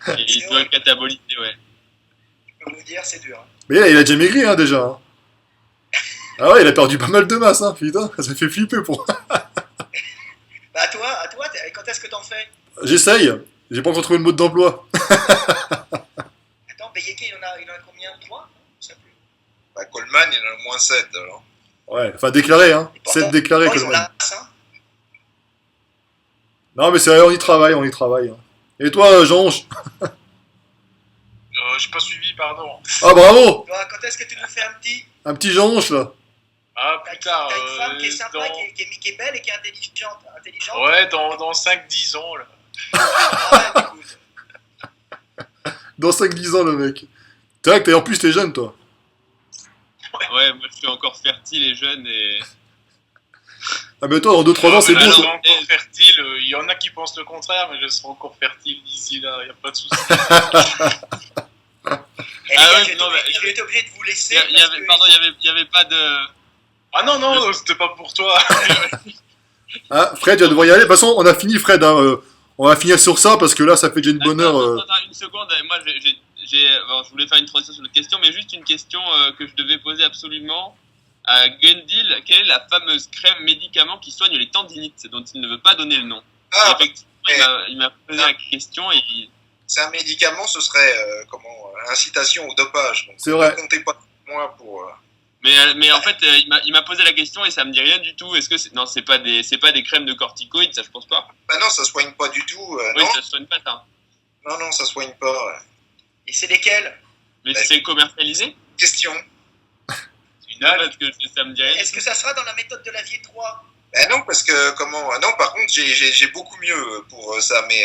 et il doit cataboliser, ouais. Je peux vous dire, c'est dur. Mais là, il a déjà maigri, hein, déjà. Hein. Ah ouais, il a perdu pas mal de masse, hein, putain. Ça fait flipper pour moi. Bah, à toi, quand est-ce que t'en fais? J'essaye. J'ai pas encore trouvé le mode d'emploi. Attends, Beyeke, il en a combien? 3? Je sais plus. Bah, Coleman, il en a au moins 7 alors. Ouais, enfin déclaré, hein. Et pourtant- 7 déclarés, pourtant, ils ont Coleman. la race, hein. Non, mais c'est vrai, on y travaille, on y travaille. Hein. Et toi, Jean-Onge? J'ai pas suivi, pardon. Ah, bravo! Toi, quand est-ce que tu nous fais un petit? Un petit Jean-Onge, là. Ah T'as putain, une femme qui est sympa, dans... qui est belle et qui est intelligente. Ouais, dans 5-10 ans, là. Ah ouais, écoute. Dans 5-10 ans, le mec. C'est vrai que en plus, t'es jeune, toi. Ouais, moi je suis encore fertile et jeune, et... Ah, mais toi, dans 2-3 ans, c'est Mais bon. je ça. serai encore fertile. Il y en a qui pensent le contraire, mais je serai encore fertile d'ici là, y a pas de souci. Eh, Ah les ouais, gars, non, mais je vais être obligé de vous laisser. Il y avait, pardon, il y avait pas de... Ah non, c'était pas pour toi. Ah, Fred, tu vas devoir y aller. De toute façon, on a fini, Fred. Hein. On va finir sur ça, parce que là, ça fait déjà une bonne heure. Attends, une seconde, moi bon, je voulais faire une transition sur notre question, mais juste une question que je devais poser absolument à Gundil. Quelle est la fameuse crème médicament qui soigne les tendinites, dont il ne veut pas donner le nom? Et Ah, effectivement, il m'a posé la question et c'est un médicament, ce serait incitation au dopage. Donc, C'est vrai. ne comptez pas sur moi pour. mais en fait, il m'a posé la question et ça me dit rien du tout. Est-ce que non, c'est pas des crèmes de corticoïdes, ça je pense pas. Bah non, ça soigne pas du tout. Oui, non. ça soigne pas ça. Non, ça soigne pas. Et c'est lesquels? Mais Ouais. c'est commercialisé? Question. C'est une Non, halle. parce que ça me dit rien. Est-ce que ça sera dans la méthode de Lavier 3? Ben non, parce que non, par contre, j'ai beaucoup mieux pour ça, mais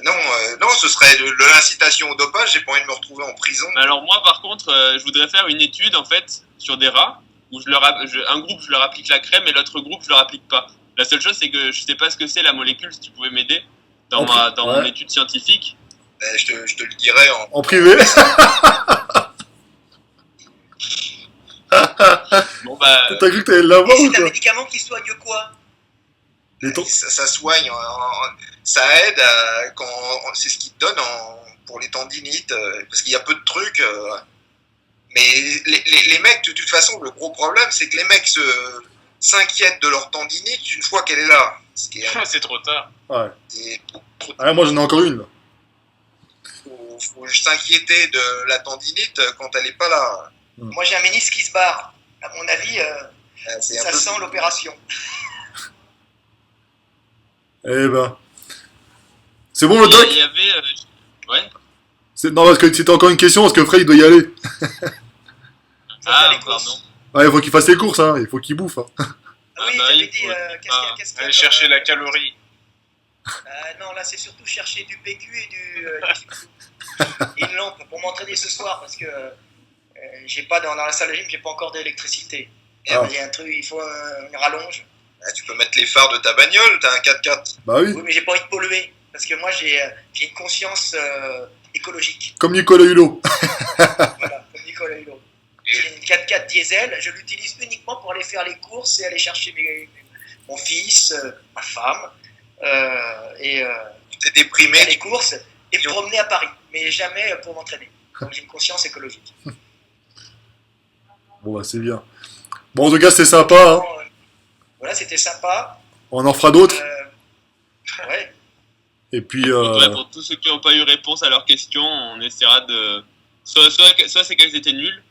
non, ce serait de l'incitation au dopage. J'ai pas envie de me retrouver en prison. Mais alors moi par contre je voudrais faire une étude en fait sur des rats où un groupe je leur applique la crème et l'autre groupe je leur applique pas. La seule chose c'est que je sais pas ce que c'est la molécule, si tu pouvais m'aider dans mon Ouais. étude scientifique. Ben, je te le dirai en. En privé. Bon bah T'as cru que t'allais l'avoir Et ou c'est un quoi? médicament qui soigne quoi? Ça soigne, ça aide c'est ce qui te donne pour les tendinites, parce qu'il y a peu de trucs. Mais les mecs, de toute façon, le gros problème, c'est que les mecs s'inquiètent de leur tendinite une fois qu'elle est là. Ce qui est, C'est trop tard. Ouais. c'est trop- Ah, moi, j'en ai encore une. Là. faut s'inquiéter de la tendinite quand elle est pas là. Moi j'ai un ménisque qui se barre. À mon avis, C'est un ça peu sent l'opération. Eh ben. C'est bon, le doc? il y avait ouais. Non, parce que c'était encore une question, parce que Fred, il doit y aller. Ah les courses. pardon. Ouais, il faut qu'il fasse ses courses, hein. Il faut qu'il bouffe. Hein. Ah oui, bah j'avais oui, dit, ouais. qu'est-ce qu'il y a Allez comme, chercher la calorie. Non, là c'est surtout chercher du PQ et du et une lampe pour m'entraîner ce soir parce que j'ai pas dans la salle de gym, j'ai pas encore d'électricité. Ah. Il y a un truc, il faut une rallonge. Tu peux mettre les phares de ta bagnole, t'as un 4x4. Bah oui, Oui, mais j'ai pas envie de polluer parce que moi j'ai une conscience écologique. comme Nicolas Hulot. Voilà, comme Nicolas Hulot. J'ai une 4x4 diesel, je l'utilise uniquement pour aller faire les courses et aller chercher mon fils, ma femme et T'es déprimé, faire les courses et me promener à Paris, mais jamais pour m'entraîner. Donc j'ai une conscience écologique. Bon, bah, c'est bien. Bon, en tout cas, c'était sympa. Hein. Voilà, c'était sympa. On en fera d'autres. Ouais. Et puis, Donc, ouais, pour tous ceux qui n'ont pas eu réponse à leurs questions, on essaiera de. Soit c'est qu'elles étaient nulles,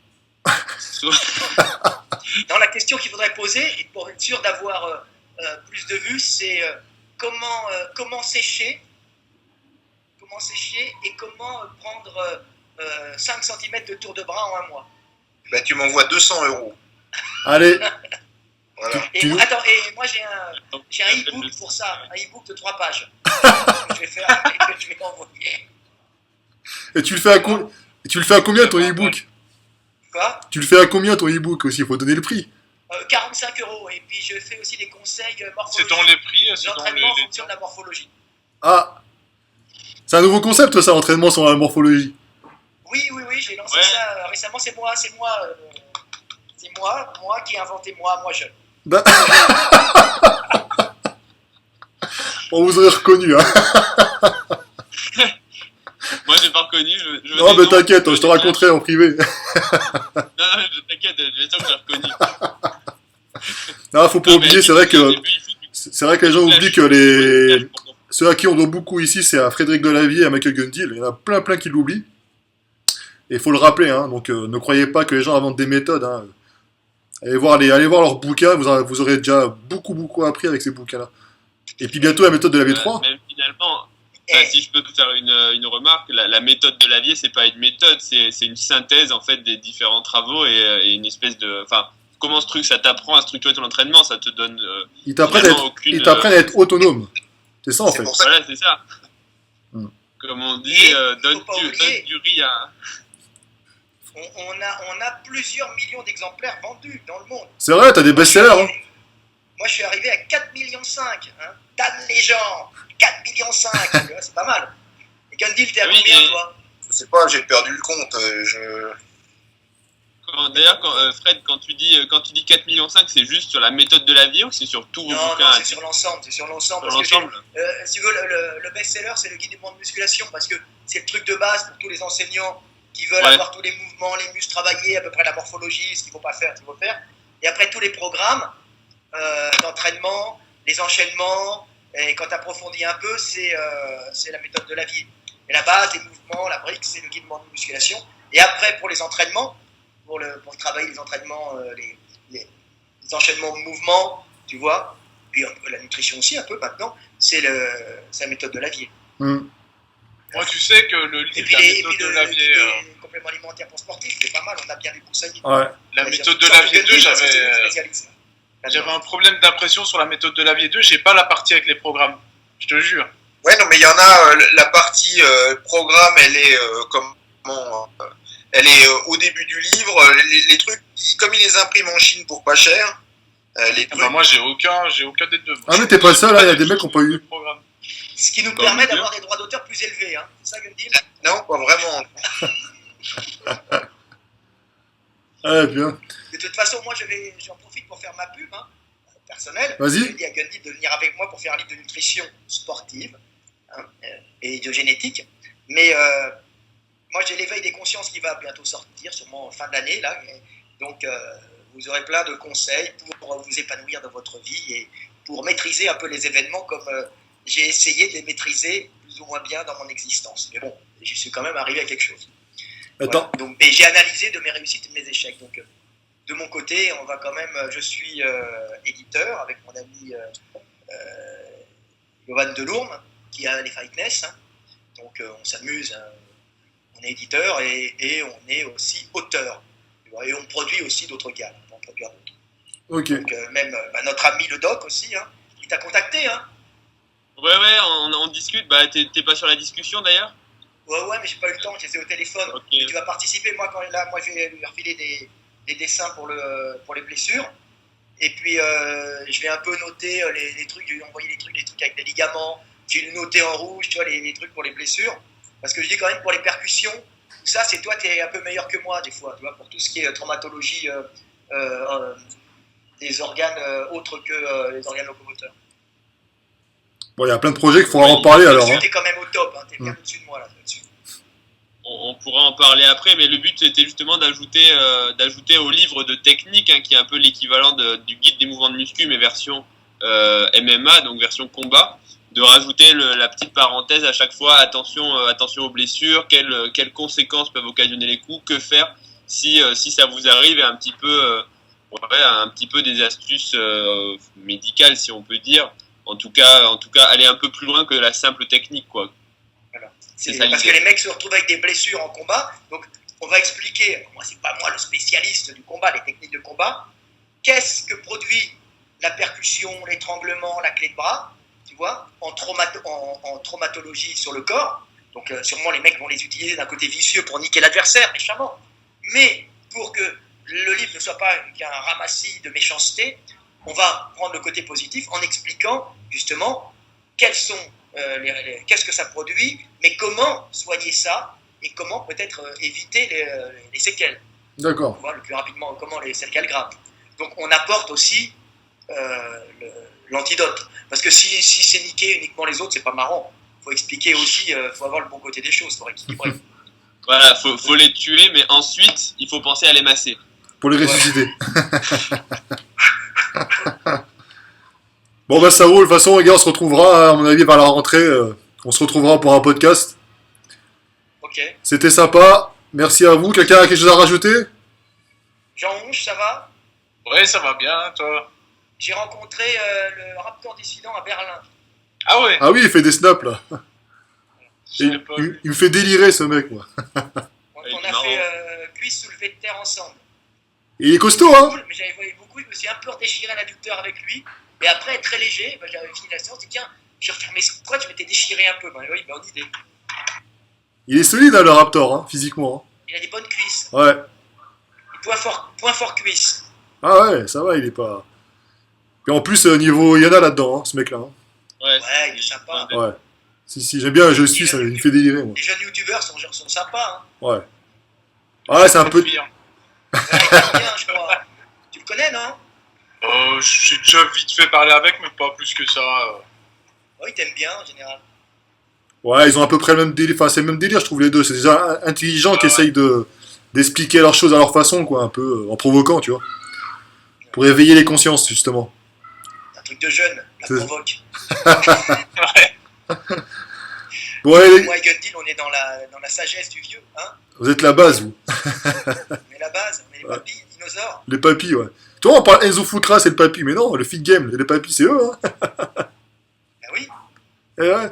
soit. Non, la question qu'il faudrait poser, et pour être sûr d'avoir plus de vues, c'est comment sécher et comment prendre 5 cm de tour de bras en un mois. Ben, tu m'envoies 200 €. allez, Voilà. Et moi j'ai un e-book pour ça, un e-book de 3 pages. Que je vais faire et que je vais envoyer. et tu le fais à combien ton e-book? Quoi Tu le fais à combien ton e-book aussi? Il faut donner le prix. 45 €. Et puis je fais aussi des conseils C'est morphologiques. dans les prix, c'est dans L'entraînement en les fonction de la morphologie. Ah, c'est un nouveau concept ça, entraînement sur la morphologie. Oui, j'ai lancé Ouais. ça récemment. C'est moi qui ai inventé moi jeune. Bah... On vous aurait reconnu, hein. Moi, j'ai pas reconnu. Non, mais t'inquiète, je te raconterai en privé. Non, t'inquiète, j'ai sûr que j'ai reconnu. Non, faut pas Non, oublier, mais c'est vrai au que début, il faut que c'est vrai que les gens oublient que les ceux à qui on doit beaucoup ici, c'est à Frédéric Delavier et à Michael Gundil. Il y en a plein qui l'oublient. Et il faut le rappeler, hein. Donc ne croyez pas que les gens inventent des méthodes, hein. Allez voir leurs bouquins, vous aurez déjà beaucoup appris avec ces bouquins-là. Et puis bientôt la méthode de Delavier 3. Même finalement, Et- si je peux te faire une remarque, la méthode de Lavier, c'est pas une méthode, c'est une synthèse en fait des différents travaux et une espèce de. Enfin, comment ce truc, ça t'apprend à structurer ton entraînement, ça te donne. Ils t'apprennent vraiment aucune, à être autonome. C'est ça en C'est fait. pour ça Voilà, c'est ça. Hmm. Comme on dit, Et donne faut pas oublier- du riz à. on a plusieurs millions d'exemplaires vendus dans le monde. C'est vrai, t'as des best-sellers. Hein. Moi, je suis arrivé à 4,5 millions. Hein. Dan les gens, 4,5 millions. Tu vois, c'est pas mal. Et Gundil, t'es à Oui, combien, et- toi? je sais pas, j'ai perdu le compte. D'ailleurs, Fred, quand tu dis 4,5 millions, c'est juste sur la méthode de Lavier ou c'est sur tous vos Non, bouquins c'est sur l'ensemble. sur Parce que l'ensemble? si tu veux, le best-seller, c'est le guide des mouvements de musculation, parce que c'est le truc de base pour tous les enseignants qui veulent Ouais. avoir tous les mouvements, les muscles travaillés, à peu près la morphologie, ce qu'il ne faut pas faire, ce qu'il faut faire. Et après, tous les programmes d'entraînement, les enchaînements, et quand tu approfondis un peu, c'est la méthode de Lavier. Et la base, les mouvements, la brique, c'est le guide des mouvements de musculation. Et après, pour les entraînements, pour travailler les entraînements, les enchaînements de mouvements, tu vois, puis un peu la nutrition aussi, un peu maintenant, c'est la méthode de Lavier. Hmm. Moi, tu sais que le Et livre, puis, la les méthode de Lavier, compléments alimentaires pour sportifs, c'est pas mal, on a bien déboussaillé. Ouais. la méthode de Lavier 2, j'avais un problème d'impression sur la méthode de Lavier 2, j'ai pas la partie avec les programmes. Je te jure. Ouais, non, mais il y en a, la partie programme, elle est elle est au début du livre. Les trucs, comme ils les impriment en Chine pour pas cher, les Ah trucs. bah, moi, j'ai aucun des deux. Ah mais t'es pas le seul, hein, il y a des mecs qui n'ont pas eu. Programme. Ce qui nous Comme permet dire. d'avoir des droits d'auteur plus élevés, hein. C'est ça, Gundil? Non, pas vraiment. Ah bien. De toute façon, moi, j'en profite pour faire ma pub, hein, personnelle. Vas-y. J'ai dit à Gundil de venir avec moi pour faire un livre de nutrition sportive, hein, et de génétique. Mais moi, j'ai l'éveil des consciences qui va bientôt sortir, sûrement en fin d'année, là. Donc, vous aurez plein de conseils pour vous épanouir dans votre vie et pour maîtriser un peu les événements comme j'ai essayé de les maîtriser plus ou moins bien dans mon existence. Mais bon, j'y suis quand même arrivé à quelque chose. Attends. Voilà. Donc, et j'ai analysé de mes réussites et de mes échecs. Donc, de mon côté, on va quand même. Je suis éditeur avec mon ami Yovan Delourme, qui a les Fightness. Hein. Donc, on s'amuse. Hein. On est éditeur et on est aussi auteur. Et on produit aussi d'autres gammes. On va en produire d'autres. Ok. Donc, même notre ami le Doc aussi, hein, il t'a contacté. Hein. Ouais, on discute. Bah, t'es pas sur la discussion d'ailleurs? Ouais, mais j'ai pas eu le temps, j'étais au téléphone. Ok. Et tu vas participer, moi, je vais lui refiler des dessins pour les blessures. Et puis, je vais un peu noter les trucs, je vais lui envoyer les trucs avec des ligaments. Je vais lui noter en rouge, tu vois, les trucs pour les blessures. Parce que je dis quand même, pour les percussions, tout ça, c'est toi, tu es un peu meilleur que moi, des fois, tu vois, pour tout ce qui est traumatologie des organes autres que les organes locomoteurs. Bon, il y a plein de projets qu'il faudra en parler alors. Tu Hein. es quand même au top, hein, tu es bien au-dessus de moi, là, là-dessus. on pourra en parler après, mais le but c'était justement d'ajouter au livre de technique, hein, qui est un peu l'équivalent du guide des mouvements de muscu, mais version MMA, donc version combat, de rajouter la petite parenthèse à chaque fois, attention aux blessures, quelles conséquences peuvent occasionner les coups, que faire si ça vous arrive, et un petit peu des astuces médicales, si on peut dire. En tout cas, aller un peu plus loin que la simple technique, quoi. C'est parce que les mecs se retrouvent avec des blessures en combat, donc on va expliquer, moi c'est pas moi le spécialiste du combat, les techniques de combat, qu'est-ce que produit la percussion, l'étranglement, la clé de bras, tu vois, en traumatologie sur le corps. Donc sûrement les mecs vont les utiliser d'un côté vicieux pour niquer l'adversaire, méchamment. Mais pour que le livre ne soit pas qu'un ramassis de méchanceté, on va prendre le côté positif en expliquant justement qu'est-ce que ça produit, mais comment soigner ça et comment peut-être éviter les séquelles. D'accord. Le plus rapidement, comment les séquelles graves. Donc on apporte aussi l'antidote. Parce que si c'est niquer uniquement les autres, c'est pas marrant. Il faut expliquer aussi, il faut avoir le bon côté des choses, il faut équilibrer. Voilà, faut les tuer, mais ensuite, il faut penser à les masser. Pour les ressusciter. Bon, bah ça roule. De toute façon, les gars, on se retrouvera, à mon avis, vers la rentrée. On se retrouvera pour un podcast. Ok. C'était sympa. Merci à vous. Quelqu'un a quelque chose à rajouter? Jean-Onge, ça va? Ouais, ça va bien, toi. J'ai rencontré le Raptor dissident à Berlin. Ah ouais. Ah oui, il fait des snaps, là. Je l'ai pas vu. Il me fait délirer, ce mec, moi. On a fait cuisse soulevée de terre ensemble. Et il est costaud, hein? Cool, mais j'avais voyé beaucoup, je me suis un peu redéchiré l'adducteur avec lui. Et après, très léger, j'avais fini la séance, je dis tiens, je vais refaire mes squats, je m'étais déchiré un peu. Oui, bonne idée. Il est solide, hein, le Raptor, hein, physiquement. Il a des bonnes cuisses. Hein. Ouais. Point fort cuisse. Ah ouais, ça va, il est pas... Et en plus, niveau Yana là-dedans, hein, ce mec-là. Hein. Ouais, il est sympa. Ouais. Si, j'aime bien, je suis, ça il me fait délirer, moi. Les jeunes youtubeurs sont sympas. Hein. Ouais. Ouais, c'est un peu... Ouais, il est bien, je crois. Tu le connais, non? J'ai déjà vite fait parler avec, mais pas plus que ça. Oui, il t'aime bien, en général. Ouais, ils ont à peu près le même délire, enfin c'est le même délire, je trouve, les deux. C'est des gens intelligents qui essayent d'expliquer leurs choses à leur façon, quoi, un peu, en provoquant, tu vois. Pour éveiller les consciences, justement. Un truc de jeune, la provoque. Ouais. Bon, allez, Moi et Gundil, on est dans la sagesse du vieux, hein. vous êtes la base, vous. On est la base, on est les papis, dinosaures. Les papis, ouais. Toi, on parle Enzo Fukra, c'est le papy, mais non, le fit game, les papis, c'est eux, hein. Ah oui. Et ouais.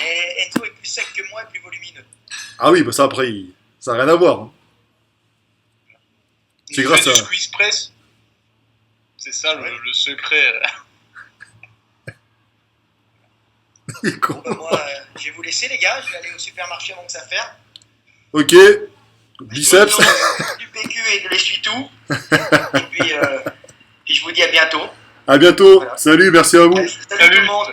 Et Enzo est plus sec que moi et plus volumineux. Ah oui, bah ça, après, ça n'a rien à voir. Hein. C'est Il grâce fait à... du squeeze press. C'est ça le secret. Il est con. Bon, bah, moi, je vais vous laisser, les gars. Je vais aller au supermarché avant que ça ferme. Ok. Biceps. Du PQ et de l'essuie-tout. Et puis je vous dis à bientôt. À bientôt. Voilà. Salut, merci à vous. Salut tout le monde.